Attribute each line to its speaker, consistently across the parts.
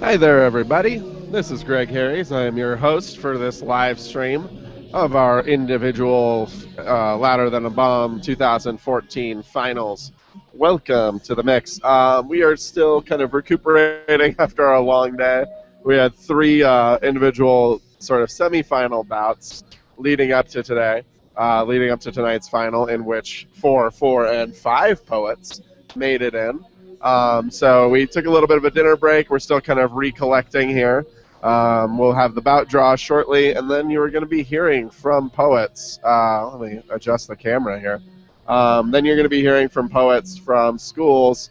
Speaker 1: Hi there, everybody. This is Greg Harries. I am your host for this live stream of our individual Louder Than a Bomb 2014 finals. Welcome to the mix. We are still kind of recuperating after a long day. We had three individual sort of semifinal bouts leading up to today, leading up to tonight's final, in which 4, and 5 poets made it in. So we took a little bit of a dinner break. We're still kind of recollecting here. We'll have the bout draw shortly, and then you are going to be hearing from poets. Let me adjust the camera here. Then you're going to be hearing from poets from schools.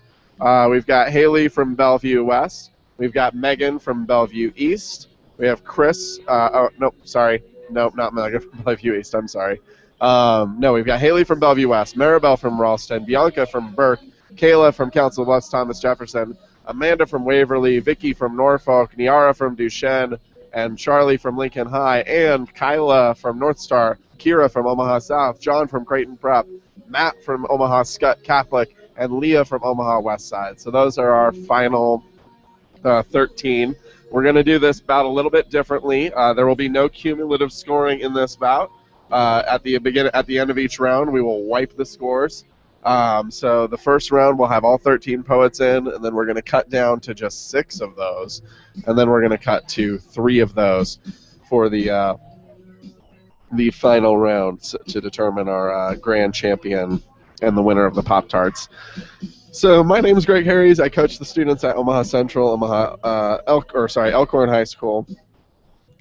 Speaker 1: We've got Haley from Bellevue West. We've got Megan from Bellevue East. We have Chris. Nope, sorry. Nope, not Megan from Bellevue East. I'm sorry. No, we've got Haley from Bellevue West, Maribel from Ralston, Bianca from Burke, Kayla from Bluffs Thomas Jefferson, Amanda from Waverly, Vicky from Norfolk, Niara from Duchesne, and Charlie from Lincoln High, and Kyla from North Star, Kira from Omaha South, John from Creighton Prep, Matt from Omaha Skutt Catholic, and Leah from Omaha Westside. So those are our final 13. We're going to do this bout a little bit differently. There will be no cumulative scoring in this bout. At the end of each round, we will wipe the scores. So the first round we'll have all 13 poets in, and then we're going to cut down to just 6 of those, and then we're going to cut to 3 of those for the final round to determine our grand champion and the winner of the Pop Tarts. So my name is Greg Harries. I coach the students at Omaha Central, Elkhorn High School,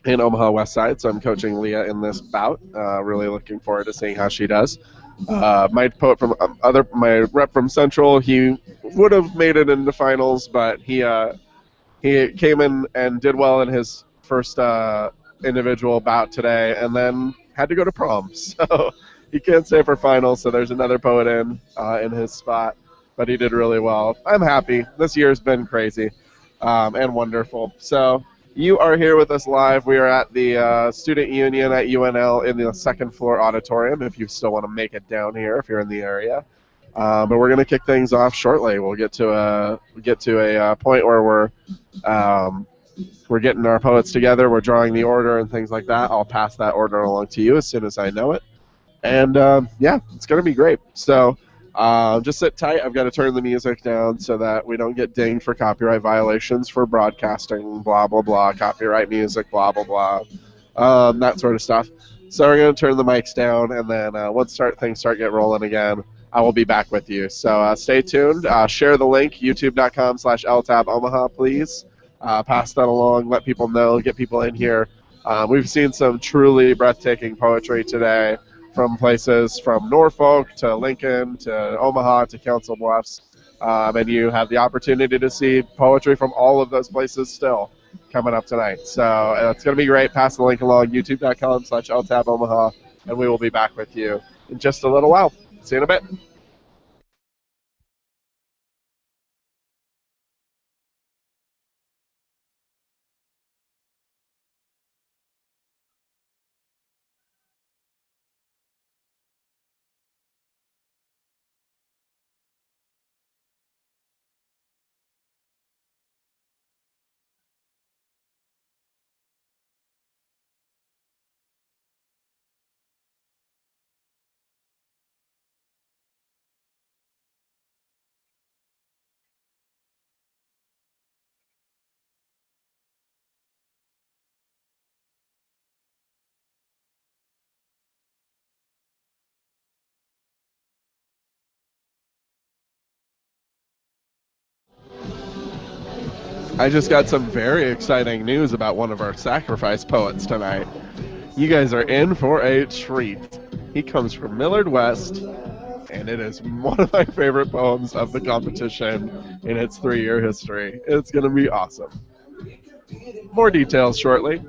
Speaker 1: in Omaha Westside. So I'm coaching Leah in this bout. Really looking forward to seeing how she does. My poet from my rep from Central, he would have made it into finals, but he came in and did well in his first individual bout today, and then had to go to prom. So he can't stay for finals. So there's another poet in his spot, but he did really well. I'm happy. This year's been crazy and wonderful. So you are here with us live. We are at the Student Union at UNL in the second floor auditorium. If you still want to make it down here, if you're in the area. But we're going to kick things off shortly. We'll get to a point where we're getting our poets together. We're drawing the order and things like that. I'll pass that order along to you as soon as I know it. And yeah, it's going to be great. So just sit tight. I've got to turn the music down so that we don't get dinged for copyright violations for broadcasting, blah, blah, blah, copyright music, blah, blah, blah, that sort of stuff. So we're going to turn the mics down, and then once things start get rolling again, I will be back with you. So stay tuned. Share the link, youtube.com/LTABOmaha, please. Pass that along. Let people know. Get people in here. We've seen some truly breathtaking poetry today from places from Norfolk to Lincoln to Omaha to Council Bluffs. And you have the opportunity to see poetry from all of those places still coming up tonight. So it's going to be great. Pass the link along, youtube.com/LTABOmaha, and we will be back with you in just a little while. See you in a bit. I just got some very exciting news about one of our sacrifice poets tonight. You guys are in for a treat. He comes from Millard West, and it is one of my favorite poems of the competition in its 3-year history. It's going to be awesome. More details shortly.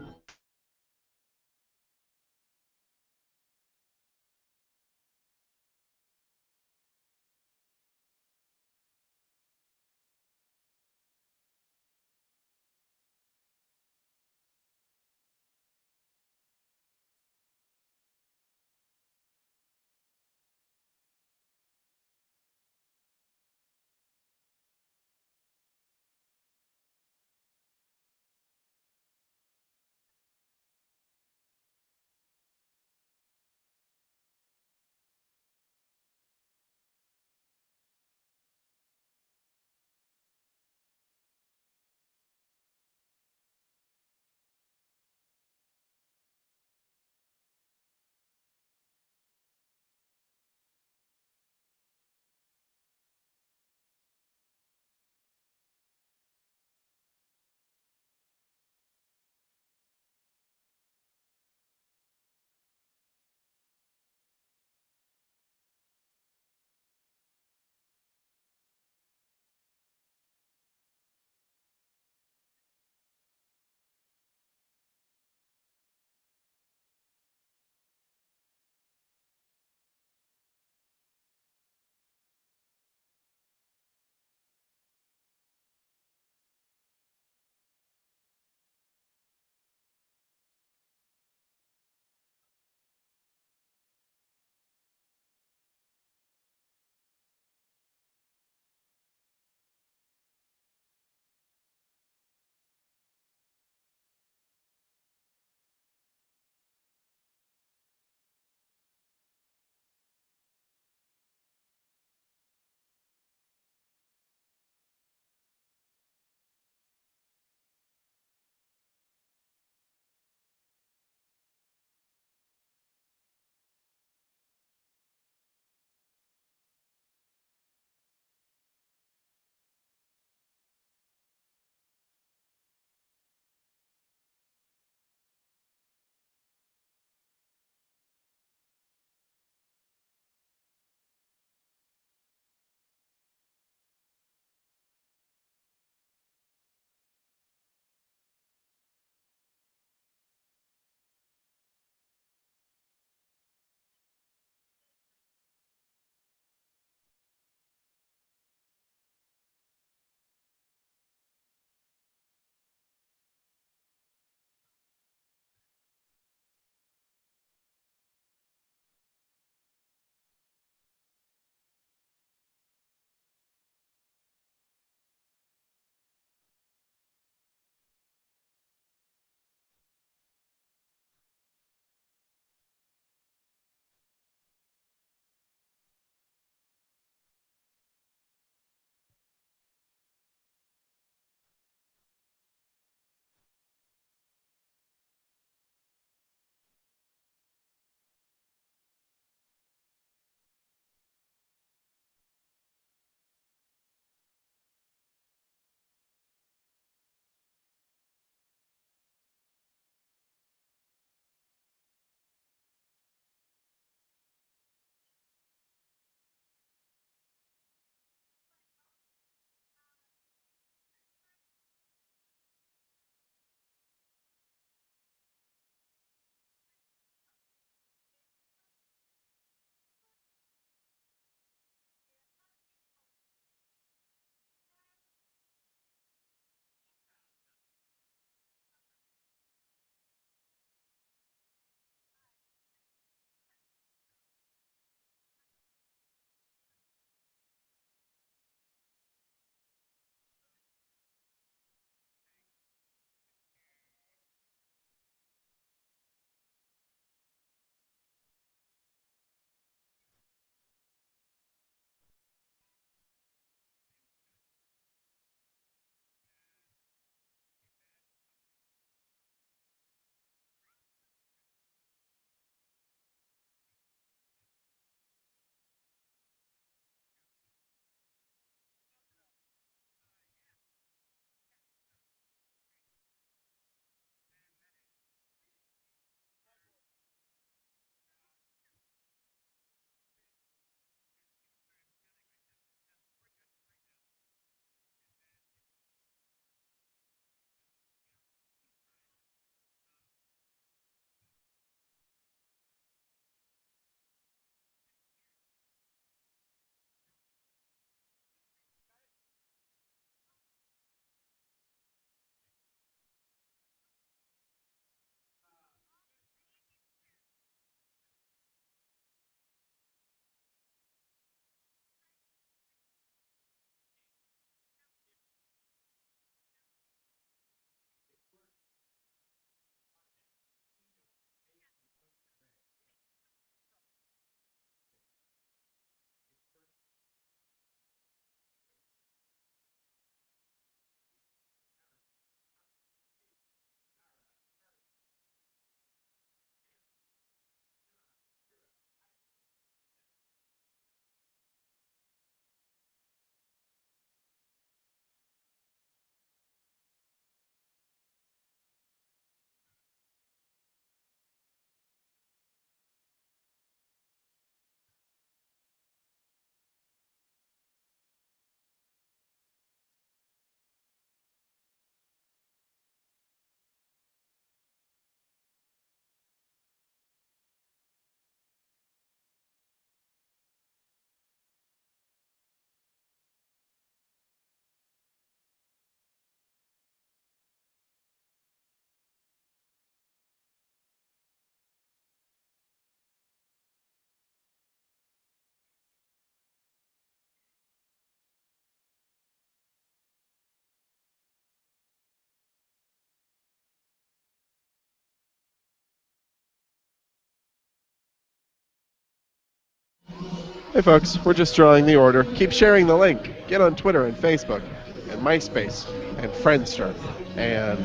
Speaker 1: Hey folks, we're just drawing the order. Keep sharing the link. Get on Twitter and Facebook and MySpace and Friendster and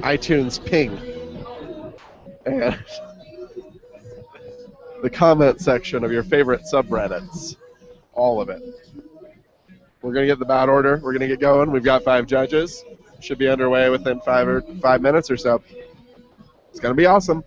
Speaker 1: iTunes Ping and the comment section of your favorite subreddits. All of it. We're going to get the bout order. We're going to get going. We've got 5 judges. Should be underway within 5 minutes or so. It's going to be awesome.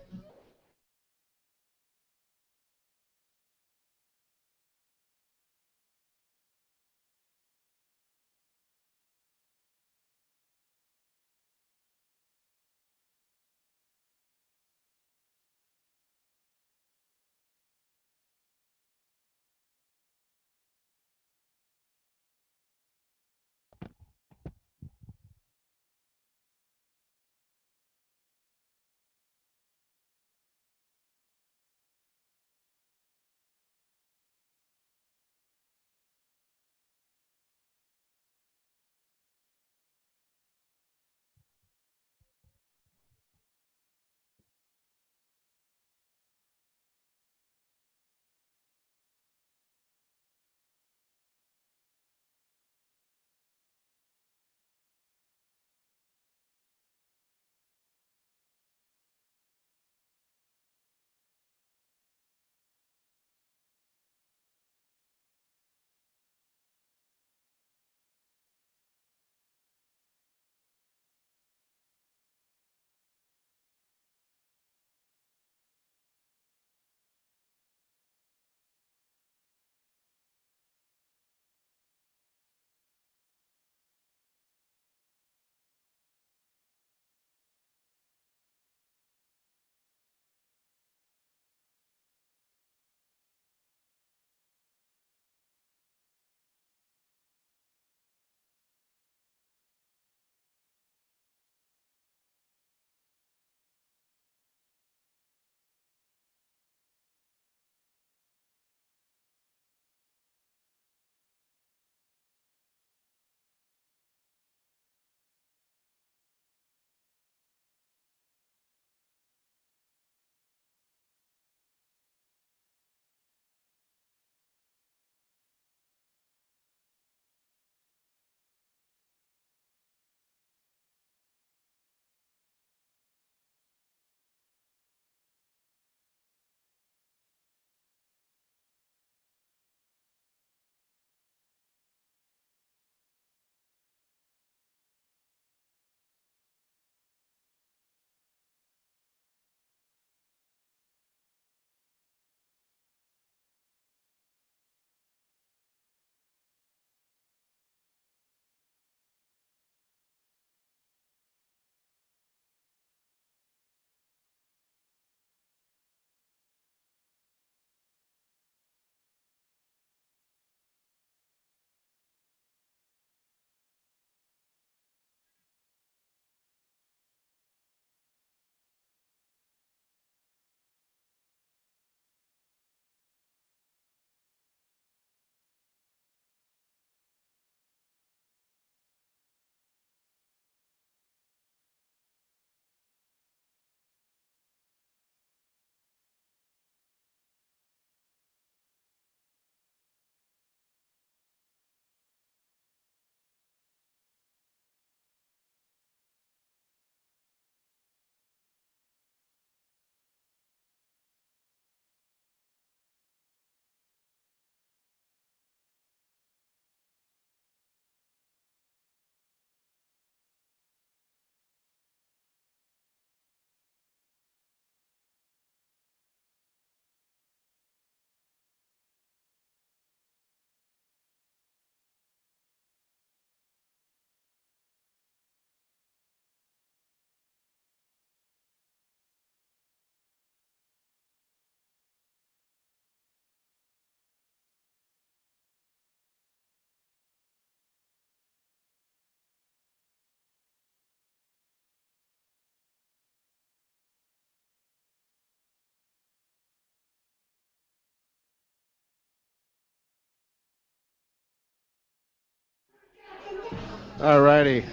Speaker 1: Alrighty.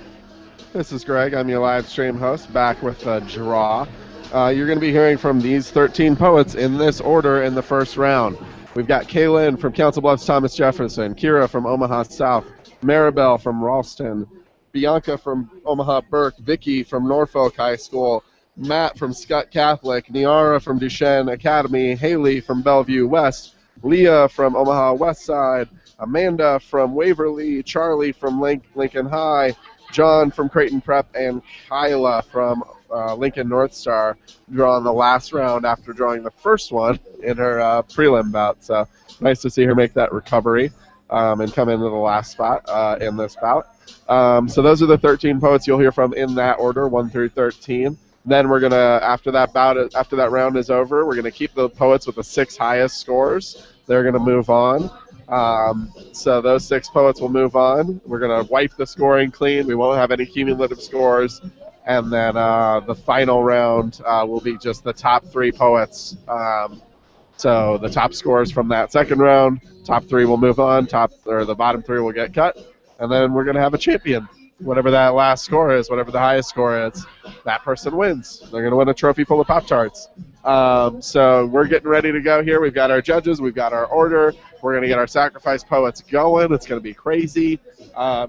Speaker 1: This is Greg. I'm your live stream host, back with a draw. You're going to be hearing from these 13 poets in this order in the first round. We've got Kaylin from Council Bluffs Thomas Jefferson, Kira from Omaha South, Maribel from Ralston, Bianca from Omaha Burke, Vicky from Norfolk High School, Matt from Skutt Catholic, Niara from Duchesne Academy, Haley from Bellevue West, Leah from Omaha Westside, Amanda from Waverly, Charlie from Lincoln High, John from Creighton Prep, and Kyla from Lincoln North Star drawing the last round after drawing the first one in her prelim bout. So nice to see her make that recovery and come into the last spot in this bout. So those are the 13 poets you'll hear from in that order, 1 through 13. Then we're going to, after that round is over, we're going to keep the poets with the 6 highest scores. They're going to move on. So those 6 poets will move on. We're going to wipe the scoring clean. We won't have any cumulative scores. And then the final round will be just the top 3 poets. So the top scores from that second round, top 3 will move on, the bottom 3 will get cut, and then we're going to have a champion. Whatever that last score is, whatever the highest score is, that person wins. They're going to win a trophy full of Pop-Tarts. So we're getting ready to go here. We've got our judges. We've got our order. We're going to get our sacrifice poets going. It's going to be crazy.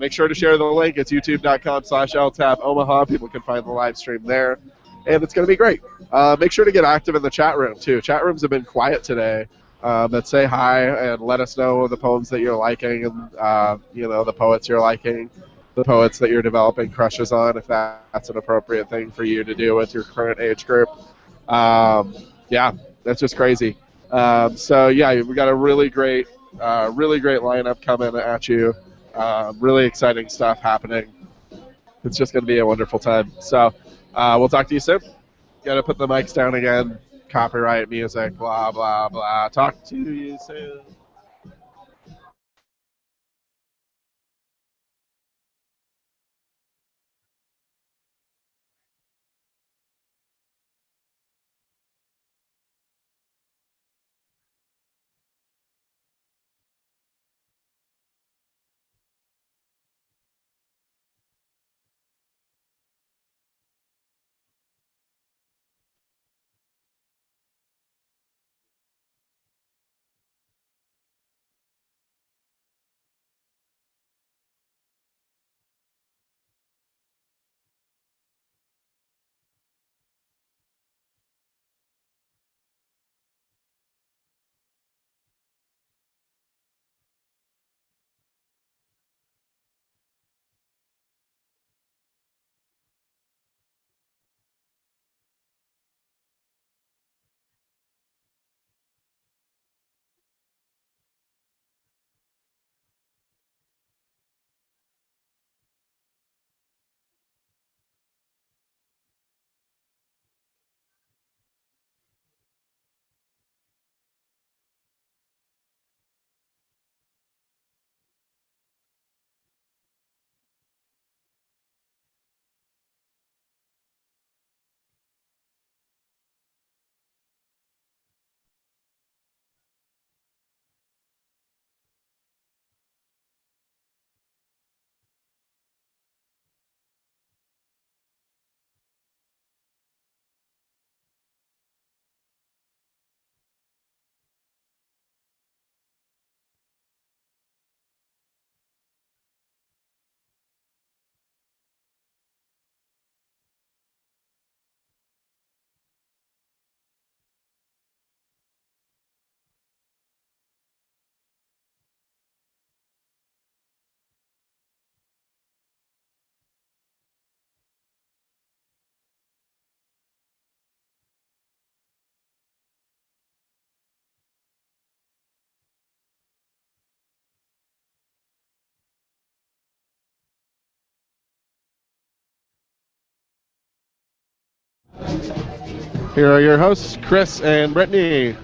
Speaker 1: Make sure to share the link. It's youtube.com/LTAPOmaha. People can find the live stream there. And it's going to be great. Make sure to get active in the chat room, too. Chat rooms have been quiet today. But say hi and let us know the poems that you're liking and, the poets you're liking, the poets that you're developing crushes on, if that's an appropriate thing for you to do with your current age group. Yeah, that's just crazy. We got a really great lineup coming at you. Really exciting stuff happening. It's just going to be a wonderful time. So we'll talk to you soon. Got to put the mics down again. Copyright music, blah, blah, blah. Talk to you soon. Here are your hosts, Chris and Brittany.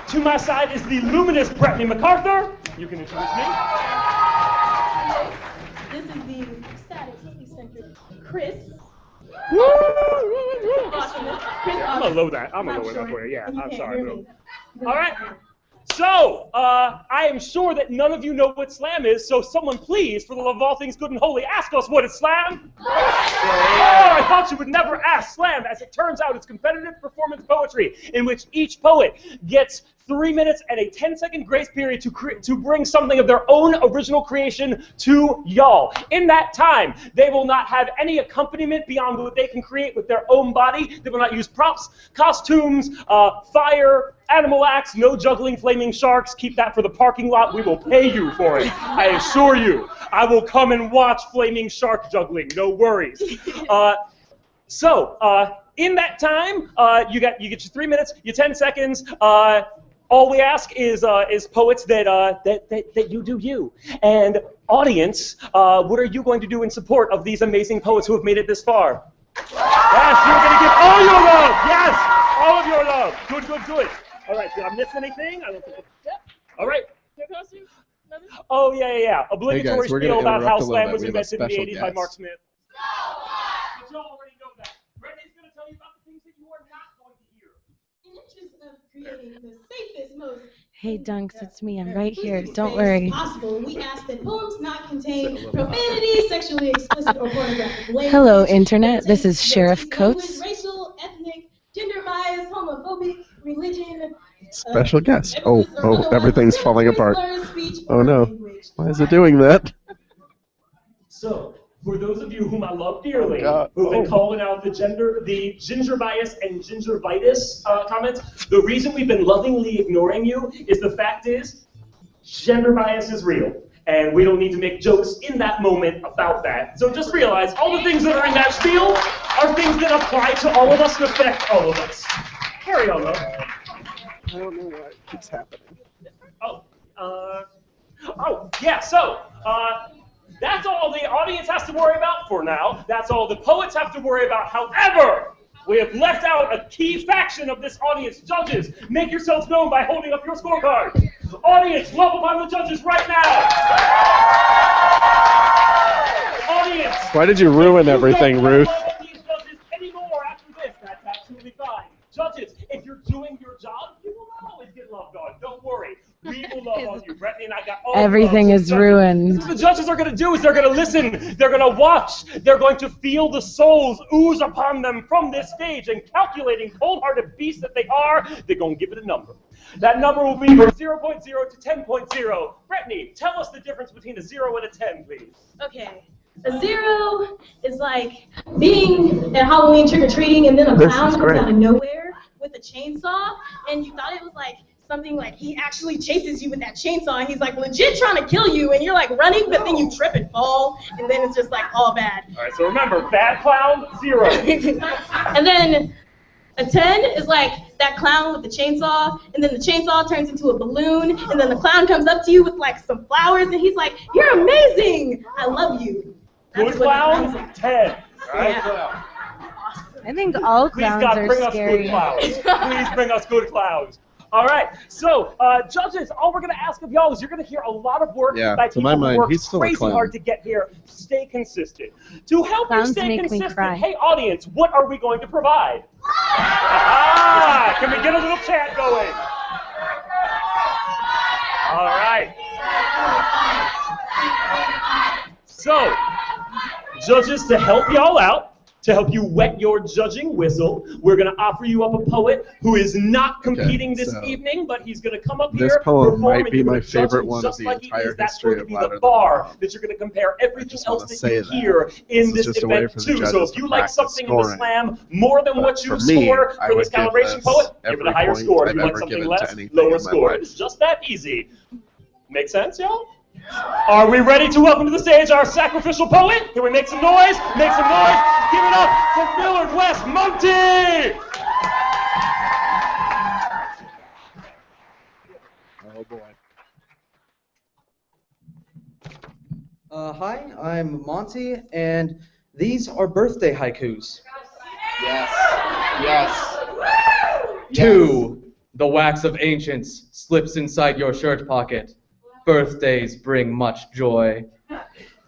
Speaker 2: To my side is the luminous Brittany MacArthur. You can introduce me.
Speaker 3: This is the ecstatic, centered Chris.
Speaker 2: I'm gonna lower that. I'm gonna lower that for you. Yeah, I'm sorry, bro. All right. So, I am sure that none of you know what slam is, so someone please, for the love of all things good and holy, ask us what is slam? Oh, I thought you would never ask slam. As it turns out, it's competitive performance poetry, in which each poet gets 3 minutes and a 10-second grace period to bring something of their own original creation to y'all. In that time, they will not have any accompaniment beyond what they can create with their own body. They will not use props, costumes, fire, animal acts, no juggling flaming sharks. Keep that for the parking lot. We will pay you for it. I assure you. I will come and watch flaming shark juggling. No worries. In that time, you get your 3 minutes, your 10 seconds. All we ask is poets that you do you. And audience, what are you going to do in support of these amazing poets who have made it this far? Yes, you're going to give all your love. Yes, all of your love. Good, good, good. All right, did I miss anything? I don't think. Yeah. All right. Oh, yeah. Obligatory spiel about how slam was invented in the 80s by Mark Smith. But you already know that. Brittany's going to tell you about the things that you are not going to hear.
Speaker 3: In the interest of creating the safest, most
Speaker 4: Hey Dunks, it's me. I'm right here. Don't worry.
Speaker 3: Possible. We ask that poems not contain profanity, sexually explicit or pornographic language.
Speaker 4: Hello, Internet. This is Sheriff Coates.
Speaker 3: Racial, ethnic, gender bias, homophobic, religion.
Speaker 1: Special guest. Oh, everything's falling apart. Oh no. Why is it doing that?
Speaker 2: So, for those of you whom I love dearly, who've been calling out the ginger bias and gingivitis comments, the reason we've been lovingly ignoring you is the fact is, gender bias is real. And we don't need to make jokes in that moment about that. So just realize all the things that are in that spiel are things that apply to all of us and affect all of us. Carry on, though.
Speaker 1: I don't know why it keeps happening.
Speaker 2: That's all the audience has to worry about for now. That's all the poets have to worry about. However, we have left out a key faction of this audience. Judges, make yourselves known by holding up your scorecard. Audience, love upon the judges right now. Audience.
Speaker 1: Why did you ruin everything, Ruth?
Speaker 2: Love these judges anymore after this. That's absolutely fine. Judges, if you're doing your job, you will always get loved on. Don't worry. We will love on you. Brittany and I got all
Speaker 4: Everything is ruined.
Speaker 2: What the judges are going to do is they're going to listen, they're going to watch, they're going to feel the souls ooze upon them from this stage, and calculating cold-hearted beasts that they are, they're going to give it a number. That number will be from 0.0 to 10.0. Brittany, tell us the difference between a 0 and a 10, please.
Speaker 3: Okay. A 0 is like being at Halloween trick-or-treating and then a clown comes out of nowhere with a chainsaw, and you thought it was like something like he actually chases you with that chainsaw and he's like legit trying to kill you and you're like running, but then you trip and fall, and then it's just like all bad.
Speaker 2: All right, so remember, bad clown, 0.
Speaker 3: And then a 10 is like that clown with the chainsaw, and then the chainsaw turns into a balloon, and then the clown comes up to you with like some flowers, and he's like, "You're amazing! I love you."
Speaker 2: Good clown, 10. Right?
Speaker 3: Yeah.
Speaker 4: I think all clowns are
Speaker 2: bring
Speaker 4: scary.
Speaker 2: us good clowns. Please bring us good clowns. All right, so judges, all we're going to ask of y'all is you're going to hear a lot of work by people who work crazy hard to get here. Stay consistent. To help you stay consistent, hey audience, what are we going to provide? Can we get a little chat going? All right. So, judges, to help y'all out, to help you wet your judging whistle, we're going to offer you up a poet who is not competing this evening, but he's going to come up here.
Speaker 1: This poem might be my favorite one of the entire history of Louder
Speaker 2: the bar that you're going to compare everything else that you hear in this event to. So if you like something in the slam more than what you score for this calibration poet, give it a higher score. If you like something less, lower score. It's just that easy. Make sense, y'all? Are we ready to welcome to the stage our sacrificial poet? Can we make some noise? Make some noise. Give it up for Bellevue West, Monty!
Speaker 1: Oh boy.
Speaker 5: Hi, I'm Monty, and these are birthday haikus.
Speaker 1: Yes. Yes.
Speaker 5: To
Speaker 6: The wax of ancients slips inside your shirt pocket. Birthdays bring much joy.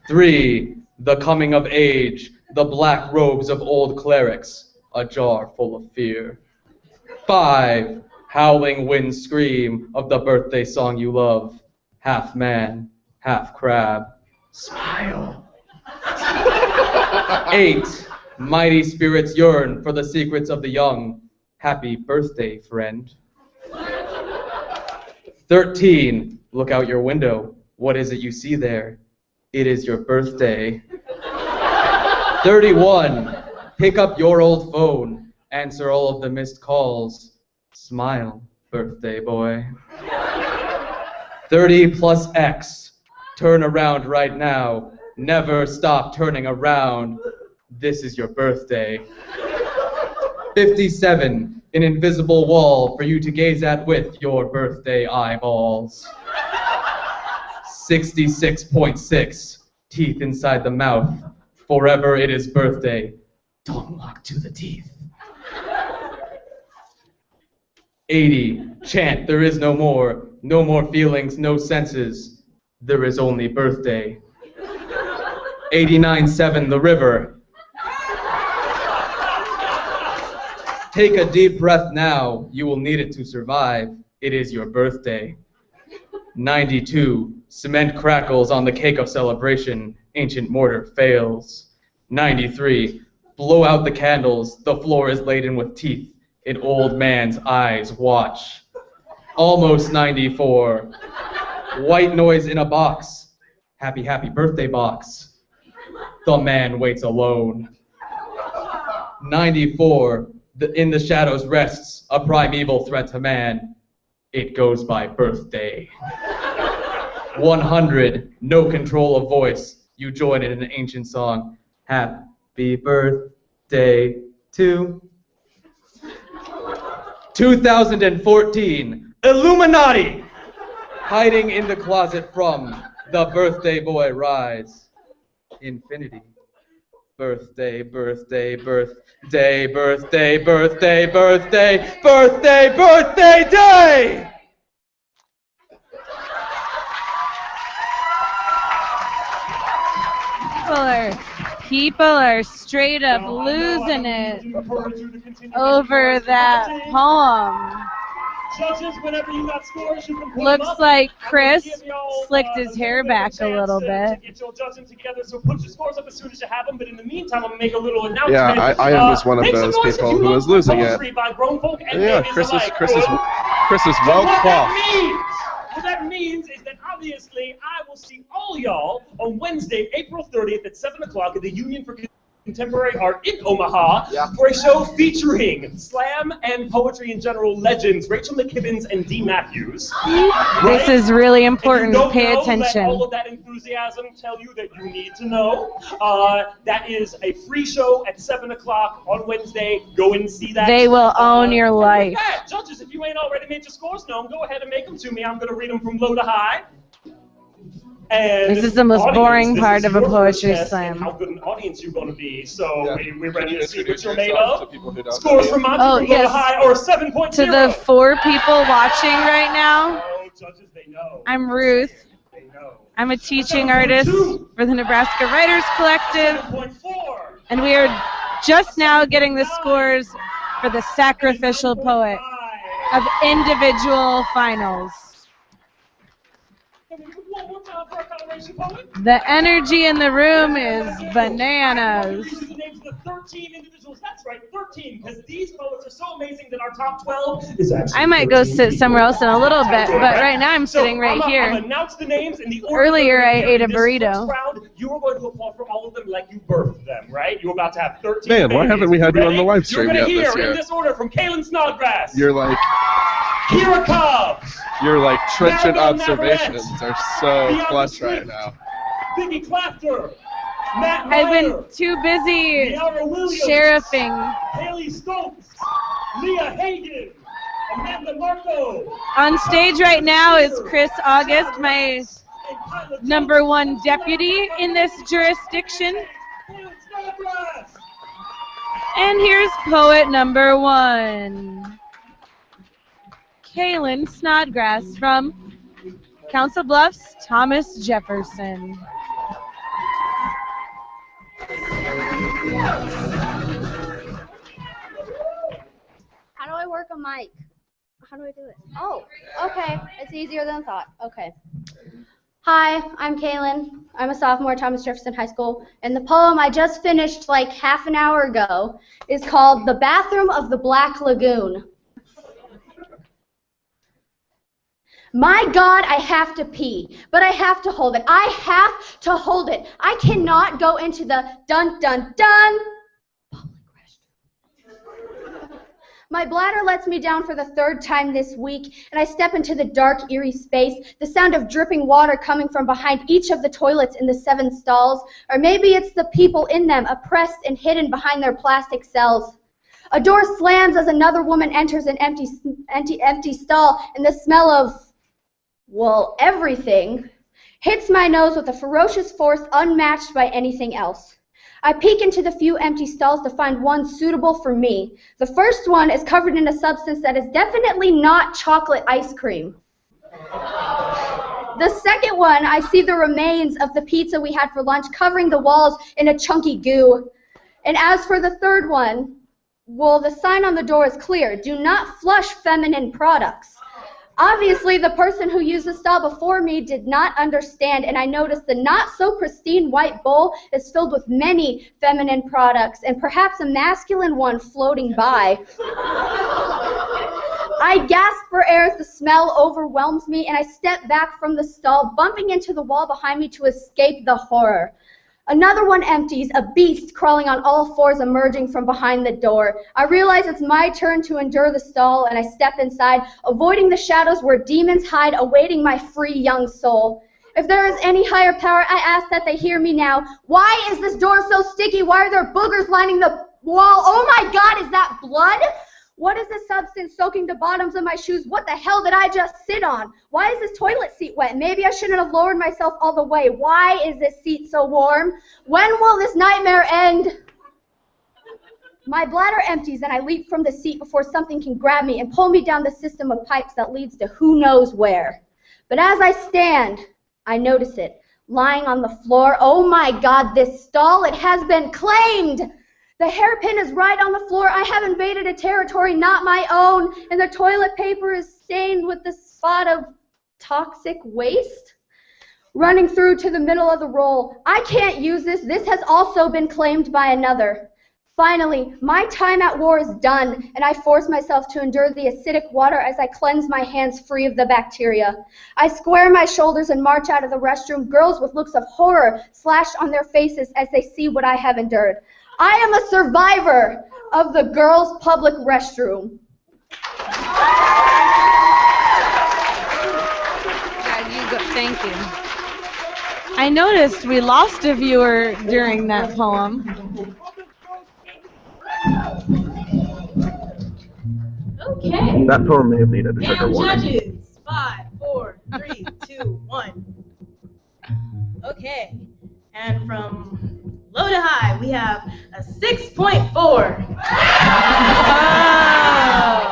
Speaker 6: 3. The coming of age, the black robes of old clerics, a jar full of fear. 5. Howling winds scream of the birthday song you love, half man, half crab. Smile. 8. Mighty spirits yearn for the secrets of the young. Happy birthday, friend. 13. Look out your window. What is it you see there? It is your birthday. 31. Pick up your old phone. Answer all of the missed calls. Smile, birthday boy. 30 plus X. Turn around right now. Never stop turning around. This is your birthday. 57. An invisible wall for you to gaze at with your birthday eyeballs. 66.6. Teeth inside the mouth. Forever it is birthday. Tongue locked to the teeth. 80. Chant, there is no more. No more feelings, no senses. There is only birthday. 89.7. The river. Take a deep breath now. You will need it to survive. It is your birthday. 92. Cement crackles on the cake of celebration. Ancient mortar fails. 93. Blow out the candles. The floor is laden with teeth. An old man's eyes watch. Almost 94. White noise in a box. Happy, happy birthday box. The man waits alone. 94. In the shadows rests a primeval threat to man. It goes by birthday. 100. No control of voice. You join in an ancient song. Happy birthday to 2014. Illuminati! Hiding in the closet from the birthday boy rise. Infinity. Birthday, birthday, birthday, birthday, birthday, birthday, birthday, birthday day!
Speaker 4: People are straight up losing it over that poem.
Speaker 2: Judges, whenever you got scores, you can put
Speaker 4: Looks
Speaker 2: them up.
Speaker 4: like Chris slicked his hair back a little bit.
Speaker 2: Get your judging together, so put your scores up as soon as you have them. But in the meantime, I'm gonna make a little announcement.
Speaker 1: Yeah, I am just one of those people who is losing it. Yeah, Chris is well qualified.
Speaker 2: What that means is that obviously I will see all y'all on Wednesday, April 30th at 7 o'clock at the Union for Contemporary Art in Omaha for a show featuring slam and poetry in general legends Rachel McKibbins and Dee Matthews. Right?
Speaker 4: This is really important. Pay attention.
Speaker 2: Let all of that enthusiasm tell you that you need to know. That is a free show at 7 o'clock on Wednesday. Go and see that.
Speaker 4: They will own your life.
Speaker 2: Yeah, judges, if you ain't already made your scores known, go ahead and make them to me. I'm going to read them from low to high. And
Speaker 4: this is the most boring part of a poetry slam.
Speaker 2: How good an audience you're going to be. So we're ready to see what
Speaker 1: introduce
Speaker 2: you're made
Speaker 1: yourself
Speaker 2: of.
Speaker 1: to people who don't
Speaker 2: Scores
Speaker 1: know
Speaker 2: from
Speaker 1: you.
Speaker 2: Monty from low to high or 7.0.
Speaker 4: To the 4 people watching right now,
Speaker 2: Oh, judges, they know.
Speaker 4: I'm Ruth.
Speaker 2: They know.
Speaker 4: I'm a teaching artist for the Nebraska Writers Collective,
Speaker 2: 7.4.
Speaker 4: and we are just now getting the scores for the sacrificial poet of individual finals.
Speaker 2: One more time for our coloration poet.
Speaker 4: The energy in the room is bananas.
Speaker 2: The names of the 13 individuals. That's right, 13, because these poets are so amazing that our top 12 is actually
Speaker 4: I might go
Speaker 2: 13
Speaker 4: sit somewhere else in a little
Speaker 2: people.
Speaker 4: bit, but right now I'm sitting right
Speaker 2: I'm
Speaker 4: here.
Speaker 2: gonna announce the names in the order.
Speaker 4: Earlier I ate a
Speaker 2: in this
Speaker 4: burrito.
Speaker 2: first round, you are going to applaud for all of them like you birthed them, right? You're about to have 13
Speaker 1: Man, why
Speaker 2: babies.
Speaker 1: haven't we had you on
Speaker 2: Ready?
Speaker 1: the live stream
Speaker 2: You're
Speaker 1: yet
Speaker 2: gonna
Speaker 1: this
Speaker 2: hear
Speaker 1: year?
Speaker 2: in this order from Kaylin Snodgrass,
Speaker 1: You're like
Speaker 2: Kira Cobb,
Speaker 1: trenchant
Speaker 2: Maribel
Speaker 1: observations
Speaker 2: Navarrete,
Speaker 1: are so
Speaker 2: Bianca
Speaker 1: clutch
Speaker 2: Swift,
Speaker 1: right now.
Speaker 2: Vicky Clafter, Matt
Speaker 4: I've
Speaker 2: Meyer,
Speaker 4: been too busy
Speaker 2: Liara Williams,
Speaker 4: sheriffing.
Speaker 2: Haley Stokes, Leah Hagen, Amanda Marco.
Speaker 4: On stage right now is Chris August, my #1 deputy in this jurisdiction. And here's poet #1. Kaylin Snodgrass from Council Bluffs Thomas Jefferson.
Speaker 7: How do I work a mic? How do I do it? Oh, okay. It's easier than I thought. Okay. Hi, I'm Kaylin. I'm a sophomore at Thomas Jefferson High School, and the poem I just finished like half an hour ago is called The Bathroom of the Black Lagoon. My God, I have to pee, but I have to hold it. I have to hold it. I cannot go into the dun dun dun public restroom. My bladder lets me down for the third time this week, and I step into the dark, eerie space, the sound of dripping water coming from behind each of the toilets in the 7 stalls, or maybe it's the people in them, oppressed and hidden behind their plastic cells. A door slams as another woman enters an empty stall, and the smell of, well, everything hits my nose with a ferocious force unmatched by anything else. I peek into the few empty stalls to find one suitable for me. The first one is covered in a substance that is definitely not chocolate ice cream. The second one, I see the remains of the pizza we had for lunch covering the walls in a chunky goo. And as for the third one, well, the sign on the door is clear: do not flush feminine products. Obviously, the person who used the stall before me did not understand, and I noticed the not-so-pristine white bowl is filled with many feminine products, and perhaps a masculine one floating by. I gasp for air as the smell overwhelms me, and I step back from the stall, bumping into the wall behind me to escape the horror. Another one empties, a beast crawling on all fours emerging from behind the door. I realize it's my turn to endure the stall, and I step inside, avoiding the shadows where demons hide, awaiting my free young soul. If there is any higher power, I ask that they hear me now. Why is this door so sticky? Why are there boogers lining the wall? Oh my God, is that blood? What is this substance soaking the bottoms of my shoes? What the hell did I just sit on? Why is this toilet seat wet? Maybe I shouldn't have lowered myself all the way. Why is this seat so warm? When will this nightmare end? My bladder empties and I leap from the seat before something can grab me and pull me down the system of pipes that leads to who knows where. But as I stand, I notice it, lying on the floor. Oh my God, this stall, it has been claimed! The hairpin is right on the floor. I have invaded a territory not my own, and the toilet paper is stained with the spot of toxic waste running through to the middle of the roll. I can't use this. This has also been claimed by another. Finally, my time at war is done, and I force myself to endure the acidic water as I cleanse my hands free of the bacteria. I square my shoulders and march out of the restroom, girls with looks of horror slashed on their faces as they see what I have endured. I am a survivor of the girls' public restroom.
Speaker 4: Thank you. I noticed we lost a viewer during that poem.
Speaker 3: Okay.
Speaker 1: That poem may have needed a trigger
Speaker 3: Now,
Speaker 1: warning.
Speaker 3: judges. 5, 4, 3, 2, 1. Okay. And from low to high, we have a 6.4.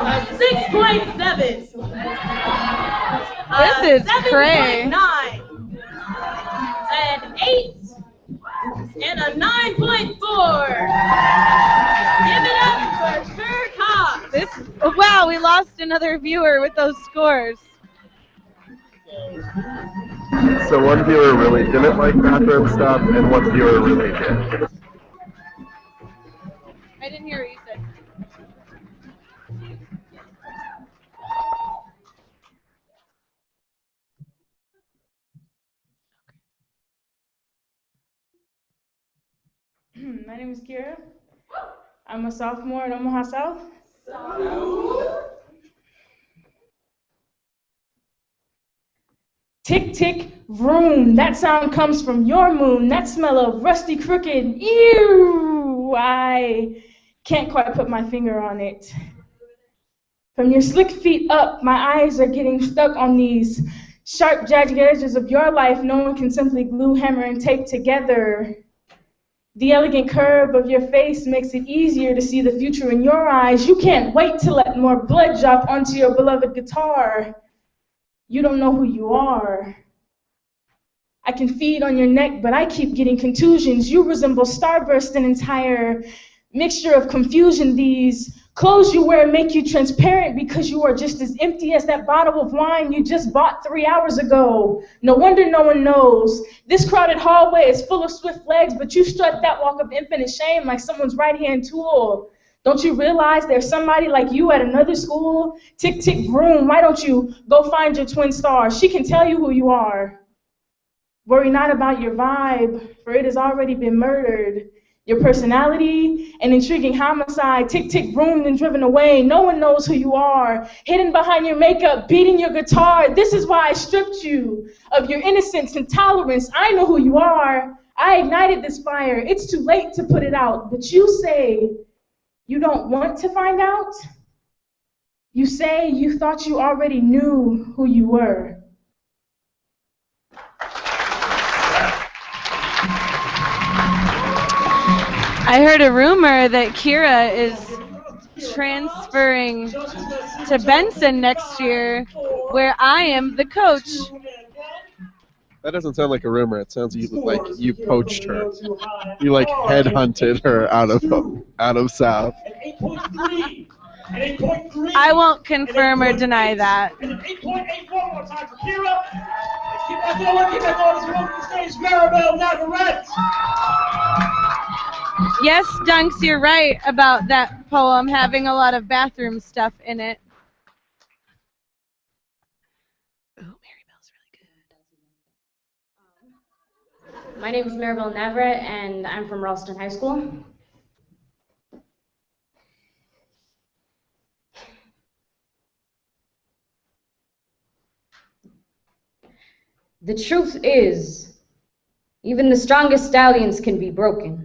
Speaker 3: A 6.7.
Speaker 4: This is cray.
Speaker 3: 7.9. An 8. And a 9.4. Give it up for Burke.
Speaker 4: Wow, we lost another viewer with those scores.
Speaker 1: So one viewer really didn't like bathroom stuff, and one viewer really did.
Speaker 4: I didn't hear what you said.
Speaker 8: My name is Kira. I'm a sophomore at Omaha South. Tick, tick, vroom. That sound comes from your moon. That smell of rusty crooked. Ew! I can't quite put my finger on it. From your slick feet up, my eyes are getting stuck on these sharp, jagged edges of your life no one can simply glue, hammer, and tape together. The elegant curve of your face makes it easier to see the future in your eyes. You can't wait to let more blood drop onto your beloved guitar. You don't know who you are. I can feed on your neck, but I keep getting contusions. You resemble starburst, an entire mixture of confusion. These clothes you wear make you transparent because you are just as empty as that bottle of wine you just bought 3 hours ago. No wonder no one knows. This crowded hallway is full of swift legs, but you strut that walk of infinite shame like someone's right-hand tool. Don't you realize there's somebody like you at another school? Tick, tick, vroom, why don't you go find your twin star? She can tell you who you are. Worry not about your vibe, for it has already been murdered. Your personality, an intriguing homicide, tick, tick, broomed and driven away. No one knows who you are. Hidden behind your makeup, beating your guitar. This is why I stripped you of your innocence and tolerance. I know who you are. I ignited this fire. It's too late to put it out. But you say you don't want to find out? You say you thought you already knew who you were.
Speaker 4: I heard a rumor that Kira is transferring to Benson next year, where I am the coach.
Speaker 1: That doesn't sound like a rumor. It sounds like you poached her. You like headhunted her out of South.
Speaker 4: I won't confirm or deny that.
Speaker 2: And an 8.84 more time for Kira. Keep that going. Keep that going. As we welcome to the stage, Maribel Navarrete.
Speaker 4: Yes, Dunks, you're right about that poem having a lot of bathroom stuff in it. Ooh, Maribel's really good.
Speaker 9: My name is Maribel Navarrete, and I'm from Ralston High School. The truth is, even the strongest stallions can be broken.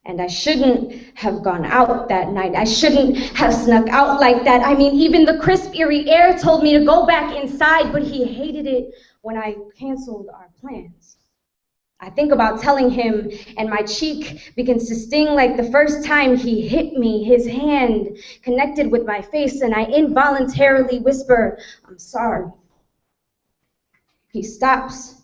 Speaker 9: And I shouldn't have gone out that night. I shouldn't have snuck out like that. I mean, even the crisp, eerie air told me to go back inside, but he hated it when I canceled our plans. I think about telling him, and my cheek begins to sting like the first time he hit me. His hand connected with my face, and I involuntarily whisper, "I'm sorry." He stops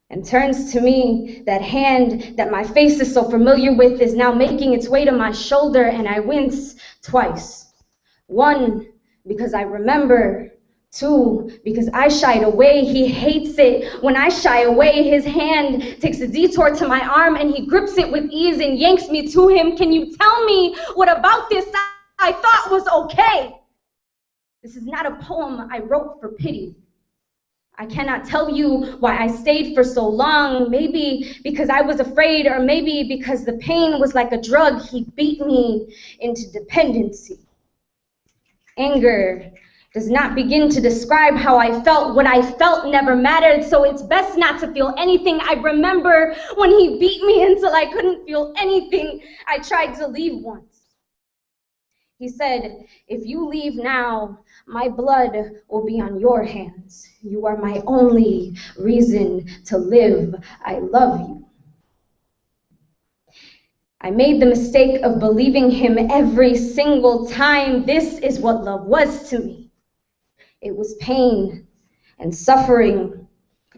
Speaker 9: and turns to me. That hand that my face is so familiar with is now making its way to my shoulder, and I wince twice. One, because I remember. Two, because I shied away. He hates it when I shy away. His hand takes a detour to my arm, and he grips it with ease and yanks me to him. Can you tell me what about this I thought was okay? This is not a poem I wrote for pity. I cannot tell you why I stayed for so long. Maybe because I was afraid, or maybe because the pain was like a drug. He beat me into dependency. Anger does not begin to describe how I felt. What I felt never mattered, so it's best not to feel anything. I remember when he beat me until I couldn't feel anything. I tried to leave once. He said, "If you leave now, my blood will be on your hands. You are my only reason to live. I love you." I made the mistake of believing him every single time. This is what love was to me. It was pain and suffering.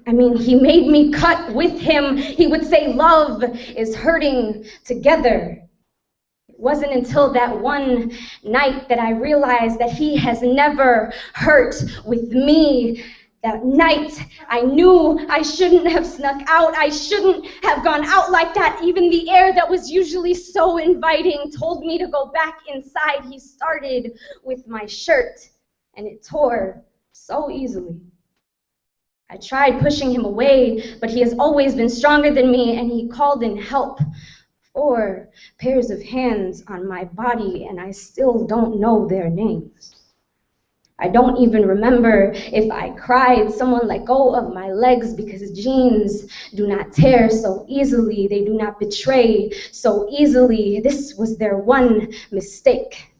Speaker 9: I mean, he made me cut with him. He would say, "Love is hurting together." It wasn't until that one night that I realized that he has never hurt with me. That night, I knew I shouldn't have snuck out. I shouldn't have gone out like that. Even the air that was usually so inviting told me to go back inside. He started with my shirt, and it tore so easily. I tried pushing him away, but he has always been stronger than me, and he called in help. 4 pairs of hands on my body, and I still don't know their names. I don't even remember if I cried. Someone let go of my legs because jeans do not tear so easily. They do not betray so easily. This was their one mistake.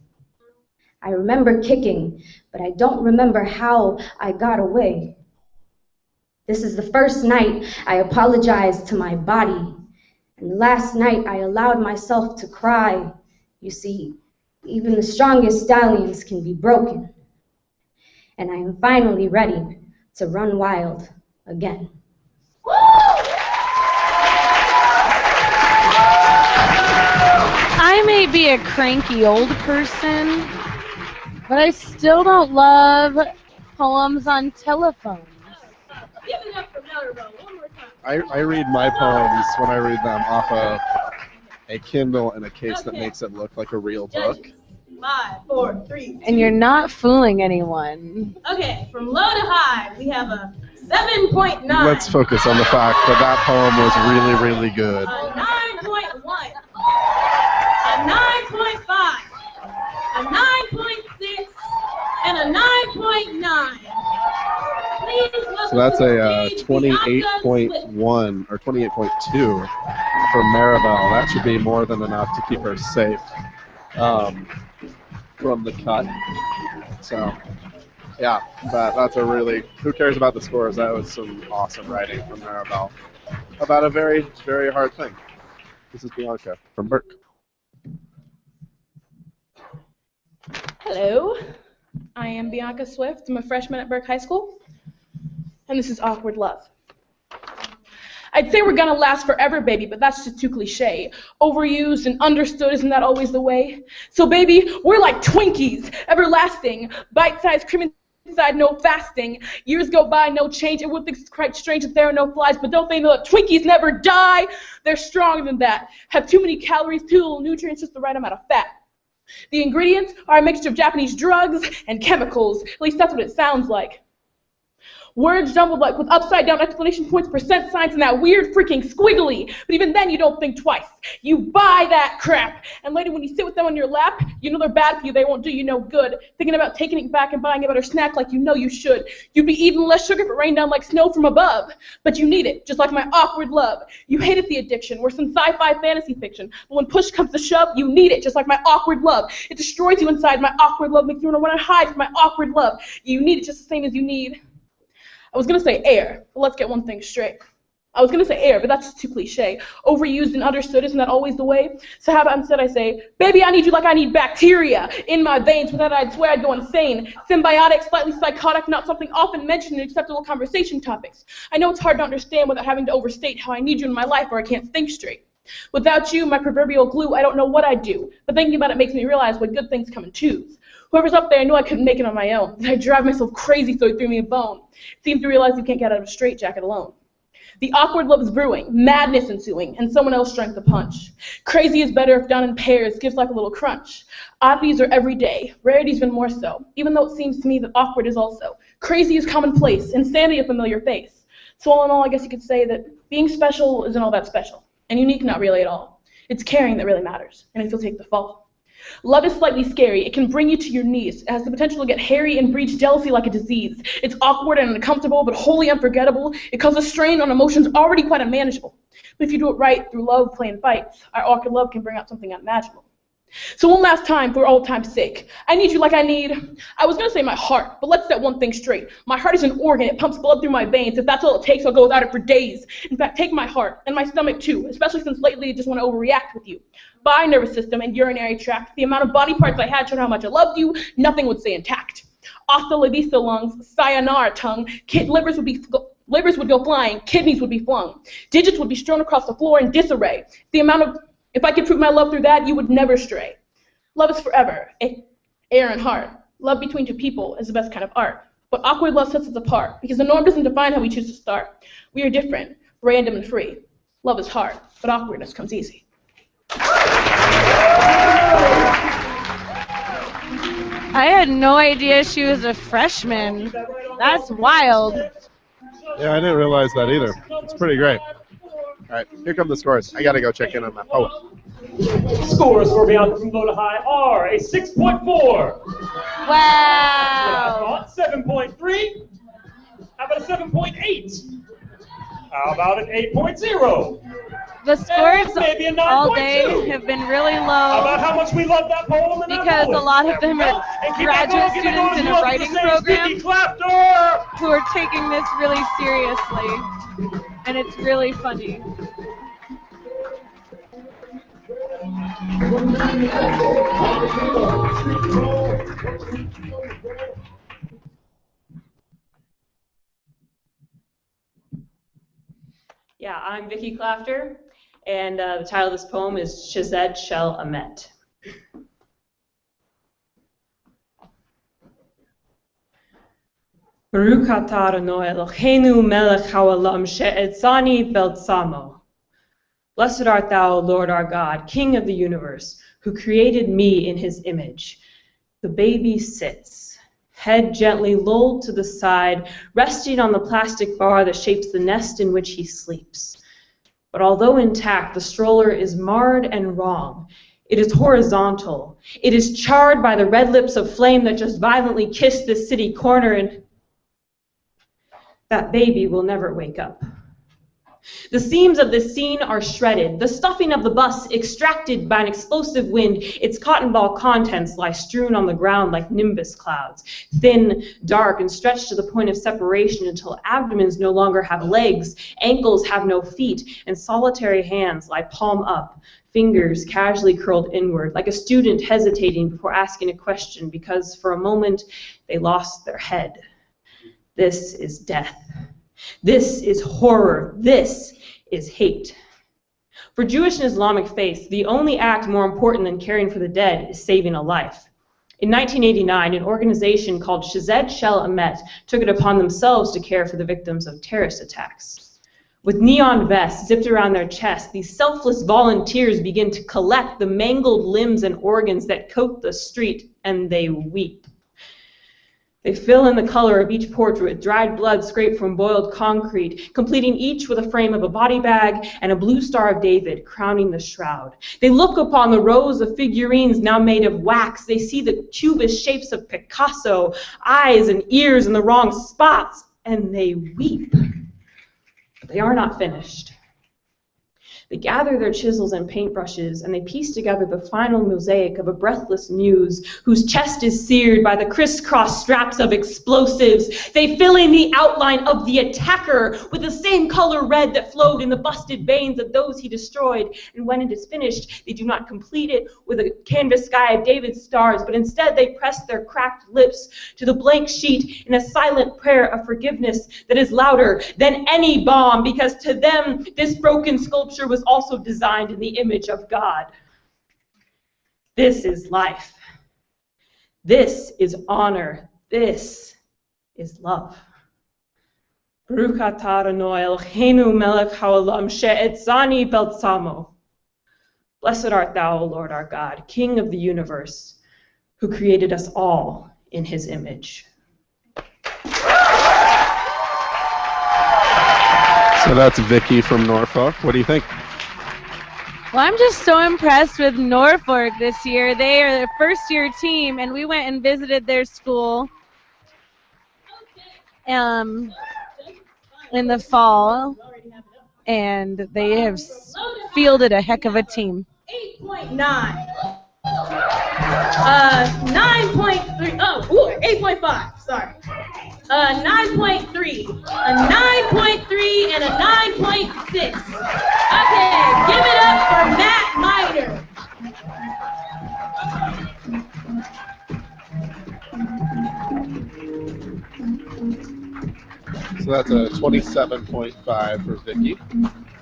Speaker 9: I remember kicking, but I don't remember how I got away. This is the first night I apologized to my body, And last night I allowed myself to cry. You see, even the strongest stallions can be broken. And I am finally ready to run wild again.
Speaker 4: I may be a cranky old person, but I still don't love poems on telephones.
Speaker 3: Give it up for Motorboat one more time.
Speaker 1: I read my poems when I read them off of a Kindle in a case that makes it look like a real book.
Speaker 3: Judges. 5, 4, 3, 2.
Speaker 4: And you're not fooling anyone.
Speaker 3: Okay, from low to high, we have a 7.9.
Speaker 1: Let's focus on the fact that that poem was really, really good.
Speaker 3: A 9.1. A 9.5. A 9.6. And a 9.9. Please welcome
Speaker 1: So that's
Speaker 3: to the
Speaker 1: a
Speaker 3: stage
Speaker 1: 28.1 or 28.2 for Maribel. That should be more than enough to keep her safe from the cut. So, yeah, but that's a really, who cares about the scores? That was some awesome writing from Maribel about a very, very hard thing. This is Bianca from Burke.
Speaker 8: Hello, I am Bianca Swift. I'm a freshman at Burke High School, and this is Awkward Love. I'd say we're gonna last forever, baby, but that's just too cliche. Overused and understood, isn't that always the way? So, baby, we're like Twinkies, everlasting, bite-sized cream inside, no fasting. Years go by, no change. It would think it's quite strange that there are no flies, but don't they know that Twinkies never die? They're stronger than that. Have too many calories, too little nutrients, just the right amount of fat. The ingredients are a mixture of Japanese drugs and chemicals. At least that's what it sounds like. Words jumbled like with upside-down exclamation points, percent signs, and that weird freaking squiggly. But even then, you don't think twice. You buy that crap. And later, when you sit with them on your lap, you know they're bad for you. They won't do you no good. Thinking about taking it back and buying a better snack like you know you should. You'd be eating less sugar if it rained down like snow from above. But you need it, just like my awkward love. You hated the addiction, worse than sci-fi fantasy fiction. But when push comes to shove, you need it, just like my awkward love. It destroys you inside. My awkward love makes you want to run and hide from my awkward love. You need it just the same as you need. I was going to say air, but let's get one thing straight. I was going to say air, but that's just too cliche. Overused and understood, isn't that always the way? So how about instead I say, baby, I need you like I need bacteria in my veins. Without it, I'd swear I'd go insane. Symbiotic, slightly psychotic, not something often mentioned in acceptable conversation topics. I know it's hard to understand without having to overstate how I need you in my life or I can't think straight. Without you, my proverbial glue, I don't know what I'd do. But thinking about it makes me realize what good things come in twos. Whoever's up there, I knew I couldn't make it on my own. I'd drive myself crazy, so he threw me a bone. Seems to realize you can't get out of a straitjacket alone. The awkward love is brewing, madness ensuing, and someone else drank the punch. Crazy is better if done in pairs, gives like a little crunch. Oddities are everyday, rarities even more so, even though it seems to me that awkward is also. Crazy is commonplace, insanity a familiar face. So all in all, I guess you could say that being special isn't all that special, and unique not really at all. It's caring that really matters, and if you'll take the fall. Love is slightly scary. It can bring you to your knees. It has the potential to get hairy and breach jealousy like a disease. It's awkward and uncomfortable, but wholly unforgettable. It causes strain on emotions already quite unmanageable. But if you do it right through love, play, and fights, our awkward love can bring out something unimaginable. So one last time, for old time's sake, I need you like I need, I was going to say my heart, but let's set one thing straight. My heart is an organ. It pumps blood through my veins. If that's all it takes, I'll go without it for days. In fact, take my heart, and my stomach too, especially since lately I just want to overreact with you. By nervous system and urinary tract, the amount of body parts I had showed how much I loved you, nothing would stay intact. Hasta la vista lungs, sayonara tongue, livers would go flying, kidneys would be flung. Digits would be strewn across the floor in disarray. If I could prove my love through that, you would never stray. Love is forever, air and heart. Love between two people is the best kind of art. But awkward love sets us apart, because the norm doesn't define how we choose to start. We are different, random and free. Love is hard, but awkwardness comes easy.
Speaker 4: I had no idea she was a freshman. That's wild.
Speaker 1: Yeah, I didn't realize that either. It's pretty great. All right, here come the scores. I got to go check in on my poem.
Speaker 2: Scores for Bianca from low to high are a 6.4.
Speaker 4: Wow.
Speaker 2: 7.3. How about a 7.8? How about an 8.0?
Speaker 4: The scores
Speaker 2: maybe a 9.2.
Speaker 4: all day have been really low.
Speaker 2: How about how much we love that poem and
Speaker 4: because a lot of them are graduate students in a writing program who are taking this really seriously, and it's really funny.
Speaker 10: Yeah, I'm Vicki Clafter, and the title of this poem is Shazed Shel Amet. Baruch atah Adonai Eloheinu melech haolam she'etzani beltzamo. Blessed art thou, O Lord our God, King of the universe, who created me in his image. The baby sits, head gently lulled to the side, resting on the plastic bar that shapes the nest in which he sleeps. But although intact, the stroller is marred and wrong. It is horizontal. It is charred by the red lips of flame that just violently kissed this city corner, and that baby will never wake up. The seams of this scene are shredded, the stuffing of the bus extracted by an explosive wind. Its cotton ball contents lie strewn on the ground like nimbus clouds, thin, dark, and stretched to the point of separation until abdomens no longer have legs, ankles have no feet, and solitary hands lie palm up, fingers casually curled inward, like a student hesitating before asking a question because for a moment they lost their head. This is death. This is horror. This is hate. For Jewish and Islamic faiths, the only act more important than caring for the dead is saving a life. In 1989, an organization called Shazed Shel Amet took it upon themselves to care for the victims of terrorist attacks. With neon vests zipped around their chests, these selfless volunteers begin to collect the mangled limbs and organs that coat the street, and they weep. They fill in the color of each portrait with dried blood scraped from boiled concrete, completing each with a frame of a body bag and a blue Star of David crowning the shroud. They look upon the rows of figurines now made of wax. They see the cubist shapes of Picasso, eyes and ears in the wrong spots, and they weep. But they are not finished. They gather their chisels and paintbrushes, and they piece together the final mosaic of a breathless muse whose chest is seared by the crisscross straps of explosives. They fill in the outline of the attacker with the same color red that flowed in the busted veins of those he destroyed. And when it is finished, they do not complete it with a canvas sky of David's stars, but instead they press their cracked lips to the blank sheet in a silent prayer of forgiveness that is louder than any bomb, because to them this broken sculpture was also designed in the image of God. This is life. This is honor. This is love. Baruch atah Adonai Eloheinu melech haolam she'etzani beltzamo. Blessed art thou, O Lord our God, King of the universe, who created us all in his image.
Speaker 1: So that's Vicki from Norfolk. What do you think?
Speaker 4: Well, I'm just so impressed with Norfolk this year. They are the first-year team, and we went and visited their school in the fall, and they have fielded a heck of a team.
Speaker 3: 8.9. 9.3. Oh, 8.5. Sorry. 9.3. A 9.3 and a 9.6. Okay, give it up for Matt Miner.
Speaker 1: So that's a 27.5 for Vicki.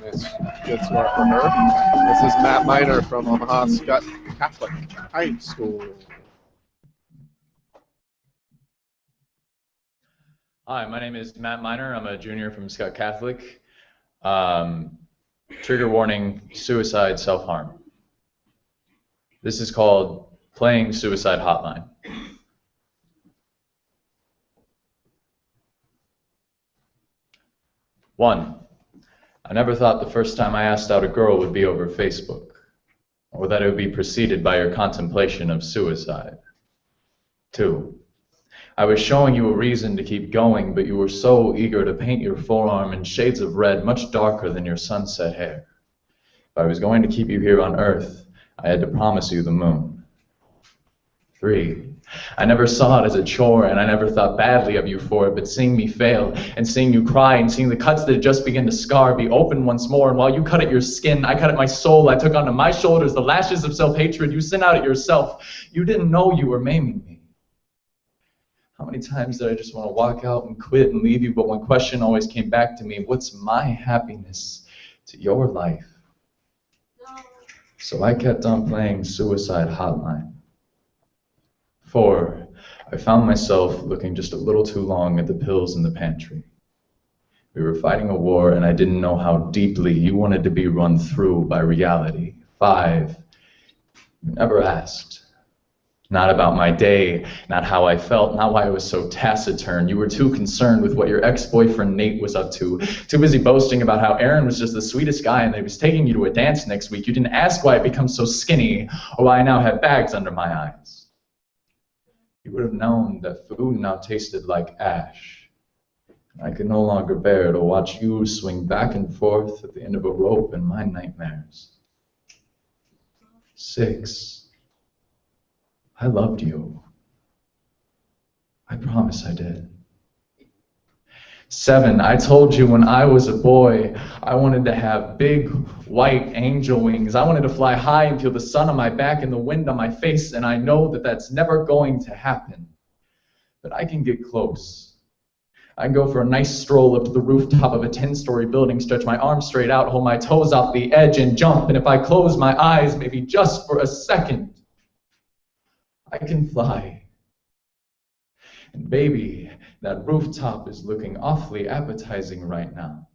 Speaker 1: Nice, good score for her. This is Matt Miner from Omaha Skutt Catholic High School.
Speaker 11: Hi, my name is Matt Miner. I'm a junior from Skutt Catholic. Trigger warning, suicide, self-harm. This is called Playing Suicide Hotline. One, I never thought the first time I asked out a girl would be over Facebook, or that it would be preceded by your contemplation of suicide. Two, I was showing you a reason to keep going, but you were so eager to paint your forearm in shades of red much darker than your sunset hair. If I was going to keep you here on Earth, I had to promise you the moon. Three, I never saw it as a chore, and I never thought badly of you for it, but seeing me fail, and seeing you cry, and seeing the cuts that had just begun to scar be open once more, and while you cut at your skin, I cut at my soul. I took onto my shoulders the lashes of self-hatred you sent out at yourself. You didn't know you were maiming me. How many times did I just want to walk out and quit and leave you, but one question always came back to me: what's my happiness to your life? So I kept on playing Suicide Hotline. 4, I found myself looking just a little too long at the pills in the pantry. We were fighting a war, and I didn't know how deeply you wanted to be run through by reality. 5, you never asked. Not about my day, not how I felt, not why I was so taciturn. You were too concerned with what your ex-boyfriend Nate was up to, too busy boasting about how Aaron was just the sweetest guy and that he was taking you to a dance next week. You didn't ask why I'd become so skinny, or why I now have bags under my eyes. You would have known that food now tasted like ash. I could no longer bear to watch you swing back and forth at the end of a rope in my nightmares. 6, I loved you. I promise I did. 7, I told you when I was a boy, I wanted to have big, white angel wings. I wanted to fly high and feel the sun on my back and the wind on my face, and I know that that's never going to happen. But I can get close. I can go for a nice stroll up to the rooftop of a 10-story building, stretch my arms straight out, hold my toes off the edge, and jump. And if I close my eyes, maybe just for a second, I can fly. And baby, that rooftop is looking awfully appetizing right now.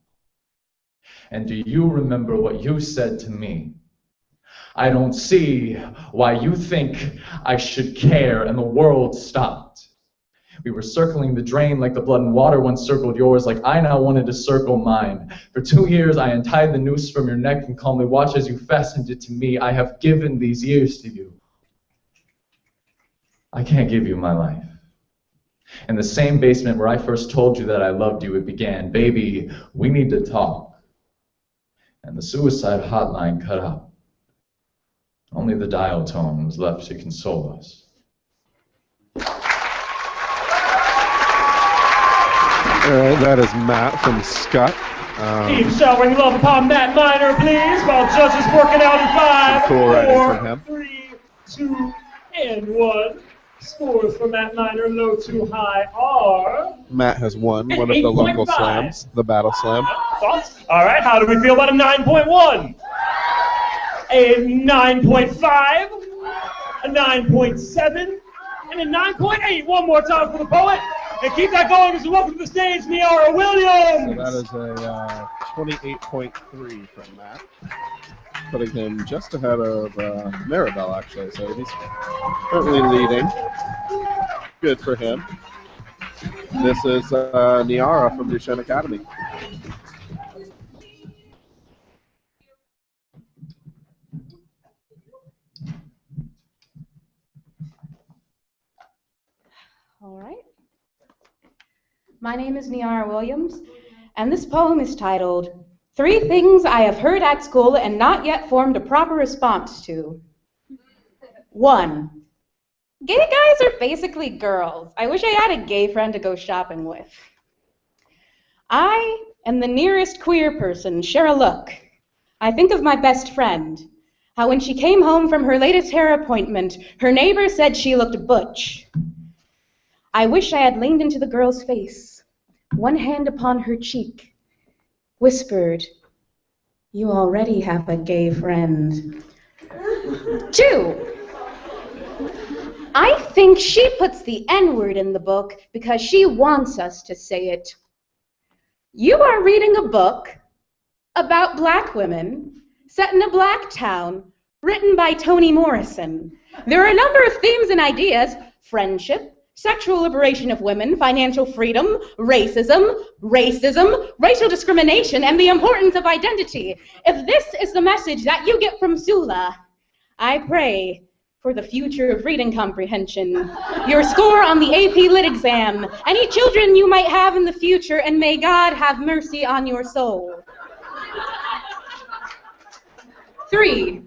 Speaker 11: And do you remember what you said to me? I don't see why you think I should care, and the world stopped. We were circling the drain like the blood and water once circled yours, like I now wanted to circle mine. For 2 years I untied the noose from your neck and calmly watched as you fastened it to me. I have given these years to you. I can't give you my life. In the same basement where I first told you that I loved you, it began, baby, we need to talk. And the suicide hotline cut out. Only the dial tone was left to console us.
Speaker 1: All right, that is Matt from Skutt.
Speaker 2: Keep showering love upon Matt Miner, please, while judges working out in 5,
Speaker 1: cool
Speaker 2: 4, 3, 2, and 1. Scores for Matt Miner, low to high are...
Speaker 1: Matt has won one of the local slams, the Battle Slam.
Speaker 2: Thoughts? All right, how do we feel about a 9.1? A 9.5? A 9.7? And a 9.8. One more time for the poet. And keep that going as we welcome to the stage, Niara Williams.
Speaker 1: So that is a 28.3 from Matt, putting him just ahead of Maribel, actually. So he's currently leading. Good for him. This is Niara from Duchesne Academy.
Speaker 12: All right. My name is Niara Williams, and this poem is titled 3 Things I Have Heard at School and Not Yet Formed a Proper Response to. 1. Gay guys are basically girls. I wish I had a gay friend to go shopping with. I am the nearest queer person, share a look. I think of my best friend, how when she came home from her latest hair appointment, her neighbor said she looked butch. I wish I had leaned into the girl's face, one hand upon her cheek, whispered, "You already have a gay friend." 2. I think she puts the N-word in the book because she wants us to say it. You are reading a book about black women set in a black town, written by Toni Morrison. There are a number of themes and ideas: friendship, sexual liberation of women, financial freedom, racism, racial discrimination, and the importance of identity. If this is the message that you get from Sula, I pray for the future of reading comprehension, your score on the AP Lit exam, any children you might have in the future, and may God have mercy on your soul. 3.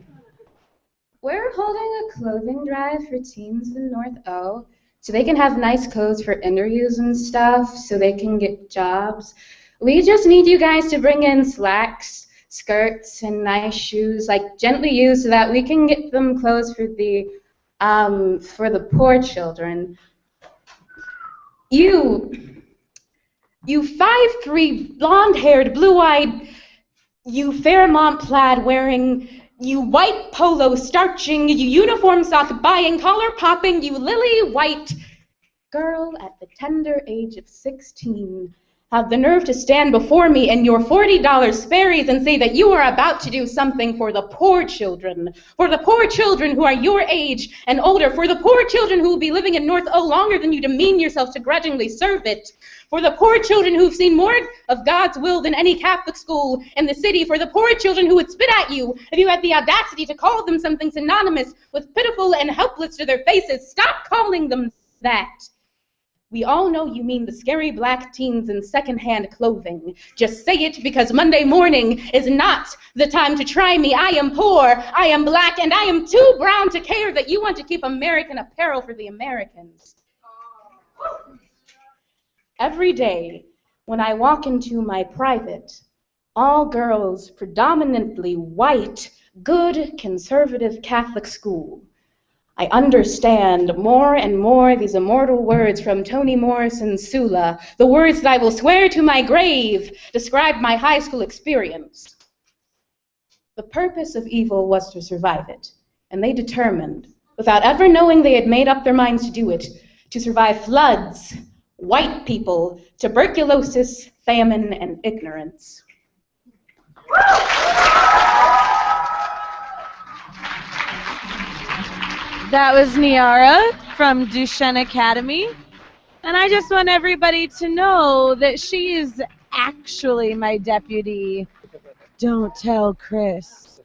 Speaker 12: We're holding a clothing drive for teens in North O. so they can have nice clothes for interviews and stuff, so they can get jobs. We just need you guys to bring in slacks, skirts, and nice shoes, like gently used, so that we can get them clothes for the poor children. You 5'3", blonde-haired, blue-eyed, you Fairmont plaid wearing, you white polo starching, you uniform sock buying, collar popping, you lily white girl at the tender age of 16 have the nerve to stand before me in your $40 Sperry's and say that you are about to do something for the poor children who are your age and older, for the poor children who will be living in North O longer than you demean yourself to grudgingly serve it, for the poor children who've seen more of God's will than any Catholic school in the city, for the poor children who would spit at you if you had the audacity to call them something synonymous with pitiful and helpless to their faces. Stop calling them that. We all know you mean the scary black teens in secondhand clothing. Just say it, because Monday morning is not the time to try me. I am poor, I am black, and I am too brown to care that you want to keep American apparel for the Americans. Every day, when I walk into my private, all-girls, predominantly white, good, conservative Catholic school, I understand more and more these immortal words from Toni Morrison's Sula, the words that I will swear to my grave describe my high school experience. The purpose of evil was to survive it, and they determined, without ever knowing they had made up their minds to do it, to survive floods, white people, tuberculosis, famine, and ignorance.
Speaker 4: That was Niara from Duchesne Academy. And I just want everybody to know that she is actually my deputy. Don't tell Chris.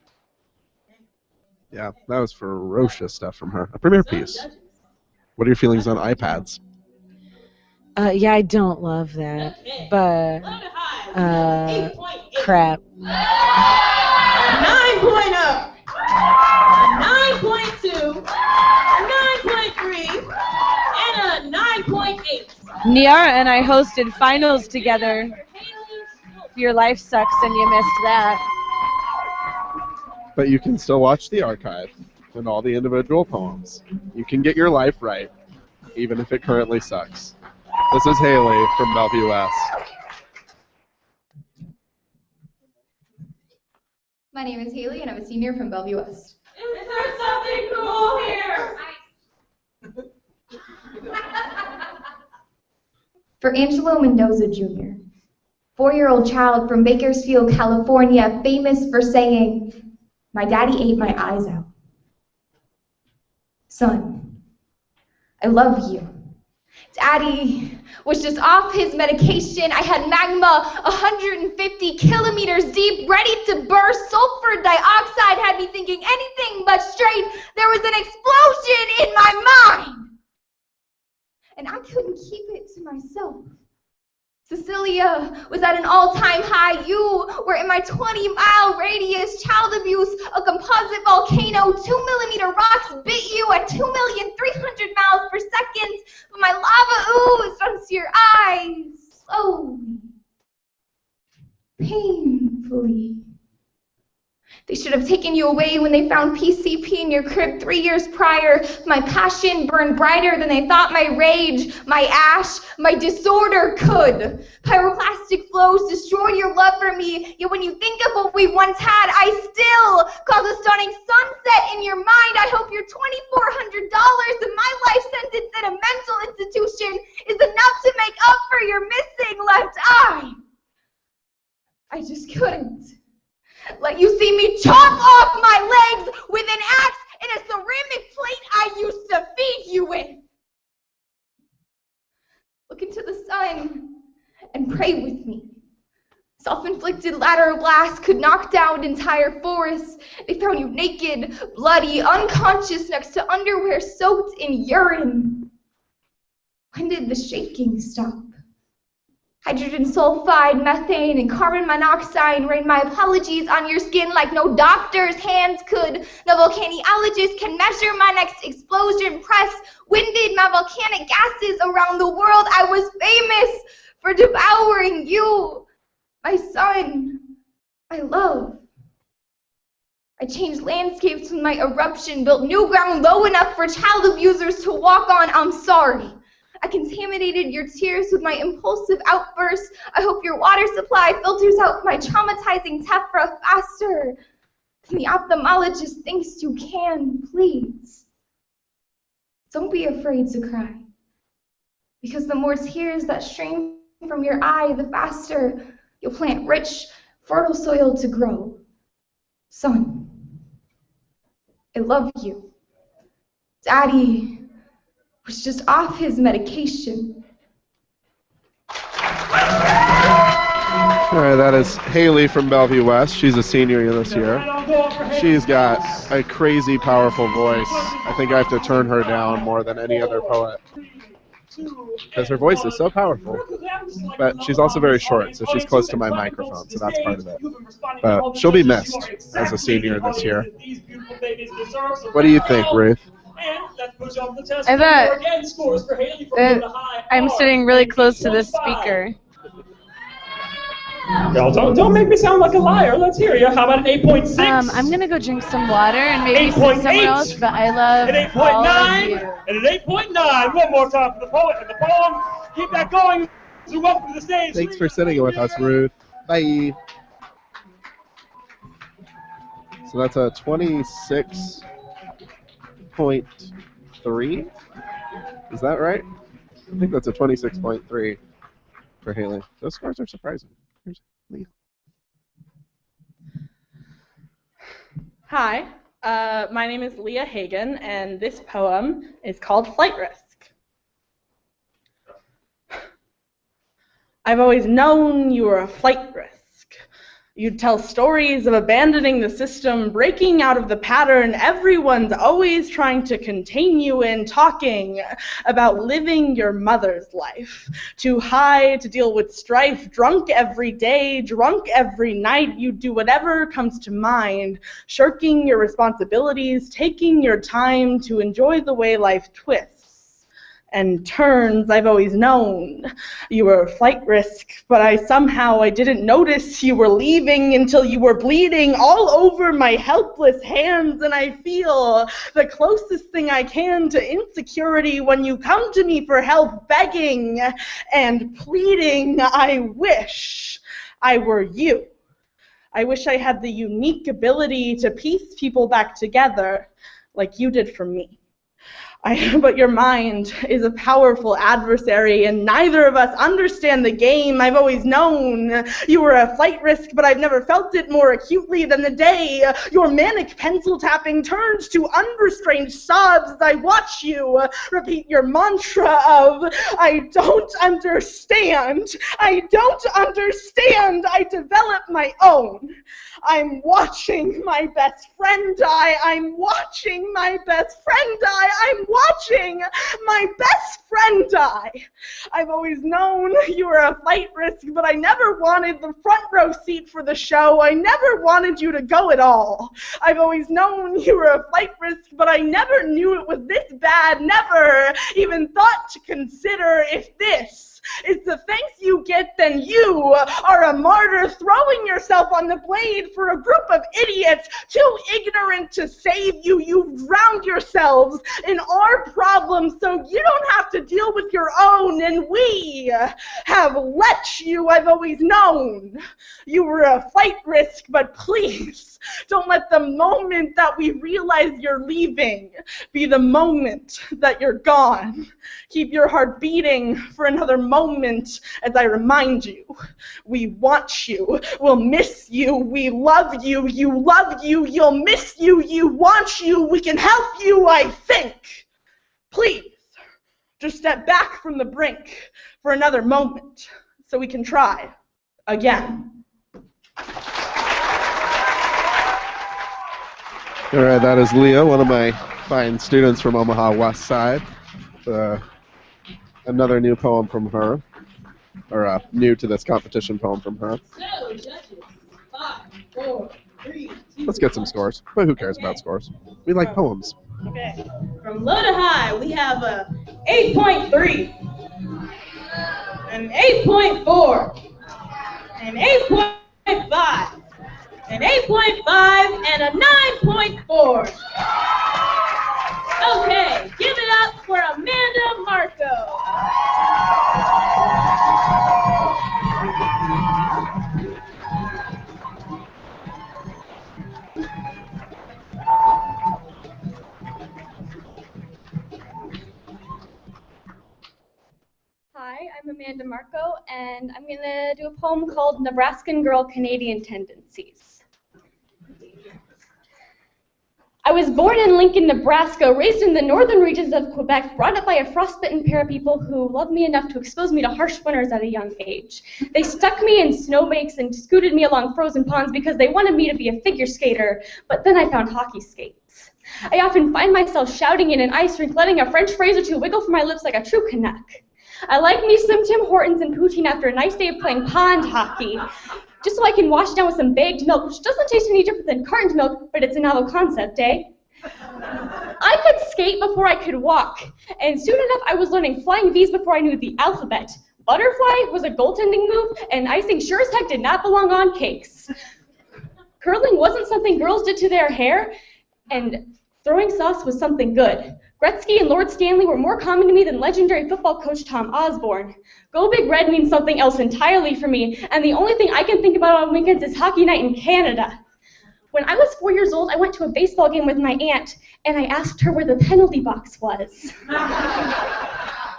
Speaker 1: Yeah, that was ferocious stuff from her. A premiere piece. What are your feelings on iPads?
Speaker 4: Yeah, I don't love that. But, crap.
Speaker 3: 9.0. 9.2, a 9.3, and a 9.8.
Speaker 4: Niara and I hosted finals together. Your life sucks and you missed that.
Speaker 1: But you can still watch the archive and all the individual poems. You can get your life right, even if it currently sucks. This is Haley from Bellevue West.
Speaker 13: My name is Haley, and I'm a senior from Bellevue West.
Speaker 3: Is there something cool here?
Speaker 13: For Angelo Mendoza Jr., 4-year-old child from Bakersfield, California, famous for saying, "My daddy ate my eyes out." Son, I love you. Daddy was just off his medication. I had magma 150 kilometers deep, ready to burst. Sulfur dioxide had me thinking anything but straight. There was an explosion in my mind. And I couldn't keep it to myself. Cecilia was at an all-time high. You were in my 20-mile radius. Child abuse, a composite volcano, 2-millimeter rocks bit you at 2,300,000 miles per second. But my lava oozed onto your eyes, slowly, painfully. They should have taken you away when they found PCP in your crib 3 years prior. My passion burned brighter than they thought my rage, my ash, my disorder could. Pyroclastic flows destroyed your love for me, yet when you think of what we once had, I still cause a stunning sunset in your mind. I hope your $2,400 and my life sentence in a mental institution is enough to make up for your missing left eye. I just couldn't let you see me chop off my legs with an axe and a ceramic plate I used to feed you with. Look into the sun and pray with me. Self-inflicted lateral blasts could knock down entire forests. They found you naked, bloody, unconscious next to underwear soaked in urine. When did the shaking stop? Hydrogen sulfide, methane, and carbon monoxide rain my apologies on your skin like no doctor's hands could. No volcanologist can measure my next explosion. Press winded my volcanic gases around the world. I was famous for devouring you, my son, my love. I changed landscapes with my eruption, built new ground low enough for child abusers to walk on. I'm sorry. I contaminated your tears with my impulsive outbursts. I hope your water supply filters out my traumatizing tephra faster than the ophthalmologist thinks you can. Please, don't be afraid to cry, because the more tears that stream from your eye, the faster you'll plant rich, fertile soil to grow. Son, I love you. Daddy was just off his medication.
Speaker 1: All right, that is Haley from Bellevue West. She's a senior this year. She's got a crazy powerful voice. I think I have to turn her down more than any other poet because her voice is so powerful. But she's also very short, so she's close to my microphone, so that's part of it. But she'll be missed as a senior this year. What do you think, Ruth?
Speaker 4: I thought I'm sitting really close to this speaker.
Speaker 2: Y'all don't make me sound like a liar. Let's hear you. How about an 8.6?
Speaker 4: I'm gonna go drink some water and maybe see someone else, but I love
Speaker 2: an 8.9 and an 8.9. One more time for the poet and the poem. Keep that going. So welcome to the stage.
Speaker 1: Thanks for sitting with us, Ruth. Bye. So that's a 26.3. Is that right? I think that's a 26.3 for Haley. Those scores are surprising. Here's Leah.
Speaker 14: Hi, my name is Leah Hagan, and this poem is called Flight Risk. I've always known you were a flight risk. You'd tell stories of abandoning the system, breaking out of the pattern. Everyone's always trying to contain you in talking about living your mother's life. Too high to deal with strife, drunk every day, drunk every night. You do whatever comes to mind, shirking your responsibilities, taking your time to enjoy the way life twists and turns. I've always known you were a flight risk, but I didn't notice you were leaving until you were bleeding all over my helpless hands, and I feel the closest thing I can to insecurity when you come to me for help, begging and pleading. I wish I were you. I wish I had the unique ability to piece people back together like you did for me. But your mind is a powerful adversary, and neither of us understand the game. I've always known you were a flight risk, but I've never felt it more acutely than the day your manic pencil tapping turns to unrestrained sobs as I watch you repeat your mantra of, I don't understand, I don't understand. I develop my own. I'm watching my best friend die. I'm watching my best friend die. I'm watching my best friend die. I've always known you were a flight risk, but I never wanted the front row seat for the show. I never wanted you to go at all. I've always known you were a flight risk, but I never knew it was this bad. Never even thought to consider if this is the thanks you get, then you are a martyr, throwing yourself on the blade for a group of idiots too ignorant to save you. You've drowned yourselves in our problems so you don't have to deal with your own, and we have let you. I've always known you were a flight risk, but please don't let the moment that we realize you're leaving be the moment that you're gone. Keep your heart beating for another moment as I remind you. We want you. We'll miss you. We love you. You love you. You'll miss you. You want you. We can help you, I think. Please, just step back from the brink for another moment so we can try again.
Speaker 1: All right, that is Leah, one of my fine students from Omaha Westside. Another new poem from her. or new to this competition poem from her.
Speaker 3: So, judges, 5, 4, 3, 2.
Speaker 1: Let's get some scores. But who cares about scores? We like poems.
Speaker 3: Okay. From low to high, we have a 8.3, an 8.4, an 8.5, an 8.5, and a 9.4. Okay, give it up for Amanda Marco.
Speaker 7: Hi, I'm Amanda Marco, and I'm going to do a poem called Nebraskan Girl, Canadian Tendencies. I was born in Lincoln, Nebraska, raised in the northern regions of Quebec, brought up by a frostbitten pair of people who loved me enough to expose me to harsh winters at a young age. They stuck me in snowbanks and scooted me along frozen ponds because they wanted me to be a figure skater, but then I found hockey skates. I often find myself shouting in an ice rink, letting a French phrase or two wiggle from my lips like a true Canuck. I like me some Tim Hortons and poutine after a nice day of playing pond hockey, just so I can wash it down with some bagged milk, which doesn't taste any different than cartoned milk, but it's a novel concept, eh? I could skate before I could walk, and soon enough I was learning flying V's before I knew the alphabet. Butterfly was a goaltending move, and icing sure as heck did not belong on cakes. Curling wasn't something girls did to their hair, and throwing sauce was something good. Gretzky and Lord Stanley were more common to me than legendary football coach Tom Osborne. Go Big Red means something else entirely for me, and the only thing I can think about on weekends is hockey night in Canada. When I was 4 years old, I went to a baseball game with my aunt, and I asked her where the penalty box was.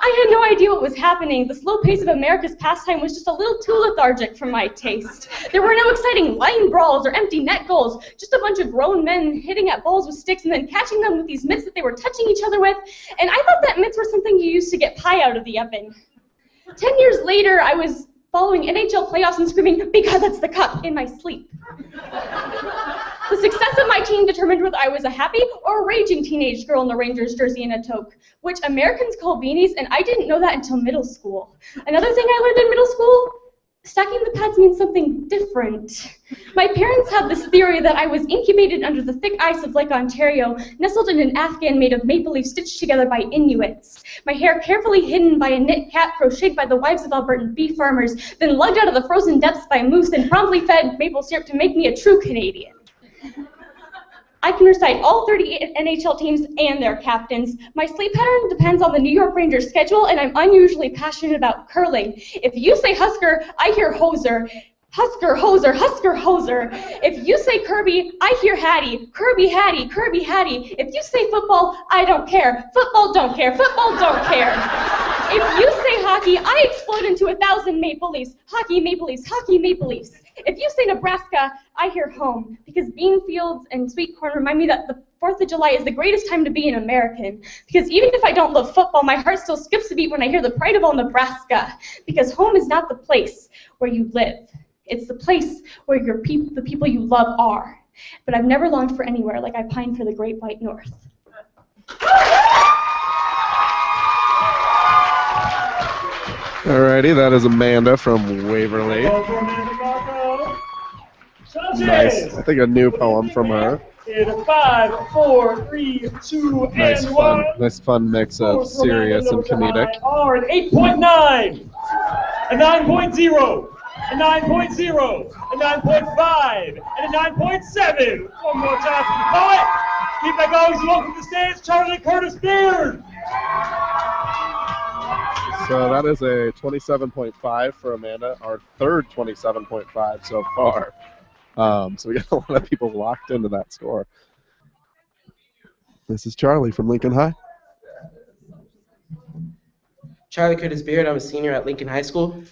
Speaker 7: I had no idea what was happening. The slow pace of America's pastime was just a little too lethargic for my taste. There were no exciting line brawls or empty net goals, just a bunch of grown men hitting at balls with sticks and then catching them with these mitts that they were touching each other with, and I thought that mitts were something you used to get pie out of the oven. 10 years later, I was following NHL playoffs and screaming, "Because it's the cup," in my sleep. The success of my team determined whether I was a happy or a raging teenage girl in the Rangers jersey and a toque, which Americans call beanies, and I didn't know that until middle school. Another thing I learned in middle school, stacking the pads means something different. My parents had this theory that I was incubated under the thick ice of Lake Ontario, nestled in an afghan made of maple leaf stitched together by Inuits. My hair carefully hidden by a knit cap crocheted by the wives of Albertan beef farmers, then lugged out of the frozen depths by moose and promptly fed maple syrup to make me a true Canadian. I can recite all 38 NHL teams and their captains. My sleep pattern depends on the New York Rangers schedule, and I'm unusually passionate about curling. If you say Husker, I hear Hoser. Husker, Hoser, Husker, Hoser. If you say Kirby, I hear Hattie. Kirby, Hattie, Kirby, Hattie. If you say football, I don't care. Football don't care. Football don't care. If you say hockey, I explode into 1,000 Maple Leafs. Hockey, Maple Leafs, hockey, Maple Leafs. If you say Nebraska, I hear home, because bean fields and sweet corn remind me that the 4th of July is the greatest time to be an American. Because even if I don't love football, my heart still skips a beat when I hear the pride of all Nebraska. Because home is not the place where you live. It's the place where the people you love are. But I've never longed for anywhere like I pine for the great white north.
Speaker 1: Alrighty, that is Amanda from Waverly. Nice. I think a new poem from her.
Speaker 2: In 5, 4, 3, 2,
Speaker 1: Nice
Speaker 2: and
Speaker 1: fun.
Speaker 2: 1.
Speaker 1: Nice fun mix of serious and comedic.
Speaker 2: Are an 8.9, a 9.0, a 9.0, a 9.5, and a 9.7. One more time for the poet. Keep that going. So welcome to the stage, Charlie Curtis Beard.
Speaker 1: So that is a 27.5 for Amanda, our third 27.5 so far. So we got a lot of people locked into that score. This is Charlie from Lincoln High.
Speaker 15: Charlie Curtis Beard, I'm a senior at Lincoln High School.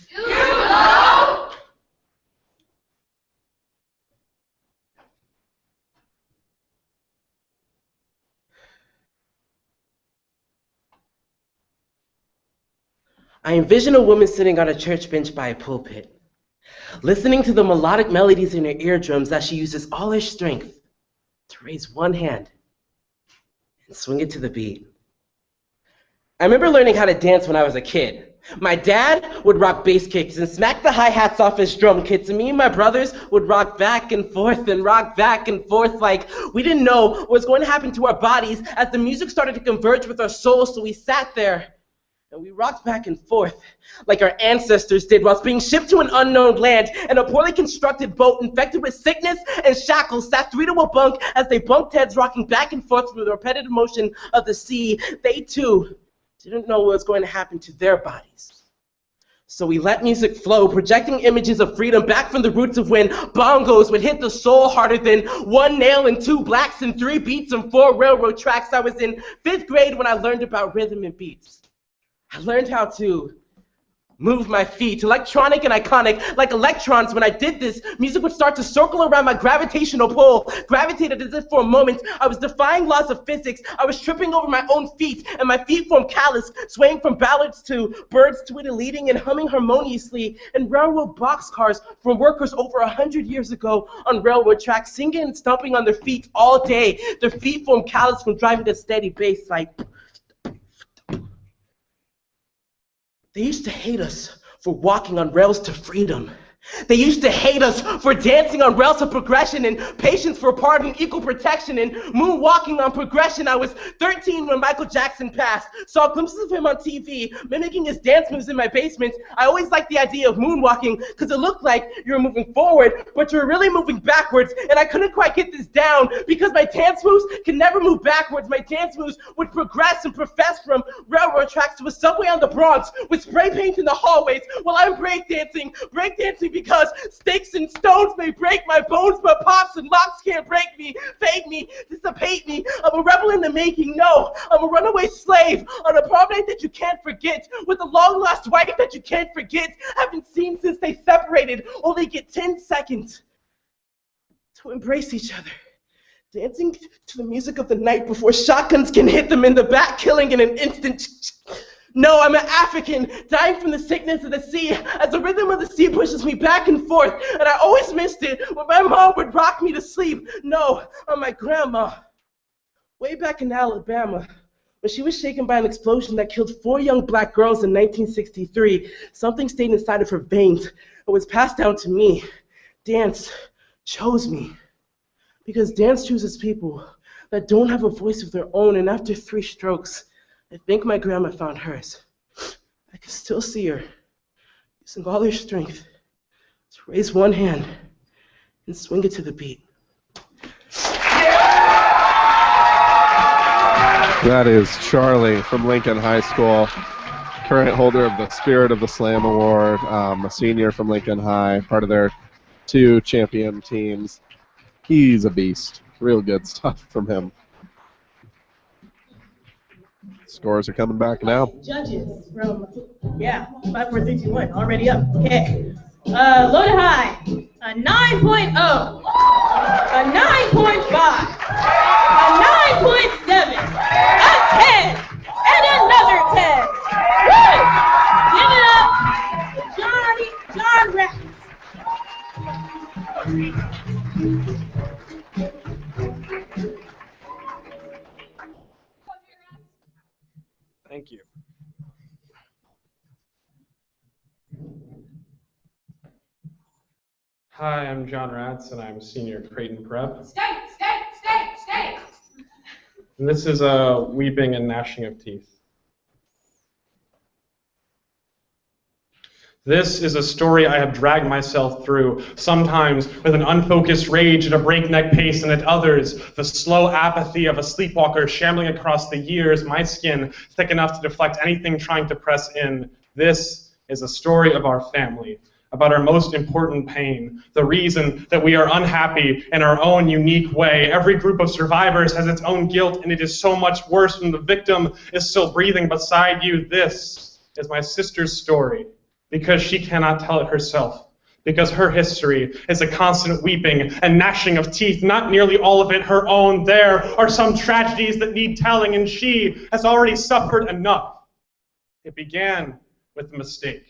Speaker 15: I envision a woman sitting on a church bench by a pulpit, listening to the melodic melodies in her eardrums as she uses all her strength to raise one hand and swing it to the beat. I remember learning how to dance when I was a kid. My dad would rock bass kicks and smack the hi-hats off his drum kits, and me and my brothers would rock back and forth like we didn't know what was going to happen to our bodies as the music started to converge with our souls, so we sat there and we rocked back and forth like our ancestors did whilst being shipped to an unknown land in a poorly constructed boat infected with sickness and shackles sat three to a bunk as they bunked heads rocking back and forth through the repetitive motion of the sea. They too didn't know what was going to happen to their bodies. So we let music flow, projecting images of freedom back from the roots of when bongos would hit the soul harder than one nail and two blacks and three beats and four railroad tracks. I was in 5th grade when I learned about rhythm and beats. I learned how to move my feet, electronic and iconic, like electrons. When I did this, music would start to circle around my gravitational pull, gravitated as if for a moment I was defying laws of physics. I was tripping over my own feet, and my feet formed callus, swaying from ballads to birds to it, leading and humming harmoniously, and railroad boxcars from workers over 100 years ago on railroad tracks, singing and stomping on their feet all day. Their feet formed callus from driving a steady bass like... They used to hate us for walking on rails to freedom. They used to hate us for dancing on rails of progression and patience for pardon, equal protection, and moonwalking on progression. I was 13 when Michael Jackson passed. Saw glimpses of him on TV, mimicking his dance moves in my basement. I always liked the idea of moonwalking because it looked like you were moving forward, but you were really moving backwards. And I couldn't quite get this down because my dance moves can never move backwards. My dance moves would progress and profess from railroad tracks to a subway on the Bronx with spray paint in the hallways while I'm breakdancing because sticks and stones may break my bones, but pops and locks can't break me, fade me, dissipate me. I'm a rebel in the making, no. I'm a runaway slave on a prom night that you can't forget, with a long-lost wife that you can't forget. Haven't seen since they separated, only get 10 seconds to embrace each other. Dancing to the music of the night before shotguns can hit them in the back, killing in an instant. No, I'm an African, dying from the sickness of the sea, as the rhythm of the sea pushes me back and forth, and I always missed it when my mom would rock me to sleep. No, I'm my grandma. Way back in Alabama, when she was shaken by an explosion that killed 4 young black girls in 1963, something stayed inside of her veins and was passed down to me. Dance chose me, because dance chooses people that don't have a voice of their own, and after 3 strokes, I think my grandma found hers. I can still see her using all her strength to raise one hand and swing it to the beat.
Speaker 1: That is Charlie from Lincoln High School, current holder of the Spirit of the Slam Award, a senior from Lincoln High, part of their 2 champion teams. He's a beast. Real good stuff from him. Scores are coming back now.
Speaker 3: Judges from, 5, 4, 3, 2, 1, already up. Okay. Loaded high, a 9.0, a 9.5, a 9.7, a 10, and another 10. Woo! Give it up to John Rex.
Speaker 16: Thank you. Hi, I'm John Ratz, and I'm a senior at Creighton Prep.
Speaker 13: Stay!
Speaker 16: And this is a weeping and gnashing of teeth. This is a story I have dragged myself through, sometimes with an unfocused rage at a breakneck pace, and at others, the slow apathy of a sleepwalker shambling across the years, my skin thick enough to deflect anything trying to press in. This is a story of our family, about our most important pain, the reason that we are unhappy in our own unique way. Every group of survivors has its own guilt, and it is so much worse when the victim is still breathing beside you. This is my sister's story, because she cannot tell it herself, because her history is a constant weeping and gnashing of teeth, not nearly all of it her own. There are some tragedies that need telling, and she has already suffered enough. It began with a mistake.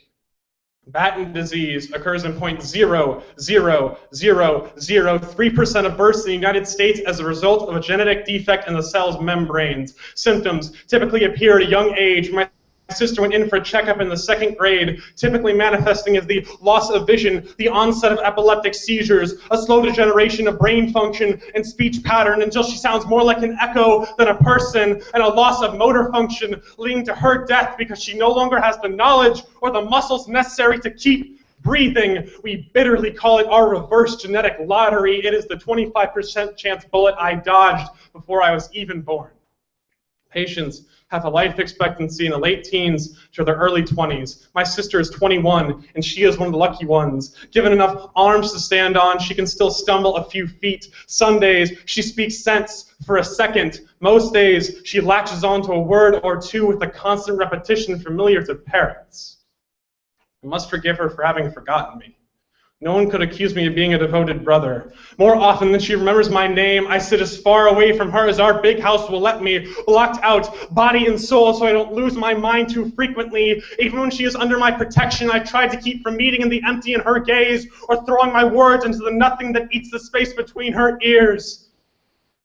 Speaker 16: Batten disease occurs in 0.00003% of births in the United States as a result of a genetic defect in the cell's membranes. Symptoms typically appear at a young age. My sister went in for a checkup in the 2nd grade, typically manifesting as the loss of vision, the onset of epileptic seizures, a slow degeneration of brain function and speech pattern until she sounds more like an echo than a person, and a loss of motor function leading to her death because she no longer has the knowledge or the muscles necessary to keep breathing. We bitterly call it our reverse genetic lottery. It is the 25% chance bullet I dodged before I was even born. Patients have a life expectancy in the late teens to their early 20s. My sister is 21, and she is one of the lucky ones. Given enough arms to stand on, she can still stumble a few feet. Some days, she speaks sense for a second. Most days, she latches onto a word or two with a constant repetition familiar to parrots. I must forgive her for having forgotten me. No one could accuse me of being a devoted brother. More often than she remembers my name, I sit as far away from her as our big house will let me, blocked out body and soul so I don't lose my mind too frequently. Even when she is under my protection, I try to keep from meeting in the empty in her gaze or throwing my words into the nothing that eats the space between her ears.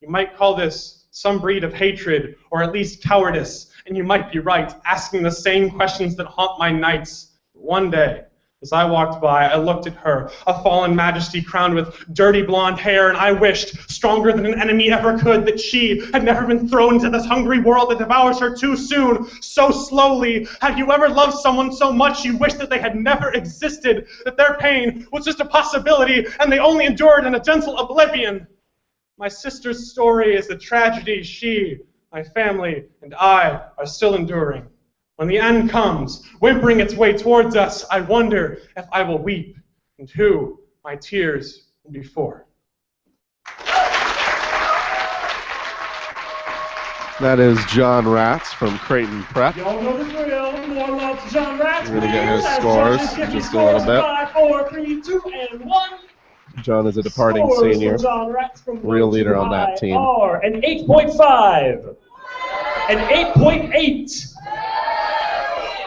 Speaker 16: You might call this some breed of hatred, or at least cowardice, and you might be right, asking the same questions that haunt my nights. One day, as I walked by, I looked at her, a fallen majesty crowned with dirty blonde hair, and I wished, stronger than an enemy ever could, that she had never been thrown into this hungry world that devours her too soon, so slowly. Have you ever loved someone so much you wish that they had never existed, that their pain was just a possibility, and they only endured in a gentle oblivion? My sister's story is the tragedy she, my family, and I are still enduring. When the end comes, whimpering its way towards us, I wonder if I will weep, and who my tears will be for.
Speaker 1: That is John Ratz from Creighton Prep.
Speaker 2: Y'all know the drill. More love to John Ratz.
Speaker 1: We're going to get his scores in just a little bit.
Speaker 2: 5, 4, 3, 2, and 1.
Speaker 1: John is a departing senior, real leader on that team.
Speaker 2: Are an 8.5, an 8.8,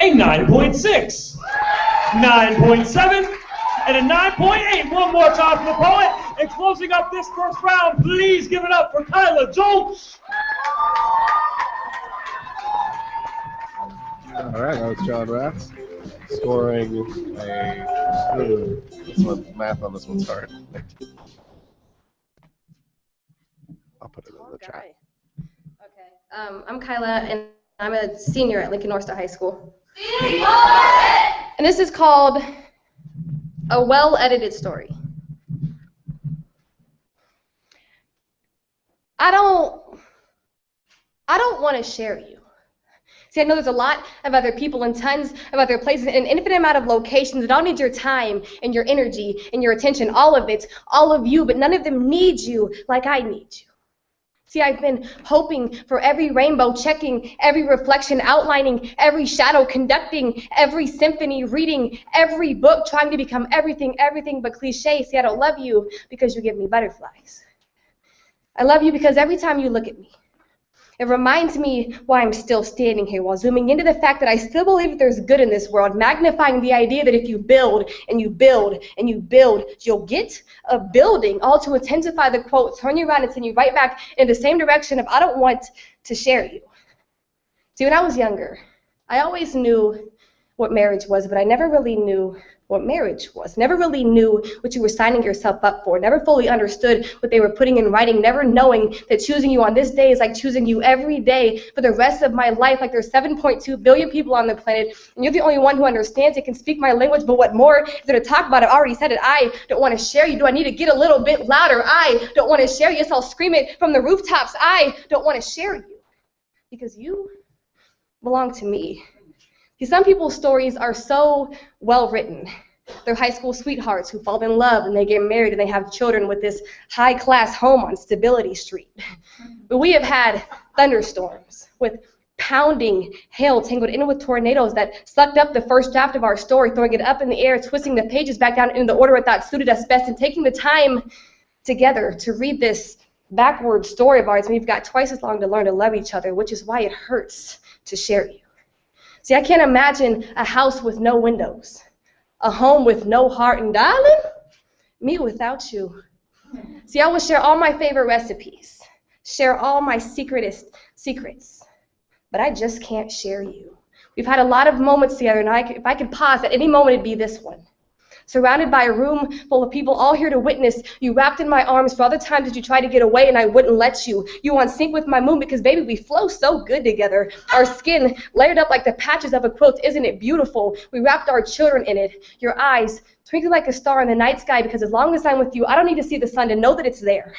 Speaker 2: a 9.6, 9.7, and a 9.8. One more time for the poet. And closing up this first round, please give it up for Kyla Jones.
Speaker 1: All right, that was John Ratz scoring this one, math on this one's hard. I'll put it in the chat.
Speaker 17: Okay, I'm Kyla, and I'm a senior at Lincoln North High School. And this is called A Well-Edited Story. I don't want to share you. See, I know there's a lot of other people and tons of other places and an infinite amount of locations that all need your time and your energy and your attention, all of it, all of you, but none of them need you like I need you. See, I've been hoping for every rainbow, checking every reflection, outlining every shadow, conducting every symphony, reading every book, trying to become everything but cliche. See, I don't love you because you give me butterflies. I love you because every time you look at me, it reminds me why I'm still standing here, while zooming into the fact that I still believe that there's good in this world, magnifying the idea that if you build and you build and you build, you'll get a building, all to intensify the quote, turn you around and send you right back in the same direction of I don't want to share you. See, when I was younger, I always knew what marriage was, but I never really knew what marriage was. Never really knew what you were signing yourself up for. Never fully understood what they were putting in writing. Never knowing that choosing you on this day is like choosing you every day for the rest of my life. Like there's 7.2 billion people on the planet, and you're the only one who understands it, can speak my language. But what more is there to talk about? I've already said it. I don't want to share you. Do I need to get a little bit louder? I don't want to share you. Yes, I'll scream it from the rooftops. I don't want to share you because you belong to me. See, some people's stories are so well written. They're high school sweethearts who fall in love and they get married and they have children with this high-class home on Stability Street. But we have had thunderstorms with pounding hail tangled in with tornadoes that sucked up the first draft of our story, throwing it up in the air, twisting the pages back down in the order it thought suited us best, and taking the time together to read this backward story of ours. And we've got twice as long to learn to love each other, which is why it hurts to share you. See, I can't imagine a house with no windows, a home with no heart, and darling, me without you. See, I will share all my favorite recipes, share all my secretest secrets, but I just can't share you. We've had a lot of moments together, and if I could pause at any moment, it'd be this one. Surrounded by a room full of people all here to witness, you wrapped in my arms for all the times that you tried to get away and I wouldn't let you. You on sync with my moon because, baby, we flow so good together. Our skin layered up like the patches of a quilt. Isn't it beautiful? We wrapped our children in it. Your eyes twinkle like a star in the night sky because as long as I'm with you, I don't need to see the sun to know that it's there.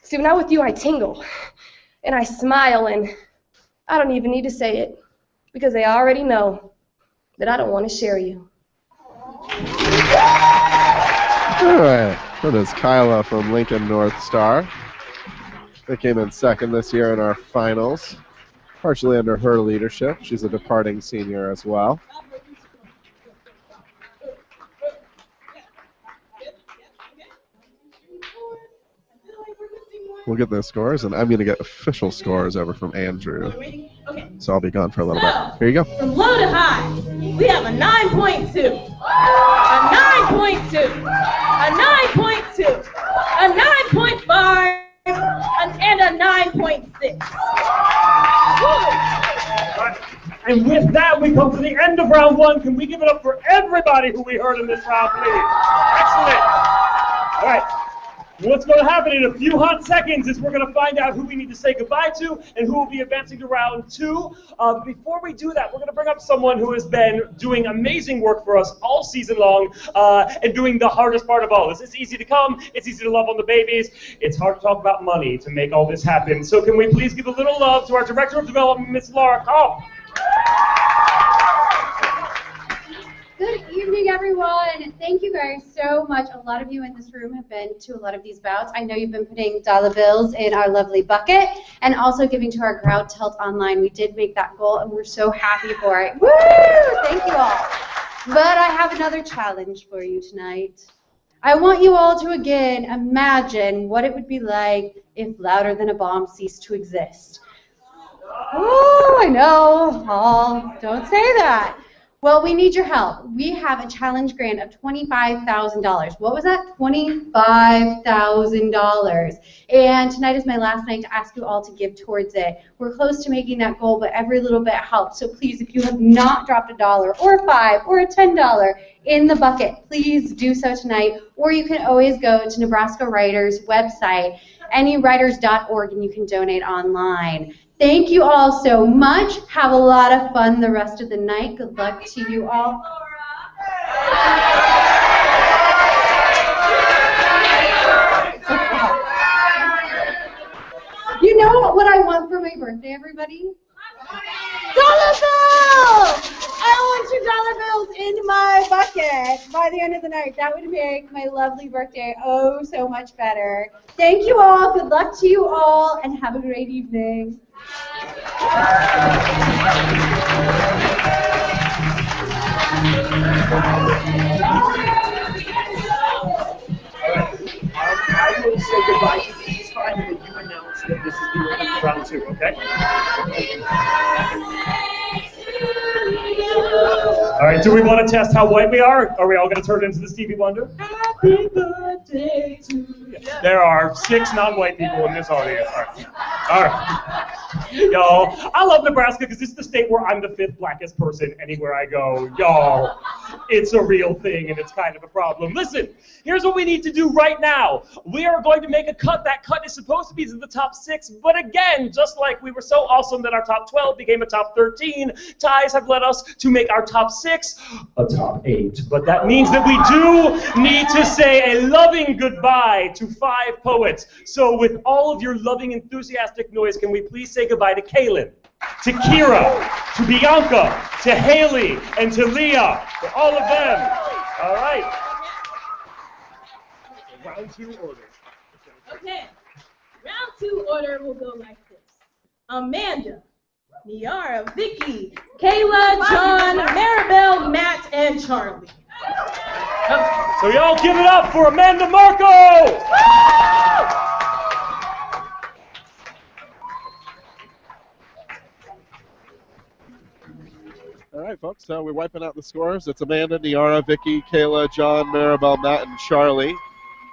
Speaker 17: See, when I'm with you, I tingle and I smile and I don't even need to say it because they already know that I don't want to share you.
Speaker 1: All right, that is Kyla from Lincoln North Star. They came in second this year in our finals, partially under her leadership. She's a departing senior as well. We'll get those scores, and I'm going to get official scores over from Andrew.
Speaker 3: Okay.
Speaker 1: So I'll be gone for a little bit. Here you go.
Speaker 3: From low to high, we have a 9.2, a 9.2, a 9.2, a 9.5, and a 9.6.
Speaker 2: And with that, we come to the end of round one. Can we give it up for everybody who we heard in this round, please? Excellent. All right. What's going to happen in a few hot seconds is we're going to find out who we need to say goodbye to and who will be advancing to round two. Before we do that, we're going to bring up someone who has been doing amazing work for us all season long and doing the hardest part of all this. It's easy to come. It's easy to love on the babies. It's hard to talk about money to make all this happen. So can we please give a little love to our Director of Development, Ms. Laura Kopp.
Speaker 18: Good evening, everyone. Thank you guys so much. A lot of you in this room have been to a lot of these bouts. I know you've been putting dollar bills in our lovely bucket and also giving to our crowd tilt online. We did make that goal, and we're so happy for it. Woo! Thank you all. But I have another challenge for you tonight. I want you all to again imagine what it would be like if Louder Than a Bomb ceased to exist. Oh, I know. Oh, don't say that. Well, we need your help. We have a challenge grant of $25,000. What was that? $25,000. And tonight is my last night to ask you all to give towards it. We're close to making that goal, but every little bit helps. So please, if you have not dropped $1 or a $5 or a $10 in the bucket, please do so tonight. Or you can always go to Nebraska Writers' website, anywriters.org, and you can donate online. Thank you all so much. Have a lot of fun the rest of the night. Good luck to you all. You know what I want for my birthday, everybody? Dollar bills! I want $2 bills in my bucket by the end of the night. That would make my lovely birthday oh so much better. Thank you all. Good luck to you all, and have a great evening.
Speaker 2: I will say goodbye to each time that you announce that this is the end of round two, okay? All right, do we want to test how white we are? Are we all going to turn into the Stevie Wonder? Happy birthday to you. There are 6 non-white people in this audience. All right. Y'all, I love Nebraska because this is the state where I'm the 5th blackest person anywhere I go. Y'all, it's a real thing and it's kind of a problem. Listen, here's what we need to do right now. We are going to make a cut. That cut is supposed to be to the top 6, but again, just like we were so awesome that our top 12 became a top 13, ties have led us to make our top 6 a top 8. But that means that we do need to say a loving goodbye to 5 poets. So with all of your loving, enthusiastic noise, can we please say goodbye to Kaylin, to Kira, to Bianca, to Haley, and to Leah, to all of them. All right. Round 2 order.
Speaker 3: Okay. Round 2 order will go like this. Amanda, Niara, Vicky, Kayla, John, Maribel, Matt, and Charlie.
Speaker 2: So y'all give it up for Amanda Marco!
Speaker 1: All right, folks, so we're wiping out the scores. It's Amanda, Niara, Vicky, Kayla, John, Maribel, Matt, and Charlie.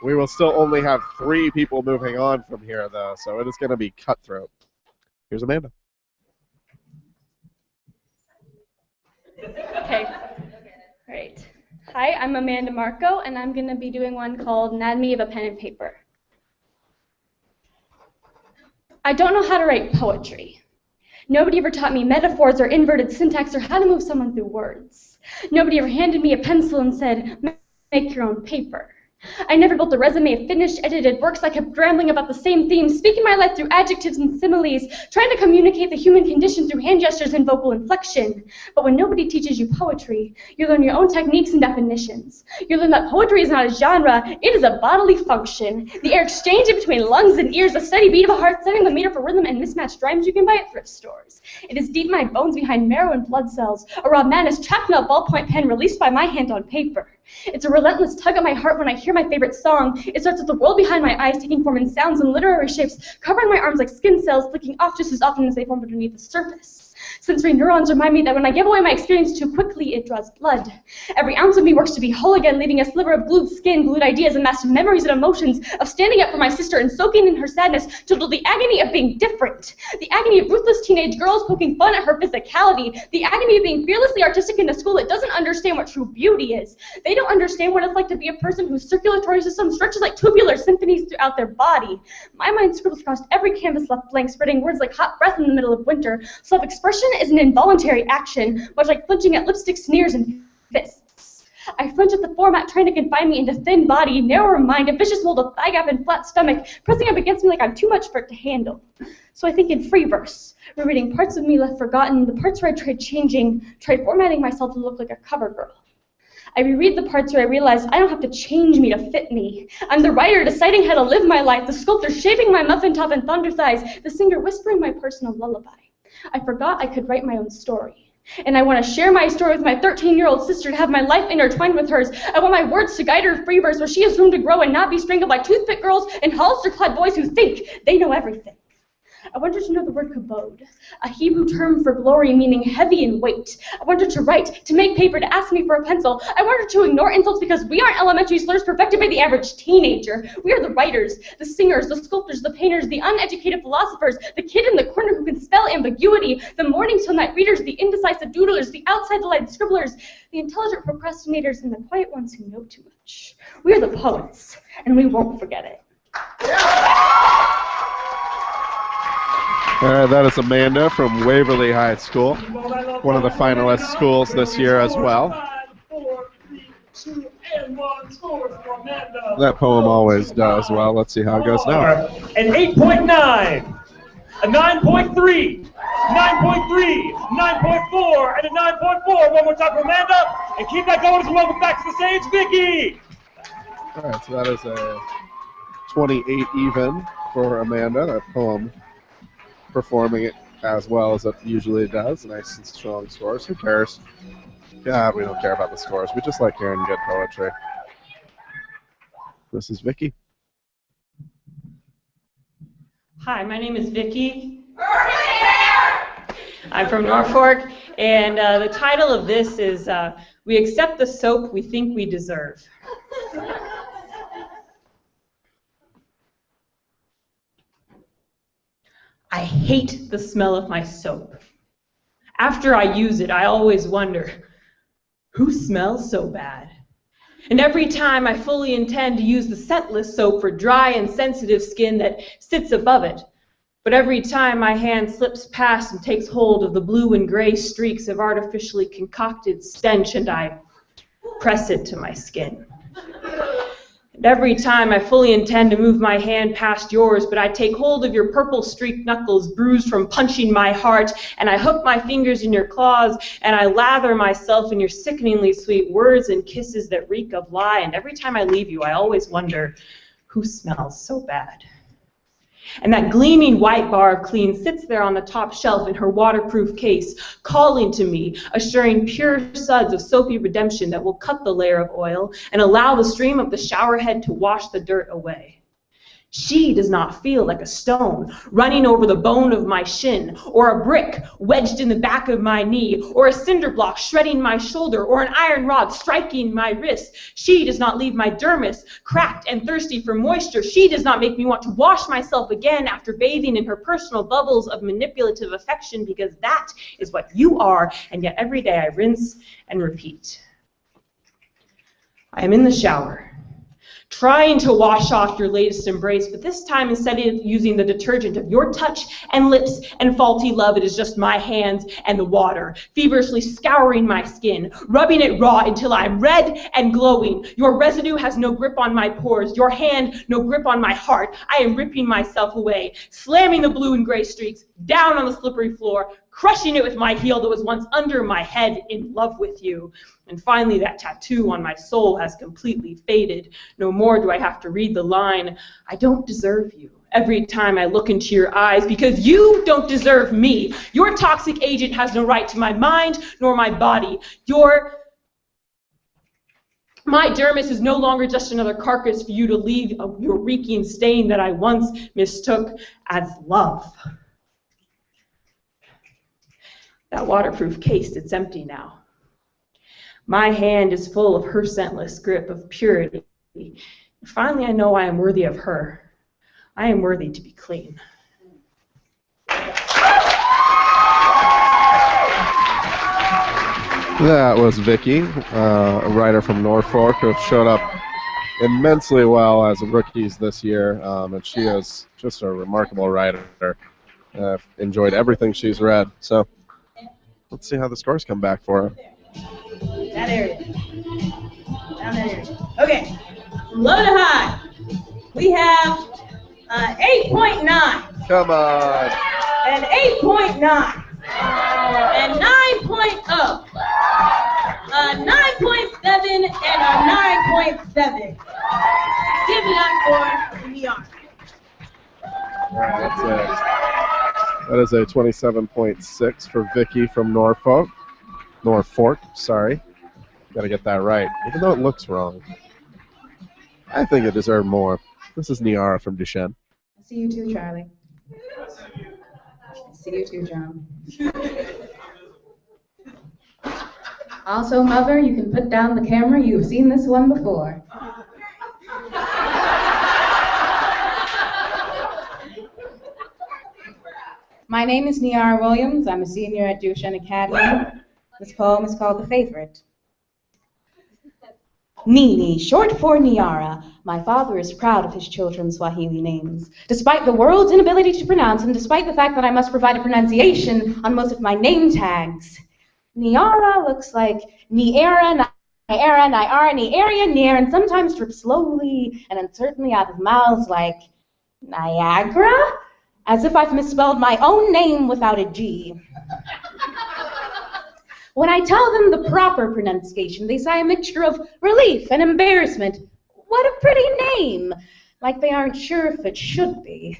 Speaker 1: We will still only have 3 people moving on from here, though, so it is going to be cutthroat. Here's Amanda.
Speaker 7: Okay. All right. Hi, I'm Amanda Marco, and I'm going to be doing one called Anatomy of a Pen and Paper. I don't know how to write poetry. Nobody ever taught me metaphors or inverted syntax or how to move someone through words. Nobody ever handed me a pencil and said, make your own paper. I never built a resume of finished, edited works. I kept rambling about the same themes, speaking my life through adjectives and similes, trying to communicate the human condition through hand gestures and vocal inflection. But when nobody teaches you poetry, you learn your own techniques and definitions. You learn that poetry is not a genre, it is a bodily function. The air exchanged between lungs and ears, a steady beat of a heart, setting the meter for rhythm and mismatched rhymes you can buy at thrift stores. It is deep in my bones behind marrow and blood cells, a raw madness trapped in a ballpoint pen released by my hand on paper. It's a relentless tug at my heart when I hear my favorite song. It starts with the world behind my eyes taking form in sounds and literary shapes, covering my arms like skin cells, flicking off just as often as they form beneath the surface. Sensory neurons remind me that when I give away my experience too quickly, it draws blood. Every ounce of me works to be whole again, leaving a sliver of glued skin, glued ideas, and massive memories and emotions of standing up for my sister and soaking in her sadness to the agony of being different. The agony of ruthless teenage girls poking fun at her physicality. The agony of being fearlessly artistic in a school that doesn't understand what true beauty is. They don't understand what it's like to be a person whose circulatory system stretches like tubular symphonies throughout their body. My mind scribbles across every canvas left blank, spreading words like hot breath in the middle of winter. Self-expression is an involuntary action, much like flinching at lipstick sneers and fists. I flinch at the format trying to confine me into thin body, narrower mind, a vicious mold of thigh gap and flat stomach, pressing up against me like I'm too much for it to handle. So I think in free verse, rereading parts of me left forgotten, the parts where I tried changing, tried formatting myself to look like a cover girl. I reread the parts where I realize I don't have to change me to fit me. I'm the writer deciding how to live my life, the sculptor shaping my muffin top and thunder thighs, the singer whispering my personal lullaby. I forgot I could write my own story. And I want to share my story with my 13-year-old sister, to have my life intertwined with hers. I want my words to guide her free verse where she has room to grow and not be strangled by toothpick girls and Hollister-clad boys who think they know everything. I want her to know the word kabod, a Hebrew term for glory meaning heavy in weight. I want her to write, to make paper, to ask me for a pencil. I want her to ignore insults because we aren't elementary slurs perfected by the average teenager. We are the writers, the singers, the sculptors, the painters, the uneducated philosophers, the kid in the corner who can spell ambiguity, the morning till night readers, the indecisive doodlers, the outside the line scribblers, the intelligent procrastinators, and the quiet ones who know too much. We are the poets, and we won't forget it.
Speaker 1: All right, that is Amanda from Waverly High School, one of the finalist schools this year as well. That poem always does well. Let's see how it goes now.
Speaker 2: An 8.9, a 9.3, 9.3, 9.4, and a 9.4. One more time for Amanda, and keep that going as we welcome back to the stage, Vicky.
Speaker 1: All right, so that is a 28 even for Amanda. That poem performing it as well as it usually does. Nice and strong scores. Who cares? Yeah, we don't care about the scores. We just like hearing good poetry. This is Vicky.
Speaker 10: Hi, my name is Vicky. I'm from Norfolk, and the title of this is We Accept the Soap We Think We Deserve. I hate the smell of my soap. After I use it, I always wonder, who smells so bad? And every time I fully intend to use the scentless soap for dry and sensitive skin that sits above it. But every time my hand slips past and takes hold of the blue and gray streaks of artificially concocted stench, and I press it to my skin. And every time I fully intend to move my hand past yours, but I take hold of your purple streaked knuckles, bruised from punching my heart, and I hook my fingers in your claws, and I lather myself in your sickeningly sweet words and kisses that reek of lie. And every time I leave you, I always wonder, who smells so bad? And that gleaming white bar of clean sits there on the top shelf in her waterproof case, calling to me, assuring pure suds of soapy redemption that will cut the layer of oil and allow the stream of the shower head to wash the dirt away. She does not feel like a stone running over the bone of my shin, or a brick wedged in the back of my knee, or a cinder block shredding my shoulder, or an iron rod striking my wrist. She does not leave my dermis cracked and thirsty for moisture. She does not make me want to wash myself again after bathing in her personal bubbles of manipulative affection, because that is what you are, and yet every day I rinse and repeat. I am in the shower, trying to wash off your latest embrace, but this time instead of using the detergent of your touch and lips and faulty love, it is just my hands and the water, feverishly scouring my skin, rubbing it raw until I'm red and glowing. Your residue has no grip on my pores, your hand no grip on my heart. I am ripping myself away, slamming the blue and gray streaks down on the slippery floor, crushing it with my heel that was once under my head, in love with you. And finally, that tattoo on my soul has completely faded. No more do I have to read the line, I don't deserve you, every time I look into your eyes, because you don't deserve me. Your toxic agent has no right to my mind nor my body. My dermis is no longer just another carcass for you to leave your reeking stain that I once mistook as love. That waterproof case, it's empty now. My hand is full of her scentless grip of purity. Finally, I know I am worthy of her. I am worthy to be clean.
Speaker 1: That was Vicky, a writer from Norfolk who showed up immensely well as rookies this year, and she is just a remarkable writer. I've enjoyed everything she's read. So let's see how the scores come back for her.
Speaker 8: That area. Down that area. Okay. From low to high, we have 8.9.
Speaker 1: Come on.
Speaker 8: And 8.9. And 9.0. 9.7 and a 9.7. Give it up for the yard.
Speaker 1: All right, that is a 27.6 for Vicky from Norfolk, sorry. Got to get that right, even though it looks wrong. I think it deserved more. This is Niara from Duchesne.
Speaker 12: I see you too, Charlie. I see you too, John. Also, Mother, you can put down the camera. You've seen this one before. My name is Niara Williams. I'm a senior at Duchesne Academy. This poem is called The Favorite. Nini, short for Niara. My father is proud of his children's Swahili names, despite the world's inability to pronounce and despite the fact that I must provide a pronunciation on most of my name tags. Niara looks like Niara, Niara, Niara, Niara, Niara, and sometimes drips slowly and uncertainly out of mouths like Niagara, as if I've misspelled my own name without a G. When I tell them the proper pronunciation, they sigh a mixture of relief and embarrassment. What a pretty name! Like they aren't sure if it should be.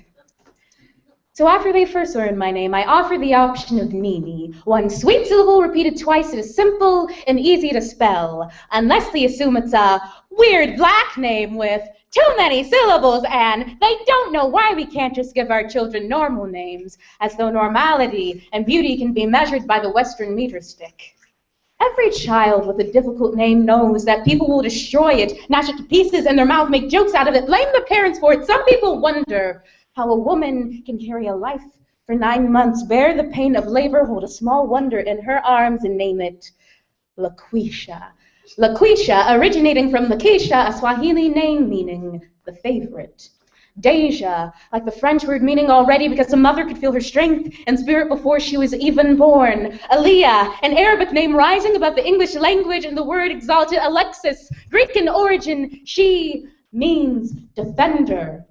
Speaker 12: So after they first learn my name, I offer the option of Nini, one sweet syllable repeated twice that is simple and easy to spell, unless they assume it's a weird black name with too many syllables, and they don't know why we can't just give our children normal names, as though normality and beauty can be measured by the Western meter stick. Every child with a difficult name knows that people will destroy it, gnash it to pieces in their mouth, make jokes out of it, blame the parents for it. Some people wonder how a woman can carry a life for 9 months, bear the pain of labor, hold a small wonder in her arms, and name it Laquisha. Laquisha, originating from Laquisha, a Swahili name meaning the favorite. Deja, like the French word meaning already because a mother could feel her strength and spirit before she was even born. Aliyah, an Arabic name rising above the English language and the word exalted. Alexis, Greek in origin, she means defender.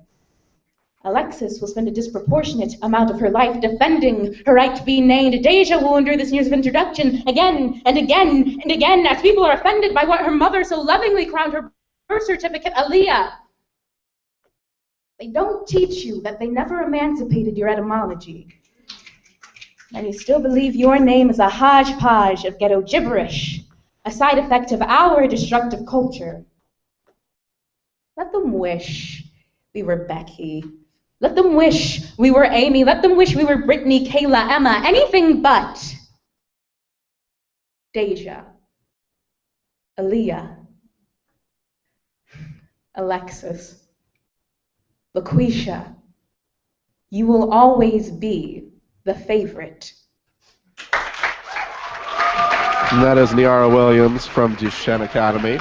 Speaker 12: Alexis will spend a disproportionate amount of her life defending her right to be named. Deja will endure this years of introduction again and again and again as people are offended by what her mother so lovingly crowned her birth certificate, Aliyah. They don't teach you that they never emancipated your etymology. And you still believe your name is a hodgepodge of ghetto gibberish, a side effect of our destructive culture. Let them wish. we were Becky. Let them wish we were Amy. Let them wish we were Brittany, Kayla, Emma, anything but Deja, Aaliyah, Alexis, LaQuisha. You will always be the favorite.
Speaker 1: And that is Niara Williams from Duchesne Academy.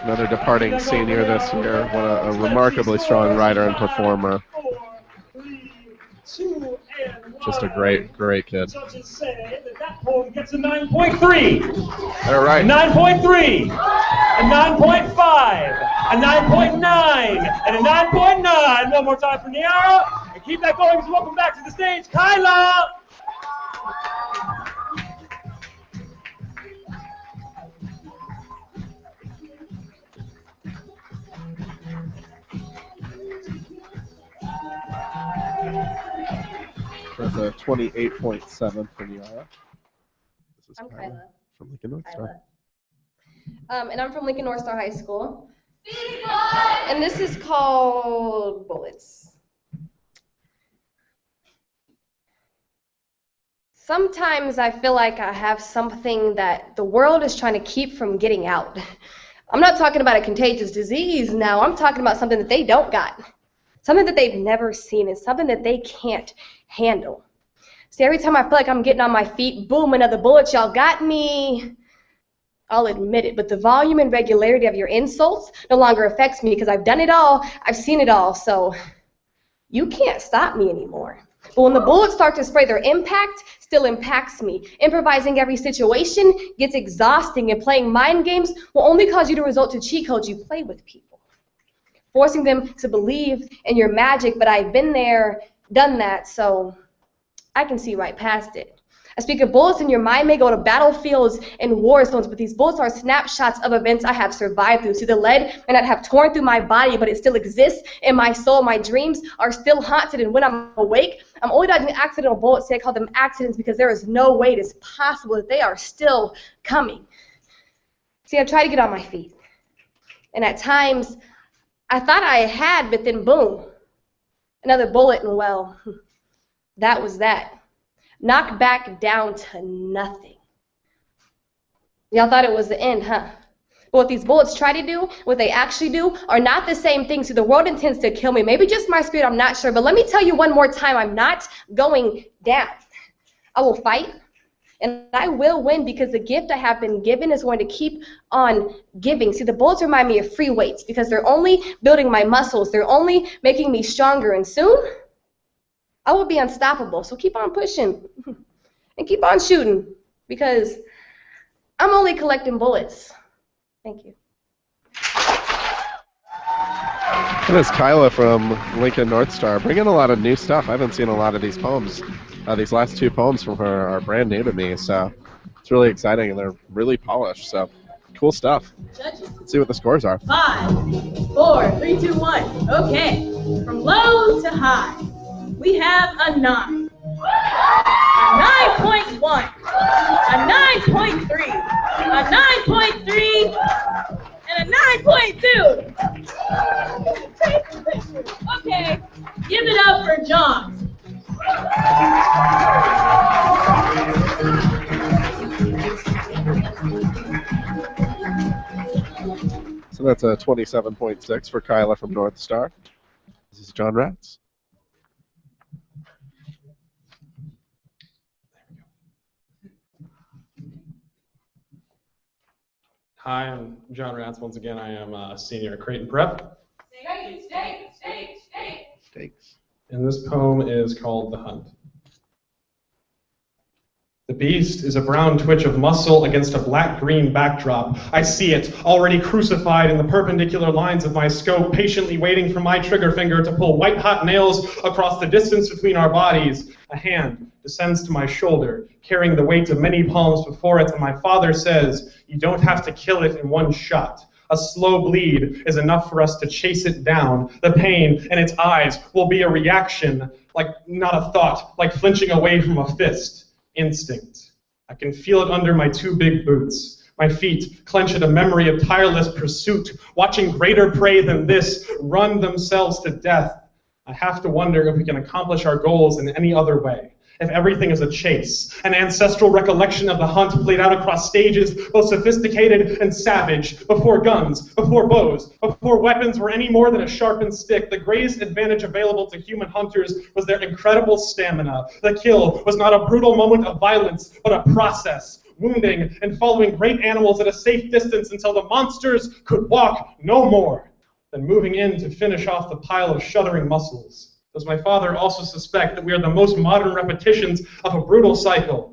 Speaker 1: Another departing senior this year. What a remarkably strong writer and performer. Just a great kid.
Speaker 2: Judges say that poem gets a 9.3.
Speaker 1: All right.
Speaker 2: A 9.3. A 9.5. A 9.9. And a 9.9. One more time for Niara. And keep that going as we welcome back to the stage, Kyla.
Speaker 1: That's a 28.7 for Niara. This is
Speaker 17: I'm Kyla.
Speaker 1: From Lincoln North Star.
Speaker 17: And I'm from Lincoln North Star High School. And this is called Bullets. Sometimes I feel like I have something that the world is trying to keep from getting out. I'm not talking about a contagious disease now. I'm talking about something that they don't got. Something that they've never seen and something that they can't handle. See, every time I feel like I'm getting on my feet, boom, another bullet, y'all got me. I'll admit it, but the volume and regularity of your insults no longer affects me because I've done it all, I've seen it all, so you can't stop me anymore. But when the bullets start to spray, their impact still impacts me. Improvising every situation gets exhausting, and playing mind games will only cause you to resort to cheat codes you play with people. Forcing them to believe in your magic, but I've been there, done that, so I can see right past it. I speak of bullets in your mind may go to battlefields and war zones, but these bullets are snapshots of events I have survived through. See, the lead may not have torn through my body, but it still exists in my soul. My dreams are still haunted, and when I'm awake, I'm only dodging accidental bullets. See, I call them accidents because there is no way it is possible that they are still coming. See, I've tried to get on my feet, and at times, I thought I had, but then boom, another bullet, and well, that was that. Knocked back down to nothing. Y'all thought it was the end, huh? But what these bullets try to do, what they actually do, are not the same thing. See, the world intends to kill me. Maybe just my spirit, I'm not sure. But let me tell you one more time, I'm not going down. I will fight, and I will win because the gift I have been given is going to keep on giving. See, the bullets remind me of free weights because they're only building my muscles. They're only making me stronger, and soon I will be unstoppable. So keep on pushing and keep on shooting because I'm only collecting bullets. Thank you.
Speaker 1: That is Kyla from Lincoln North Star, bringing a lot of new stuff. I haven't seen a lot of these poems. These last two poems from her are brand new to me, so it's really exciting, and they're really polished, so cool stuff.
Speaker 3: Judges.
Speaker 1: Let's see what the scores are.
Speaker 3: 5, 4, 3, 2, 1. Okay. From low to high, we have a 9, a 9.1, a 9.3, a 9.3, and a 9.2. Okay, give it up for John.
Speaker 1: So that's a 27.6 for Kyla from North Star. This is John Ratz.
Speaker 16: Hi, I'm John Ratz. Once again, I am a senior at Creighton Prep.
Speaker 1: Stakes.
Speaker 16: And this poem is called The Hunt. The beast is a brown twitch of muscle against a black-green backdrop. I see it, already crucified in the perpendicular lines of my scope, patiently waiting for my trigger finger to pull white-hot nails across the distance between our bodies. A hand descends to my shoulder, carrying the weight of many palms before it, and my father says, "You don't have to kill it in one shot. A slow bleed is enough for us to chase it down. The pain in its eyes will be a reaction, like not a thought, like flinching away from a fist. Instinct. I can feel it under my two big boots. My feet clench at a memory of tireless pursuit, watching greater prey than this run themselves to death. I have to wonder if we can accomplish our goals in any other way. If everything is a chase, an ancestral recollection of the hunt played out across stages, both sophisticated and savage, before guns, before bows, before weapons were any more than a sharpened stick, the greatest advantage available to human hunters was their incredible stamina. The kill was not a brutal moment of violence, but a process, wounding and following great animals at a safe distance until the monsters could walk no more, then moving in to finish off the pile of shuddering muscles. Does my father also suspect that we are the most modern repetitions of a brutal cycle?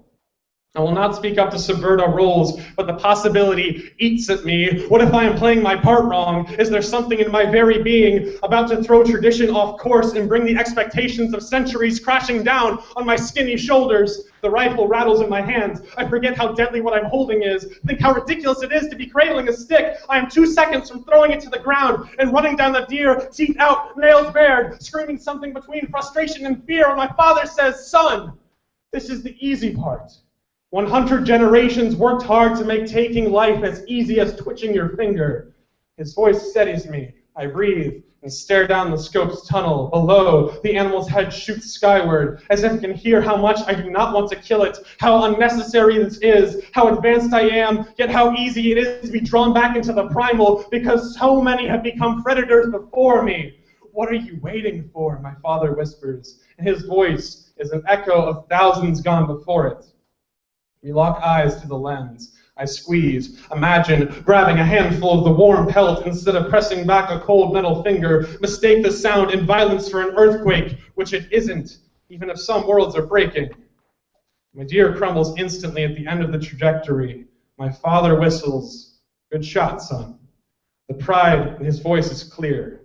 Speaker 16: I will not speak up to subvert our roles, but the possibility eats at me. What if I am playing my part wrong? Is there something in my very being about to throw tradition off course and bring the expectations of centuries crashing down on my skinny shoulders? The rifle rattles in my hands. I forget how deadly what I'm holding is. Think how ridiculous it is to be cradling a stick. I am 2 seconds from throwing it to the ground and running down the deer, teeth out, nails bared, screaming something between frustration and fear when my father says, "Son, this is the easy part. 100 generations worked hard to make taking life as easy as twitching your finger." His voice steadies me. I breathe and stare down the scope's tunnel. Below, the animal's head shoots skyward, as if it can hear how much I do not want to kill it, how unnecessary this is, how advanced I am, yet how easy it is to be drawn back into the primal, because so many have become predators before me. "What are you waiting for?" my father whispers, and his voice is an echo of thousands gone before it. We lock eyes to the lens. I squeeze. Imagine grabbing a handful of the warm pelt instead of pressing back a cold metal finger. Mistake the sound and violence for an earthquake, which it isn't, even if some worlds are breaking. My deer crumbles instantly at the end of the trajectory. My father whistles, "Good shot, son." The pride in his voice is clear.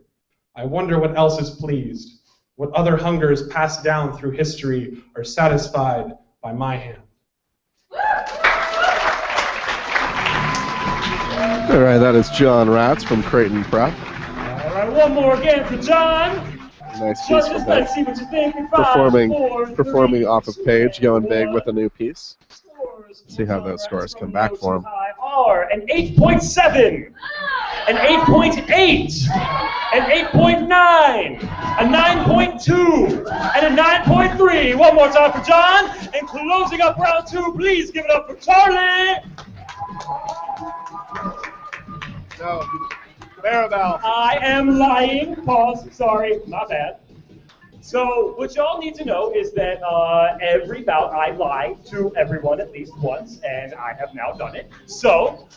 Speaker 16: I wonder what else is pleased, what other hungers passed down through history are satisfied by my hand.
Speaker 1: All right, that is John Ratz from Creighton Prep.
Speaker 2: All right, one more again for John.
Speaker 1: Nice piece
Speaker 2: Judges,
Speaker 1: from
Speaker 2: let's
Speaker 1: him.
Speaker 2: see what you think. In 5,
Speaker 1: Performing
Speaker 2: 4,
Speaker 1: off of
Speaker 2: 3,
Speaker 1: page, going
Speaker 2: 2,
Speaker 1: big
Speaker 2: 1.
Speaker 1: with a new piece. See how those scores come back for him.
Speaker 2: Are an 8.7, an 8.8, an 8.9, a 9.2, and a 9.3. One more time for John. And closing up round 2, please give it up for Charlie.
Speaker 1: No, Maribel.
Speaker 2: I am lying. Pause. Sorry, not bad. So what y'all need to know is that every bout I lie to everyone at least once, and I have now done it. So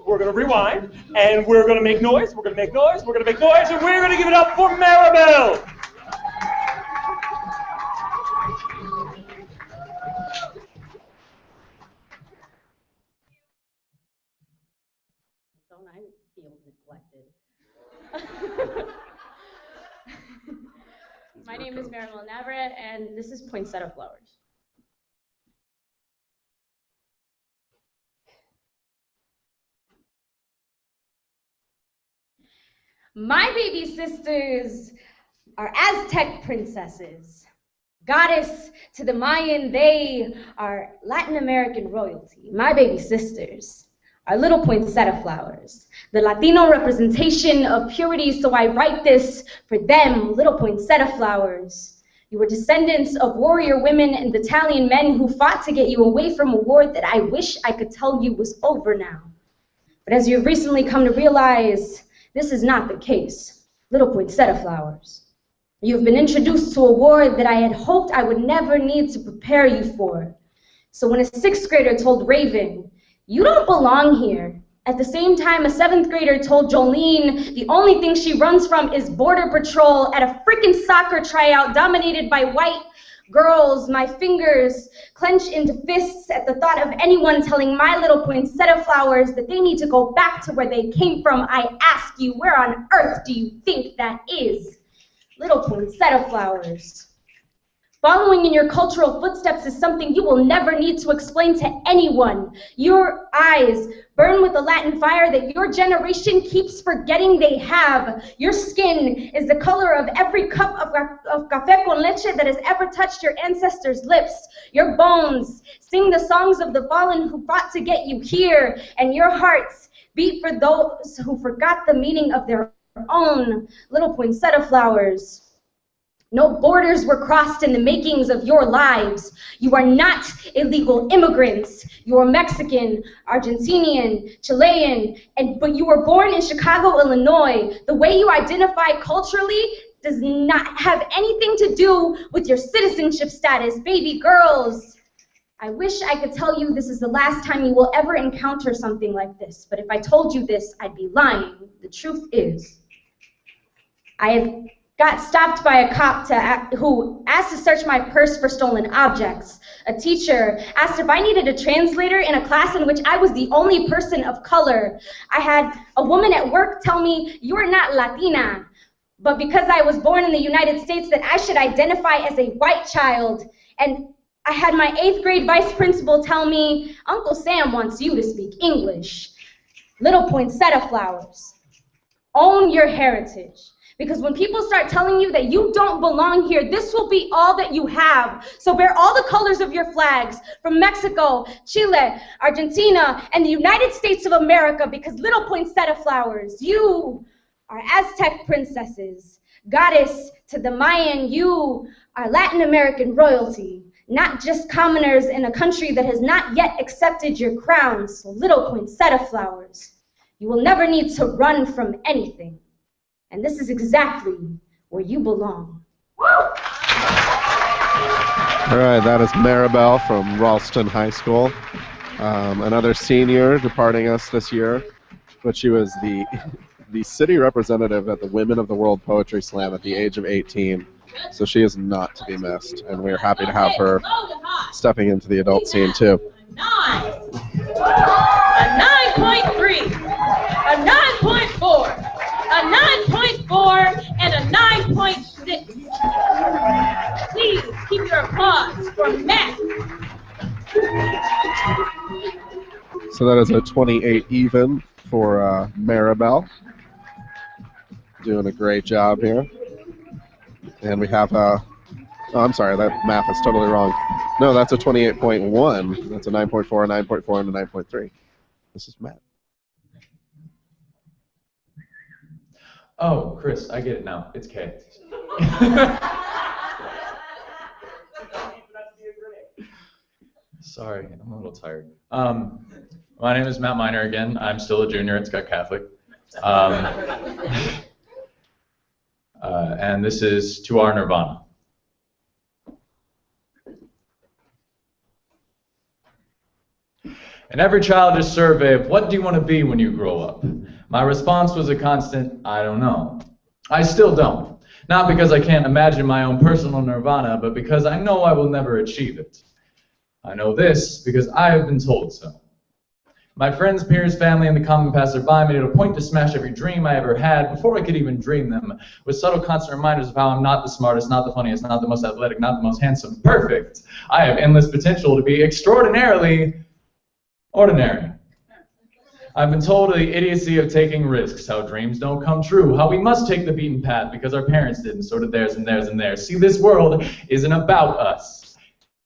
Speaker 2: we're going to rewind, and we're going to make noise, we're going to make noise, we're going to make noise, and we're going to give it up for Maribel!
Speaker 9: Don't I feel neglected? My name is Maribel Navarrete, and this is Poinsettia Flowers. My baby sisters are Aztec princesses. Goddess to the Mayan, they are Latin American royalty. My baby sisters are little poinsettia flowers, the Latino representation of purity, so I write this for them, little poinsettia flowers. You were descendants of warrior women and battalion men who fought to get you away from a war that I wish I could tell you was over now. But as you've recently come to realize, this is not the case, little poinsettia flowers. You've been introduced to a war that I had hoped I would never need to prepare you for. So when a 6th grader told Raven, "You don't belong here," at the same time a 7th grader told Jolene the only thing she runs from is border patrol at a freaking soccer tryout dominated by white girls, my fingers clench into fists at the thought of anyone telling my little poinsettia flowers that they need to go back to where they came from. I ask you, where on earth do you think that is? Little poinsettia flowers.
Speaker 7: Following in your cultural footsteps is something you will never need to explain to anyone. Your eyes burn with a Latin fire that your generation keeps forgetting they have. Your skin is the color of every cup of café con leche that has ever touched your ancestors' lips. Your bones sing the songs of the fallen who fought to get you here, and your hearts beat for those who forgot the meaning of their own. Little poinsettia flowers. No borders were crossed in the makings of your lives. You are not illegal immigrants. You are Mexican, Argentinian, Chilean, but you were born in Chicago, Illinois. The way you identify culturally does not have anything to do with your citizenship status, baby girls. I wish I could tell you this is the last time you will ever encounter something like this, but if I told you this, I'd be lying. The truth is, I have got stopped by a cop who asked to search my purse for stolen objects. A teacher asked if I needed a translator in a class in which I was the only person of color. I had a woman at work tell me, "You are not Latina," but because I was born in the United States, that I should identify as a white child. And I had my 8th grade vice principal tell me, "Uncle Sam wants you to speak English." Little poinsettia flowers. Own your heritage. Because when people start telling you that you don't belong here, this will be all that you have. So bear all the colors of your flags from Mexico, Chile, Argentina, and the United States of America, because little poinsettia flowers, you are Aztec princesses. Goddess to the Mayan, you are Latin American royalty, not just commoners in a country that has not yet accepted your crowns. So little poinsettia flowers, you will never need to run from anything. And this is exactly where you belong.
Speaker 1: All right, that is Maribel from Ralston High School. Another senior departing us this year, but she was the city representative at the Women of the World Poetry Slam at the age of 18. So she is not to be missed, and we're happy to have her stepping into the adult scene too.
Speaker 10: A 9.3, a 9.4, a 9.4, and a 9.6. Please keep your applause for Matt.
Speaker 1: So that is a 28 even for Maribel. Doing a great job here. And we have oh, I'm sorry, that math is totally wrong. No, that's a 28.1. That's a 9.4, a 9.4, and a 9.3. This is Matt.
Speaker 11: Oh, Chris, I get it now. It's K. Sorry, I'm a little tired. My name is Matt Miner again. I'm still a junior at Skutt Catholic. And this is To Our Nirvana. In every childish survey of what do you want to be when you grow up, my response was a constant, I don't know. I still don't. Not because I can't imagine my own personal nirvana, but because I know I will never achieve it. I know this because I have been told so. My friends, peers, family, and the common passerby made it a point to smash every dream I ever had before I could even dream them, with subtle constant reminders of how I'm not the smartest, not the funniest, not the most athletic, not the most handsome. Perfect. I have endless potential to be extraordinarily ordinary. I've been told the idiocy of taking risks, how dreams don't come true, how we must take the beaten path because our parents did, and so did theirs and theirs and theirs. See, this world isn't about us.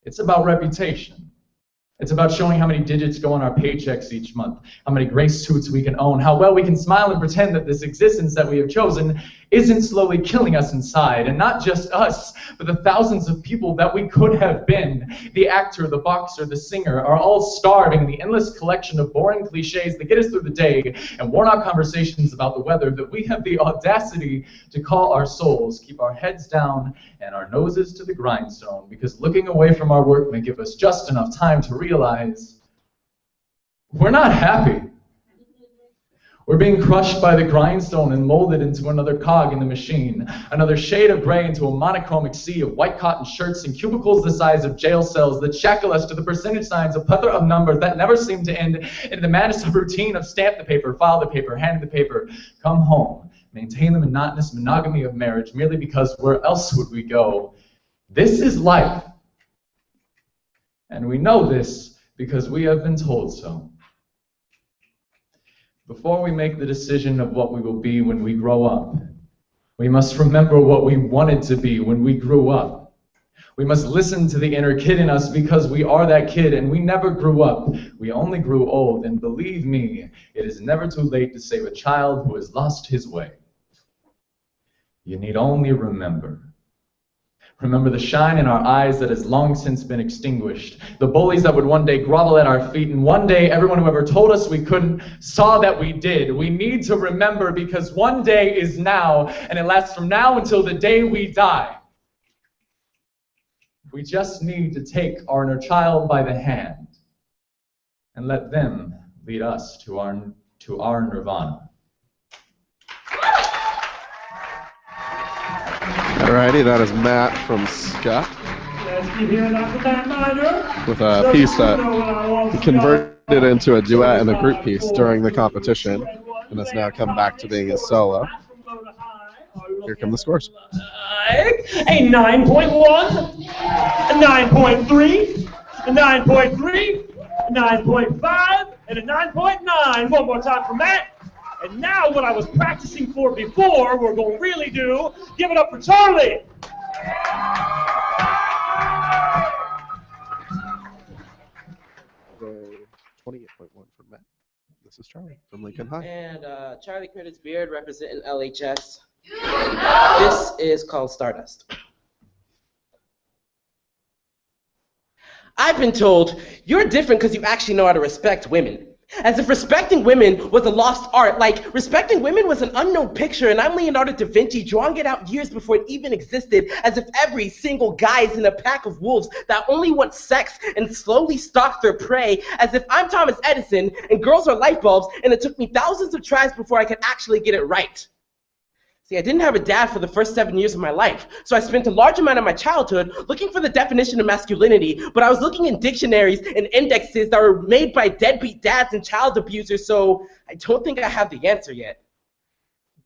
Speaker 11: It's about reputation. It's about showing how many digits go on our paychecks each month, how many gray suits we can own, how well we can smile and pretend that this existence that we have chosen isn't slowly killing us inside. And not just us, but the thousands of people that we could have been. The actor, the boxer, the singer are all starving in the endless collection of boring cliches that get us through the day and worn-out conversations about the weather that we have the audacity to call our souls, keep our heads down and our noses to the grindstone, because looking away from our work may give us just enough time to realize we're not happy. We're being crushed by the grindstone and molded into another cog in the machine, another shade of gray into a monochromic sea of white cotton shirts and cubicles the size of jail cells that shackle us to the percentage signs, a plethora of numbers that never seem to end, in the madness of routine of stamp the paper, file the paper, hand the paper, come home, maintain the monotonous monogamy of marriage merely because where else would we go? This is life. And we know this because we have been told so. Before we make the decision of what we will be when we grow up, we must remember what we wanted to be when we grew up. We must listen to the inner kid in us because we are that kid and we never grew up. We only grew old, and believe me, it is never too late to save a child who has lost his way. You need only remember. Remember the shine in our eyes that has long since been extinguished. The bullies that would one day grovel at our feet, and one day everyone who ever told us we couldn't saw that we did. We need to remember because one day is now, and it lasts from now until the day we die. We just need to take our inner child by the hand and let them lead us to our nirvana.
Speaker 1: Alrighty, that is Matt from Skutt with a piece that he converted into a duet and a group piece during the competition and has now come back to being a solo. Here come the scores.
Speaker 2: A 9.1, a 9.3, a 9.3, a 9.5, and a 9.9. One more time for Matt. And now what I was practicing for before, we're going to really do. Give it up for Charlie.
Speaker 1: So 28.1 for Matt. This is Charlie from Lincoln High.
Speaker 15: And Charlie Curtis Beard representing LHS. This is called Stardust. I've been told you're different because you actually know how to respect women. As if respecting women was a lost art, like respecting women was an unknown picture and I'm Leonardo da Vinci drawing it out years before it even existed, as if every single guy is in a pack of wolves that only want sex and slowly stalk their prey, as if I'm Thomas Edison and girls are light bulbs and it took me thousands of tries before I could actually get it right. See, I didn't have a dad for the first 7 years of my life, so I spent a large amount of my childhood looking for the definition of masculinity, but I was looking in dictionaries and indexes that were made by deadbeat dads and child abusers, so I don't think I have the answer yet.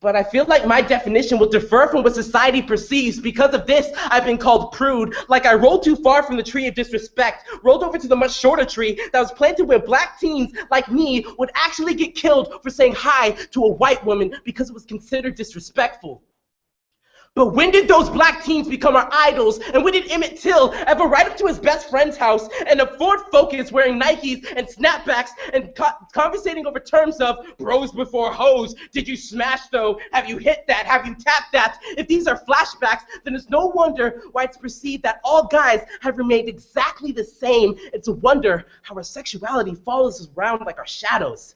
Speaker 15: But I feel like my definition will differ from what society perceives. Because of this, I've been called prude, like I rolled too far from the tree of disrespect, rolled over to the much shorter tree that was planted where black teens like me would actually get killed for saying hi to a white woman because it was considered disrespectful. But when did those black teens become our idols? And when did Emmett Till ever ride up to his best friend's house and a Ford Focus wearing Nikes and snapbacks and conversating over terms of bros before hoes? Did you smash though? Have you hit that? Have you tapped that? If these are flashbacks, then it's no wonder why it's perceived that all guys have remained exactly the same. It's a wonder how our sexuality follows us around like our shadows.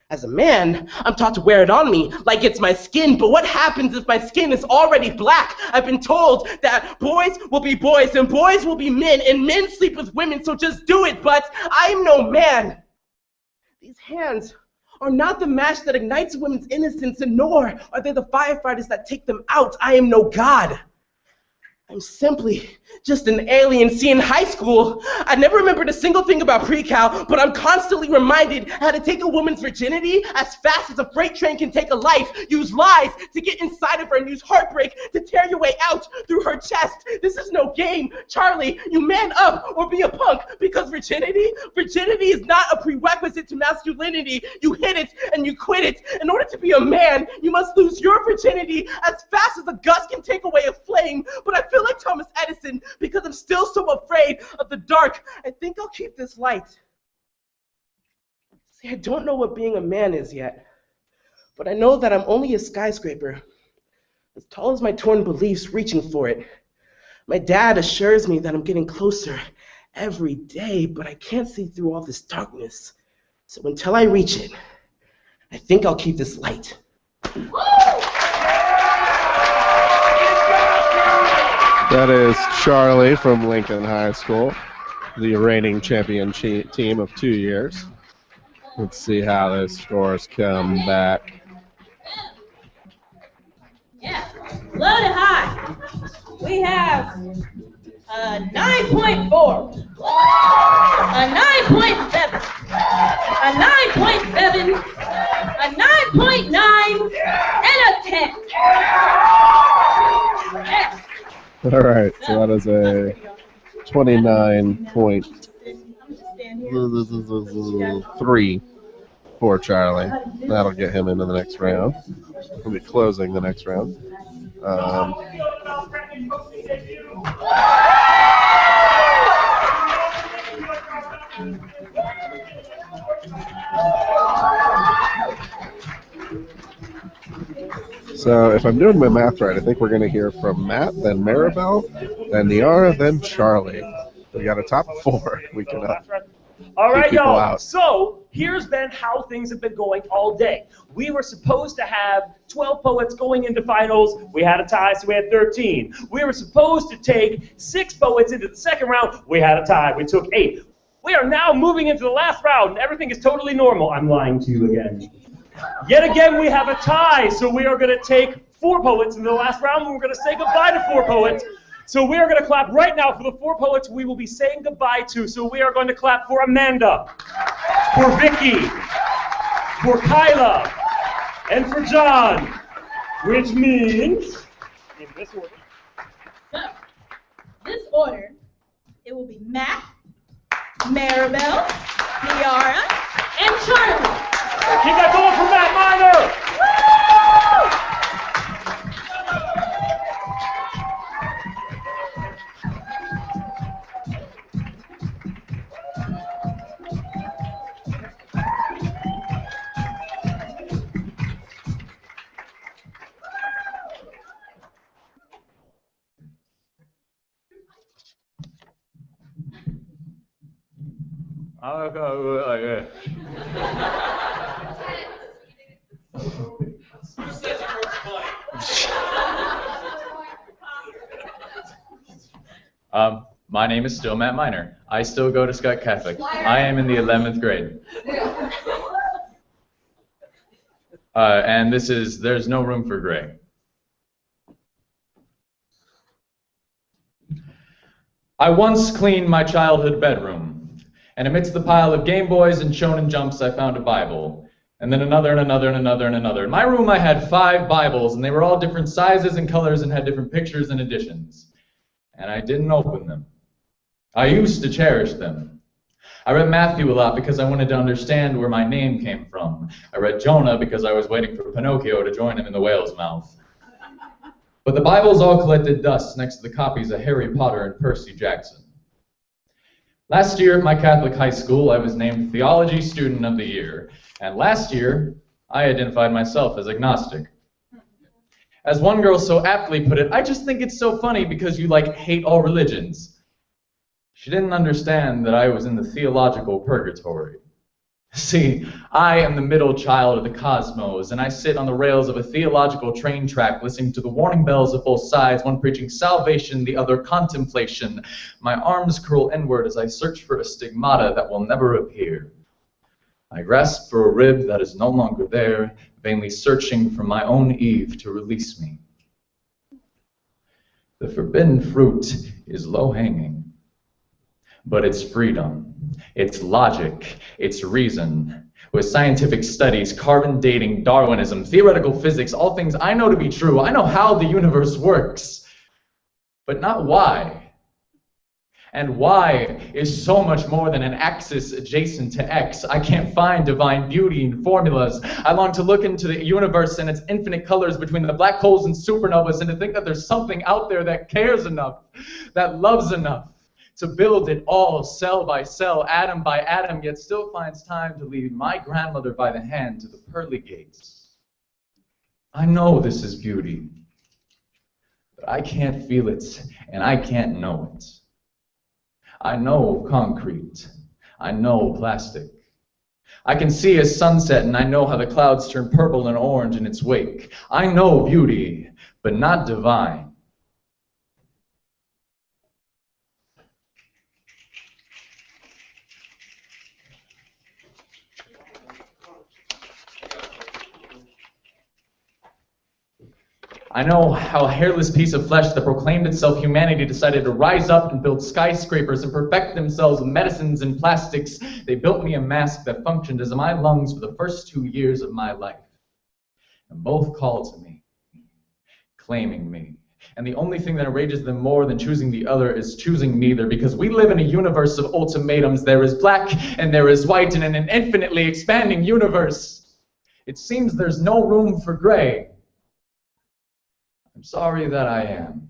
Speaker 15: As a man, I'm taught to wear it on me like it's my skin, but what happens if my skin is already black? I've been told that boys will be boys and boys will be men and men sleep with women, so just do it, but I'm no man. These hands are not the match that ignites women's innocence, and nor are they the firefighters that take them out. I am no god. I'm simply just an alien. See, in high school, I never remembered a single thing about pre-cal, but I'm constantly reminded how to take a woman's virginity as fast as a freight train can take a life. Use lies to get inside of her and use heartbreak to tear your way out through her chest. This is no game. Charlie, you man up or be a punk, because virginity is not a prerequisite to masculinity. You hit it and you quit it. In order to be a man, you must lose your virginity as fast as a gust can take away a flame. But I feel like Thomas Edison because I'm still so afraid of the dark. I think I'll keep this light. See, I don't know what being a man is yet, but I know that I'm only a skyscraper, as tall as my torn beliefs, reaching for it. My dad assures me that I'm getting closer every day, but I can't see through all this darkness. So until I reach it, I think I'll keep this light.
Speaker 1: That is Charlie from Lincoln High School, the reigning champion team of 2 years. Let's see how those scores come back.
Speaker 4: Yeah, loaded high. We have a 9.4, a 9.7, a 9.7, a 9.9, and a 10. Yes.
Speaker 1: All right, so that is a 29.3 for Charlie. That'll get him into the next round. We'll be closing the next round. So if I'm doing my math right, I think we're going to hear from Matt, then Maribel, then Niara, then Charlie. We got a top 4. We can
Speaker 2: all right,
Speaker 1: people
Speaker 2: y'all.
Speaker 1: out.
Speaker 2: So here's been how things have been going all day. We were supposed to have 12 poets going into finals. We had a tie, so we had 13. We were supposed to take 6 poets into the second round. We had a tie. We took 8. We are now moving into the last round, and everything is totally normal. I'm lying to you again. Yet again, we have a tie, so we are going to take 4 poets in the last round, and we're going to say goodbye to 4 poets. So we are going to clap right now for the 4 poets we will be saying goodbye to. So we are going to clap for Amanda, for Vicky, for Kyla, and for John, which means, in this order.
Speaker 3: So, this order, it will be Matt, Maribel, Niara, and Charlie.
Speaker 2: Keep that going for Matt Minor!
Speaker 11: My name is still Matt Minor. I still go to Skutt Catholic. I am in the 11th grade. And there's no room for gray. I once cleaned my childhood bedroom, and amidst the pile of Game Boys and Shonen Jumps, I found a Bible, and then another and another and another and another. In my room, I had 5 Bibles, and they were all different sizes and colors and had different pictures and editions. And I didn't open them. I used to cherish them. I read Matthew a lot because I wanted to understand where my name came from. I read Jonah because I was waiting for Pinocchio to join him in the whale's mouth. But the Bibles all collected dust next to the copies of Harry Potter and Percy Jackson. Last year at my Catholic high school, I was named Theology Student of the Year. And last year, I identified myself as agnostic. As one girl so aptly put it, I just think it's so funny because you, hate all religions. She didn't understand that I was in the theological purgatory. See, I am the middle child of the cosmos, and I sit on the rails of a theological train track listening to the warning bells of both sides, one preaching salvation, the other contemplation. My arms curl inward as I search for a stigmata that will never appear. I grasp for a rib that is no longer there, vainly searching for my own Eve to release me. The forbidden fruit is low-hanging, but it's freedom, it's logic, it's reason. With scientific studies, carbon dating, Darwinism, theoretical physics, all things I know to be true. I know how the universe works, but not why. And y is so much more than an axis adjacent to x. I can't find divine beauty in formulas. I long to look into the universe and its infinite colors between the black holes and supernovas, and to think that there's something out there that cares enough, that loves enough, to build it all cell by cell, atom by atom, yet still finds time to lead my grandmother by the hand to the pearly gates. I know this is beauty, but I can't feel it, and I can't know it. I know concrete. I know plastic. I can see a sunset, and I know how the clouds turn purple and orange in its wake. I know beauty, but not divine. I know how a hairless piece of flesh that proclaimed itself humanity decided to rise up and build skyscrapers and perfect themselves with medicines and plastics. They built me a mask that functioned as my lungs for the first 2 years of my life. And both called to me, claiming me, And the only thing that enrages them more than choosing the other is choosing neither, because we live in a universe of ultimatums. There is black and there is white, and in an infinitely expanding universe, it seems there's no room for gray. I'm sorry that I am.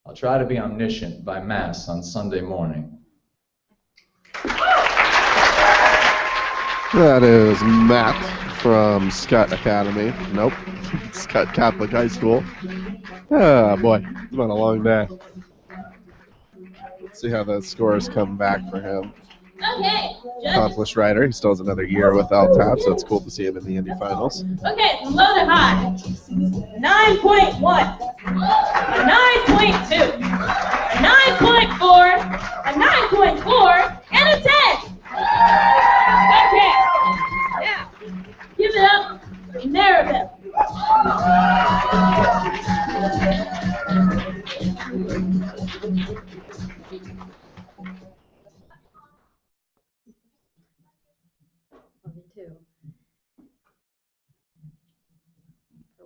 Speaker 11: I'll try to be omniscient by Mass on Sunday morning.
Speaker 1: That is Matt from Skutt Academy. Nope. Skutt Catholic High School. Oh boy, it's been a long day. Let's see how the scores come back for him.
Speaker 3: Okay,
Speaker 1: Accomplished rider. He still has another year with LTAP, so it's cool to see him in the Indy Finals.
Speaker 3: Okay, from low to high. 9.1, a 9.2, a 9.4, a 9.4, and a 10. Okay, now, give it up for Maribel.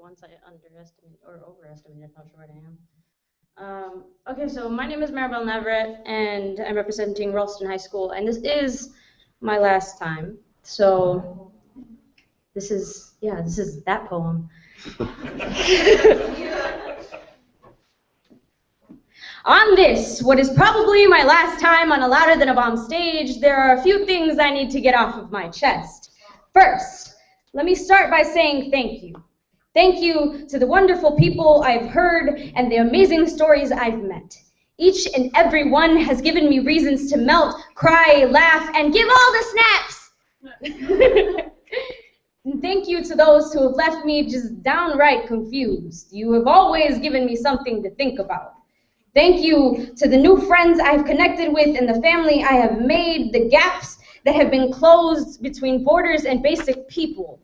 Speaker 9: Once I underestimated or overestimated how short I am. Okay, so my name is Maribel Navarrete, and I'm representing Ralston High School, and this is my last time. So this is that poem. On this, what is probably my last time on a Louder Than a Bomb stage, there are a few things I need to get off of my chest. First, let me start by saying thank you. Thank you to the wonderful people I've heard and the amazing stories I've met. Each and every one has given me reasons to melt, cry, laugh, and give all the snaps. And thank you to those who have left me just downright confused. You have always given me something to think about. Thank you to the new friends I've connected with and the family I have made, the gaps that have been closed between borders and basic people.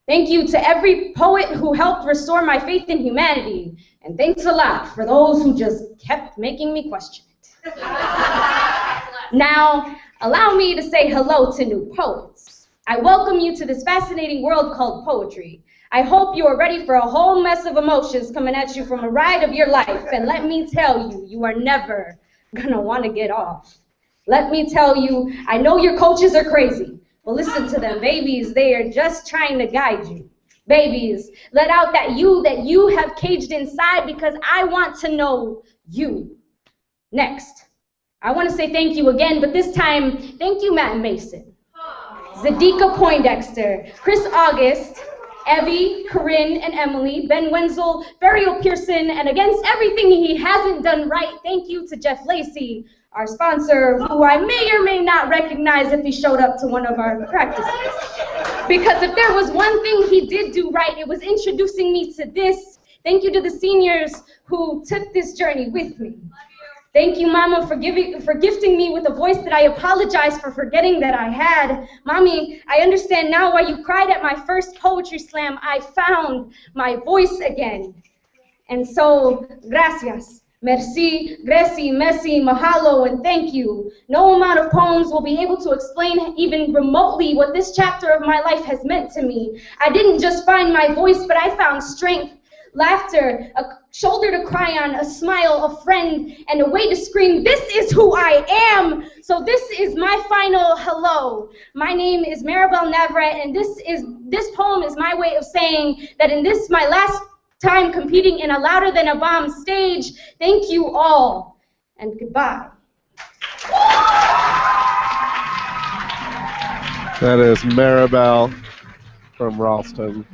Speaker 9: Thank you to every poet who helped restore my faith in humanity. And thanks a lot for those who just kept making me question it. Now, allow me to say hello to new poets. I welcome you to this fascinating world called poetry. I hope you are ready for a whole mess of emotions coming at you from a ride of your life. And let me tell you, you are never gonna want to get off. Let me tell you, I know your coaches are crazy. Well, listen to them, babies. They are just trying to guide you. Babies, let out that you have caged inside, because I want to know you. Next, I want to say thank you again, but this time, thank you, Matt Mason, Zadika Poindexter, Chris August, Evie, Corinne, and Emily, Ben Wenzel, Ferriel Pearson, and against everything he hasn't done right, thank you to Jeff Lacey, our sponsor, who I may or may not recognize if he showed up to one of our practices. Because if there was one thing he did do right, it was introducing me to this. Thank you to the seniors who took this journey with me. Thank you, Mama, for gifting me with a voice that I apologize for forgetting that I had. Mommy, I understand now why you cried at my first poetry slam. I found my voice again. And so, gracias. Merci, Greci, Messi, Mahalo, and thank you. No amount of poems will be able to explain even remotely what this chapter of my life has meant to me. I didn't just find my voice, but I found strength, laughter, a shoulder to cry on, a smile, a friend, and a way to scream, this is who I am! So this is my final hello. My name is Maribel Navarrete, and this poem is my way of saying that in this, my last time competing in a Louder Than a Bomb stage, thank you all, and goodbye.
Speaker 1: That is Maribel from Ralston.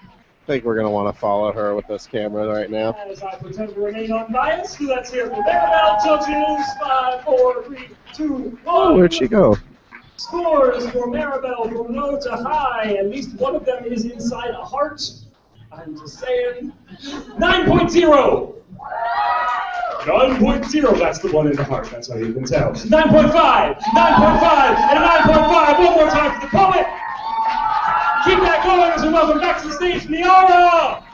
Speaker 1: I think we're going to want to follow her with this camera right now.
Speaker 2: As I pretend to remain unbiased, let's hear from Maribel. Judges, 5, 4, 3, 2, 1.
Speaker 1: Oh, where'd she go?
Speaker 2: Scores for Maribel from low to high. At least one of them is inside a heart. I'm just saying. 9.0. 9.0, that's the one in the heart. That's how you can tell. 9.5, 9.5, and a 9.5. One more time for the poet. Keep that going as we welcome back to the stage, Niara.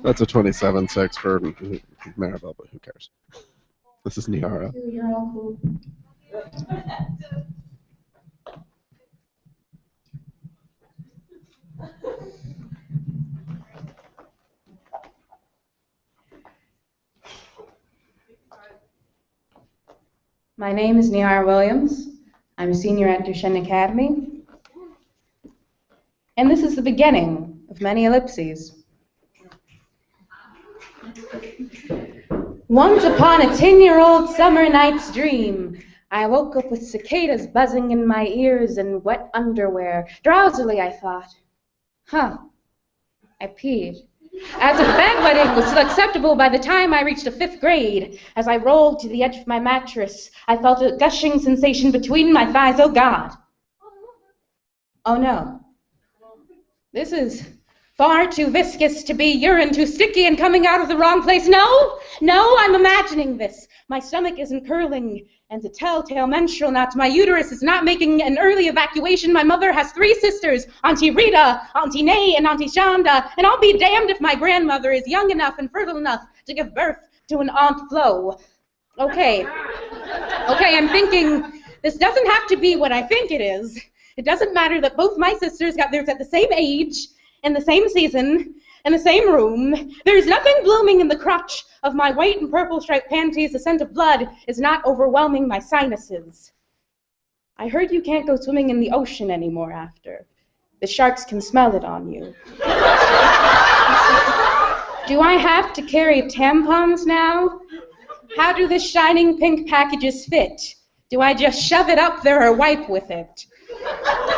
Speaker 1: That's a 27.6 for Maribel, but who cares? This is Niara.
Speaker 8: You're all cool.
Speaker 12: My name is Niara Williams. I'm a senior at Duchesne Academy. And this is the beginning of many ellipses. Once upon a 10-year-old summer night's dream, I woke up with cicadas buzzing in my ears and wet underwear. Drowsily, I thought, I peed. As if bedwetting was still acceptable by the time I reached the 5th grade, as I rolled to the edge of my mattress, I felt a gushing sensation between my thighs. Oh, God. Oh, no. This is far too viscous to be urine, too sticky and coming out of the wrong place. No, I'm imagining this. My stomach isn't curling, and the telltale menstrual knot. My uterus is not making an early evacuation. My mother has 3 sisters, Auntie Rita, Auntie Nay, and Auntie Shonda, and I'll be damned if my grandmother is young enough and fertile enough to give birth to an Aunt Flo. Okay, I'm thinking this doesn't have to be what I think it is. It doesn't matter that both my sisters got theirs at the same age, in the same season, in the same room. There's nothing blooming in the crotch of my white and purple striped panties. The scent of blood is not overwhelming my sinuses. I heard you can't go swimming in the ocean anymore after. The sharks can smell it on you. Do I have to carry tampons now? How do the shining pink packages fit? Do I just shove it up there or wipe with it?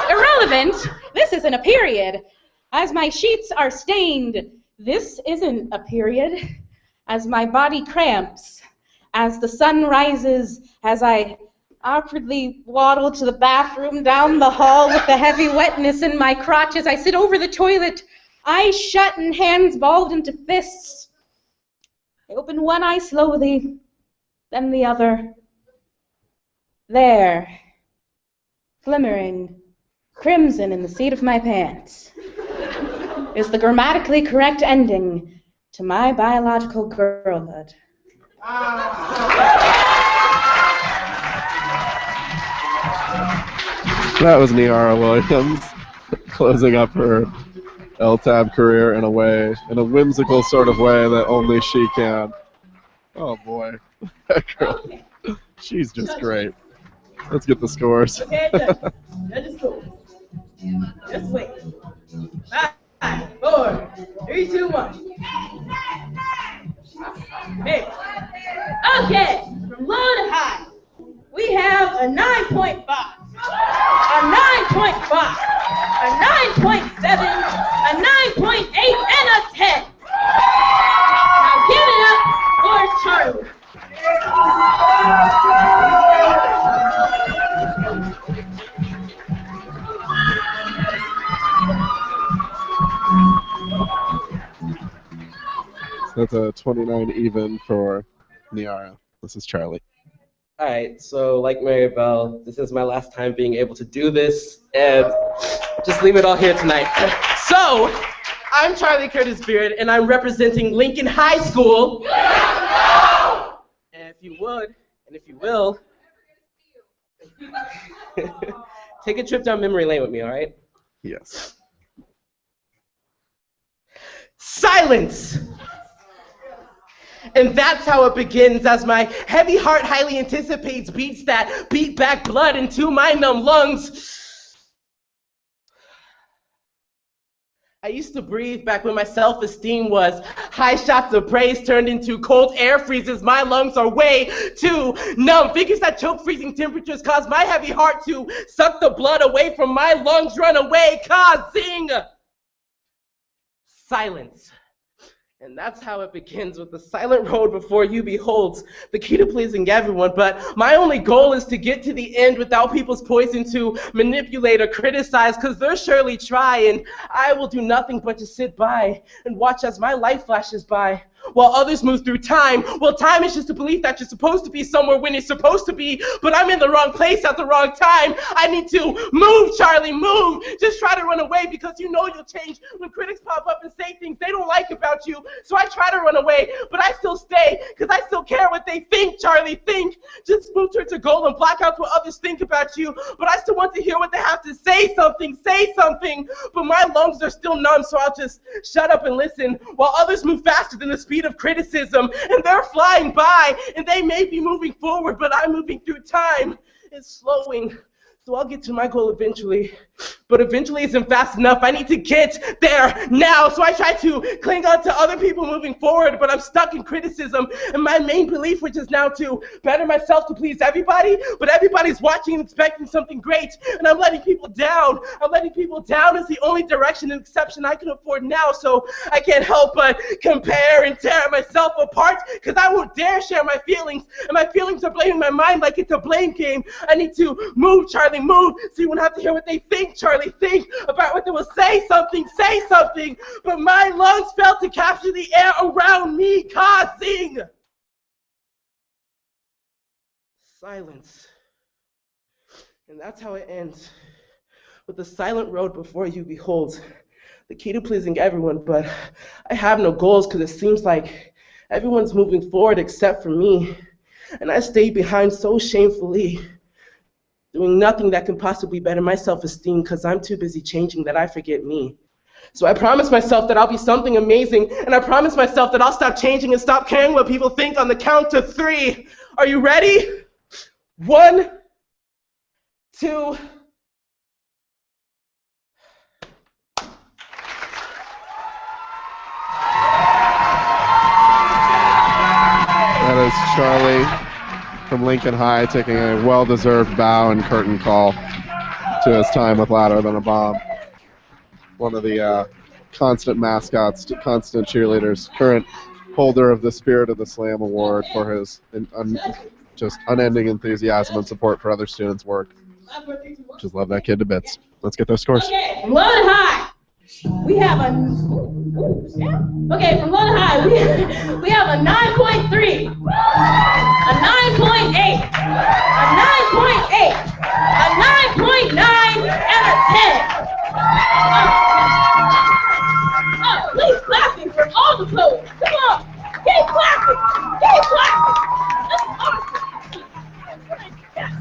Speaker 12: Irrelevant. This isn't a period. As my sheets are stained, this isn't a period. As my body cramps, as the sun rises, as I awkwardly waddle to the bathroom down the hall with the heavy wetness in my crotch, as I sit over the toilet, eyes shut and hands balled into fists. I open one eye slowly, then the other. There, glimmering, crimson in the seat of my pants, is the grammatically correct ending to my biological girlhood.
Speaker 1: That was Niara Williams closing up her LTAB career in a whimsical sort of way that only she can. Oh boy, that girl, she's just great. Let's get the scores.
Speaker 19: Okay, judges score. Just wait. 5, 4, 3, 2, 1. Hey. Okay, from low to high, we have a 9.5, a 9.5, a 9.7, a 9.8, and a 10. Now give it up for Charlie.
Speaker 1: That's a 29 even for Niara. This is Charlie.
Speaker 15: All right, so like Maribel, this is my last time being able to do this, and just leave it all here tonight. So, I'm Charlie Curtis Beard, and I'm representing Lincoln High School. And if you would, and if you will, take a trip down memory lane with me, all right?
Speaker 1: Yes.
Speaker 15: Silence! And that's how it begins, as my heavy heart highly anticipates beats that beat back blood into my numb lungs. I used to breathe back when my self-esteem was high shots of praise turned into cold air freezes. My lungs are way too numb. Figures that choke freezing temperatures cause my heavy heart to suck the blood away from my lungs, run away, causing silence. And that's how it begins, with the silent road before you beholds the key to pleasing everyone. But my only goal is to get to the end without people's poison to manipulate or criticize, because they'll surely try, and I will do nothing but to sit by and watch as my life flashes by, while others move through time. Well, time is just a belief that you're supposed to be somewhere when you're supposed to be, but I'm in the wrong place at the wrong time. I need to move, Charlie, move. Just try to run away because you know you'll change when critics pop up and say things they don't like about you. So I try to run away, but I still stay because I still care what they think, Charlie, think. Just move towards a goal and block out what others think about you, but I still want to hear what they have to say something, but my lungs are still numb, so I'll just shut up and listen while others move faster than the speed of criticism, and they're flying by, and they may be moving forward, but I'm moving through time. It's slowing, so I'll get to my goal eventually. But eventually isn't fast enough. I need to get there now. So I try to cling on to other people moving forward, but I'm stuck in criticism. And my main belief, which is now to better myself to please everybody, but everybody's watching and expecting something great, and I'm letting people down. I'm letting people down is the only direction and exception I can afford now, so I can't help but compare and tear myself apart, because I won't dare share my feelings, and my feelings are blaming my mind like it's a blame game. I need to move, Charlie, move, so you won't have to hear what they think, Charlie. Think about what they will say something, but my lungs failed to capture the air around me, causing silence. And that's how it ends, with the silent road before you. Behold the key to pleasing everyone, but I have no goals because it seems like everyone's moving forward except for me, and I stay behind so shamefully, doing nothing that can possibly better my self-esteem because I'm too busy changing that I forget me. So I promise myself that I'll be something amazing, and I promise myself that I'll stop changing and stop caring what people think on the count of 3. Are you ready? 1, 2.
Speaker 1: That is Charlie from Lincoln High taking a well-deserved bow and curtain call to his time with Louder Than a Bomb. One of the constant mascots, constant cheerleaders, current holder of the Spirit of the Slam Award for his just unending enthusiasm and support for other students' work. Just love that kid to bits. Let's get those scores.
Speaker 19: Okay, from low to high, we have a... Okay, from low to high, we have a 9.3, a 9.8, a 9.8, a 9.9, and a 10. Please clapping for all the players. Come on, keep clapping, keep clapping. That's awesome.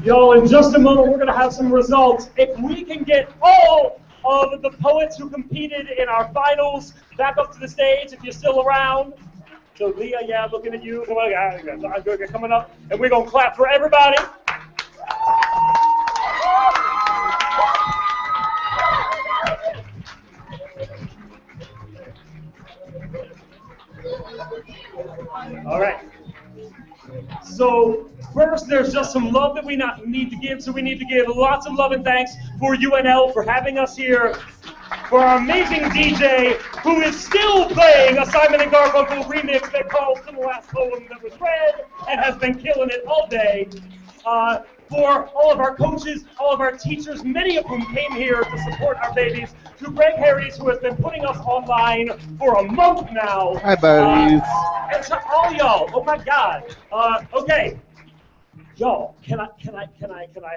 Speaker 2: Yo, in just a moment, we're going to have some results. If we can get all of the poets who competed in our finals back up to the stage, if you're still around. So Leah, yeah, looking at you. Come on, coming up, and we're going to clap for everybody. All right. So first, there's just some love that we need to give. So we need to give lots of love and thanks for UNL for having us here, for our amazing DJ who is still playing a Simon & Garfunkel remix that calls to the last poem that was read and has been killing it all day. For all of our coaches, all of our teachers, many of whom came here to support our babies, to Greg Harris, who has been putting us online for a month now.
Speaker 1: Hi, buddies.
Speaker 2: And to all y'all, oh my God. Okay, y'all, can I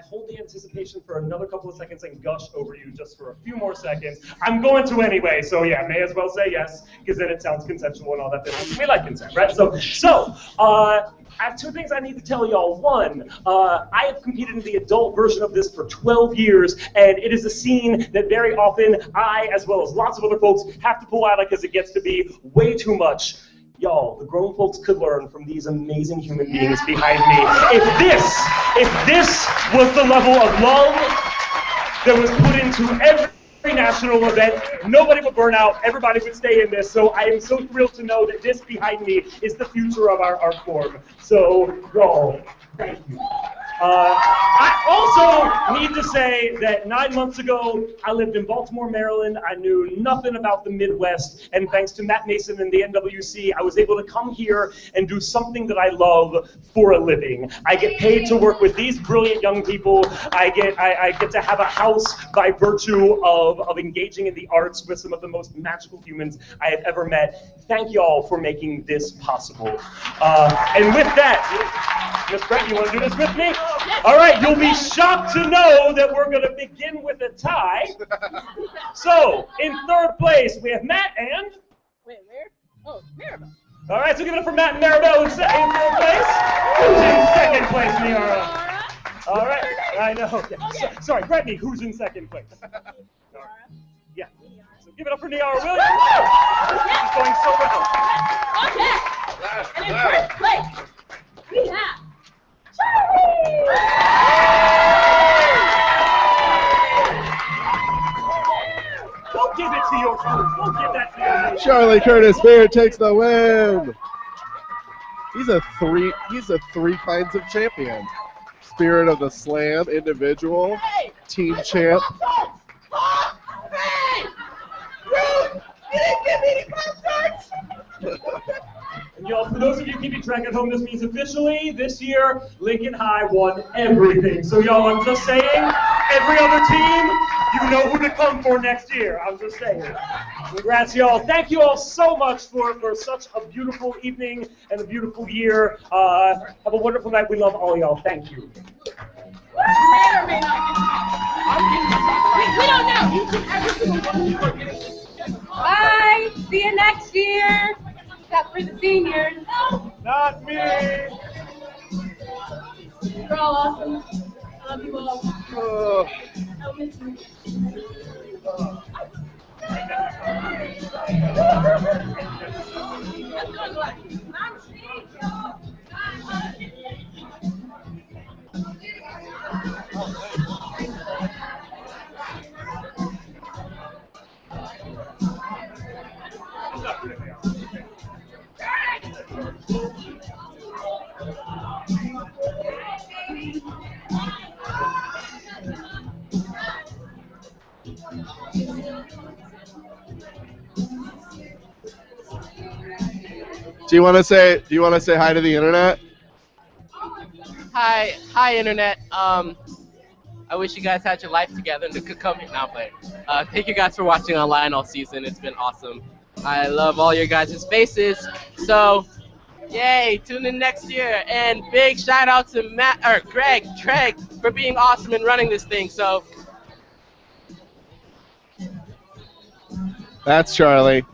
Speaker 2: hold the anticipation for another couple of seconds and gush over you just for a few more seconds? I'm going to anyway, so yeah, may as well say yes, because then it sounds consensual and all that business. We like consent, right? So I have 2 things I need to tell y'all. One, I have competed in the adult version of this for 12 years, and it is a scene that very often I, as well as lots of other folks, have to pull out because it gets to be way too much. Y'all, the grown folks could learn from these amazing human beings behind me. If this was the level of love that was put into every national event, nobody would burn out, everybody would stay in this, so I am so thrilled to know that this behind me is the future of our art form. So, y'all, thank you. I also need to say that 9 months ago, I lived in Baltimore, Maryland. I knew nothing about the Midwest, and thanks to Matt Mason and the NWC, I was able to come here and do something that I love for a living. I get paid to work with these brilliant young people. I get to have a house by virtue of engaging in the arts with some of the most magical humans I have ever met. Thank you all for making this possible. And with that, Miss Brett, you want to do this with me? All right, you'll be shocked to know that we're going to begin with a tie. So, in third place, we have Matt and...
Speaker 19: Wait, where? Oh, Maribel.
Speaker 2: All right, so give it up for Matt and Maribel in third place. Who's in second place, Niara? All right, I know. Yeah. Okay. Sorry, Brittany, who's in second place? Yeah. So give it up for Niara Williams. This is going so well.
Speaker 19: Okay. And in first place, we have
Speaker 2: Don't give it to your food. Don't give that to your
Speaker 1: Charlie Curtis Beard takes the win. He's a three kinds of champion. Spirit of the Slam, individual, team champ.
Speaker 19: Hey! Rude! You didn't give me any Pop-Tarts!
Speaker 2: And y'all, for those of you keeping track at home, this means officially this year, Lincoln High won everything. So y'all, I'm just saying, every other team, you know who to come for next year. I'm just saying. Congrats, y'all. Thank you all so much for such a beautiful evening and a beautiful year. Have a wonderful night. We love all y'all. Thank you.
Speaker 19: May or may not get we don't know. Each and every single one of you are getting.
Speaker 12: Bye. See you next year. Except for the seniors.
Speaker 2: Not me.
Speaker 3: You're all awesome. I love you all. I'll miss you.
Speaker 1: Do you want to say hi to the internet?
Speaker 15: Hi, internet. I wish you guys had your life together and could come here now, but thank you guys for watching online all season. It's been awesome. I love all your guys' faces. So, yay! Tune in next year. And big shout out to Greg for being awesome and running this thing. So.
Speaker 1: That's Charlie.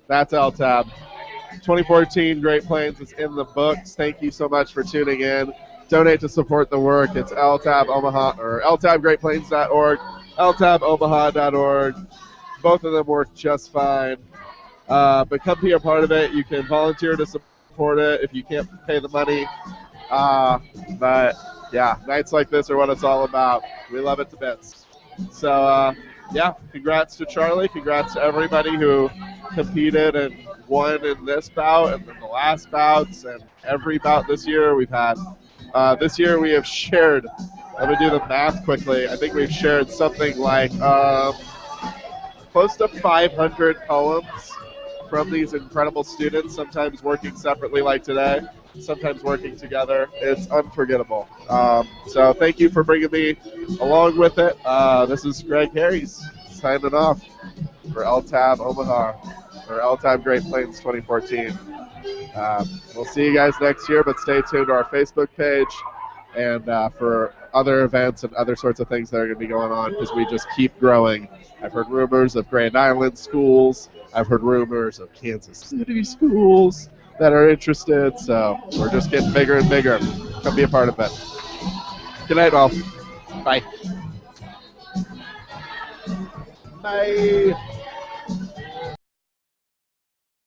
Speaker 1: That's LTAB. 2014 Great Plains is in the books. Thank you so much for tuning in. Donate to support the work. It's LTAB Omaha or LTABGreatPlains.org, LTABOmaha.org. Both of them work just fine. But come be a part of it. You can volunteer to support it if you can't pay the money. But yeah, nights like this are what it's all about. We love it to bits. So yeah, congrats to Charlie. Congrats to everybody who competed and won in this bout and then the last bouts and every bout this year we've had. This year we have shared, let me do the math quickly, I think we've shared something like close to 500 poems from these incredible students, sometimes working separately like today, sometimes working together. It's unforgettable. So thank you for bringing me along with it. This is Greg Harries signing off for LTAB Omaha, or LTAB Great Plains 2014. We'll see you guys next year, but stay tuned to our Facebook page and for other events and other sorts of things that are going to be going on because we just keep growing. I've heard rumors of Grand Island schools. I've heard rumors of Kansas City schools that are interested, so we're just getting bigger and bigger. Come be a part of it. Good night, all. Bye. Bye.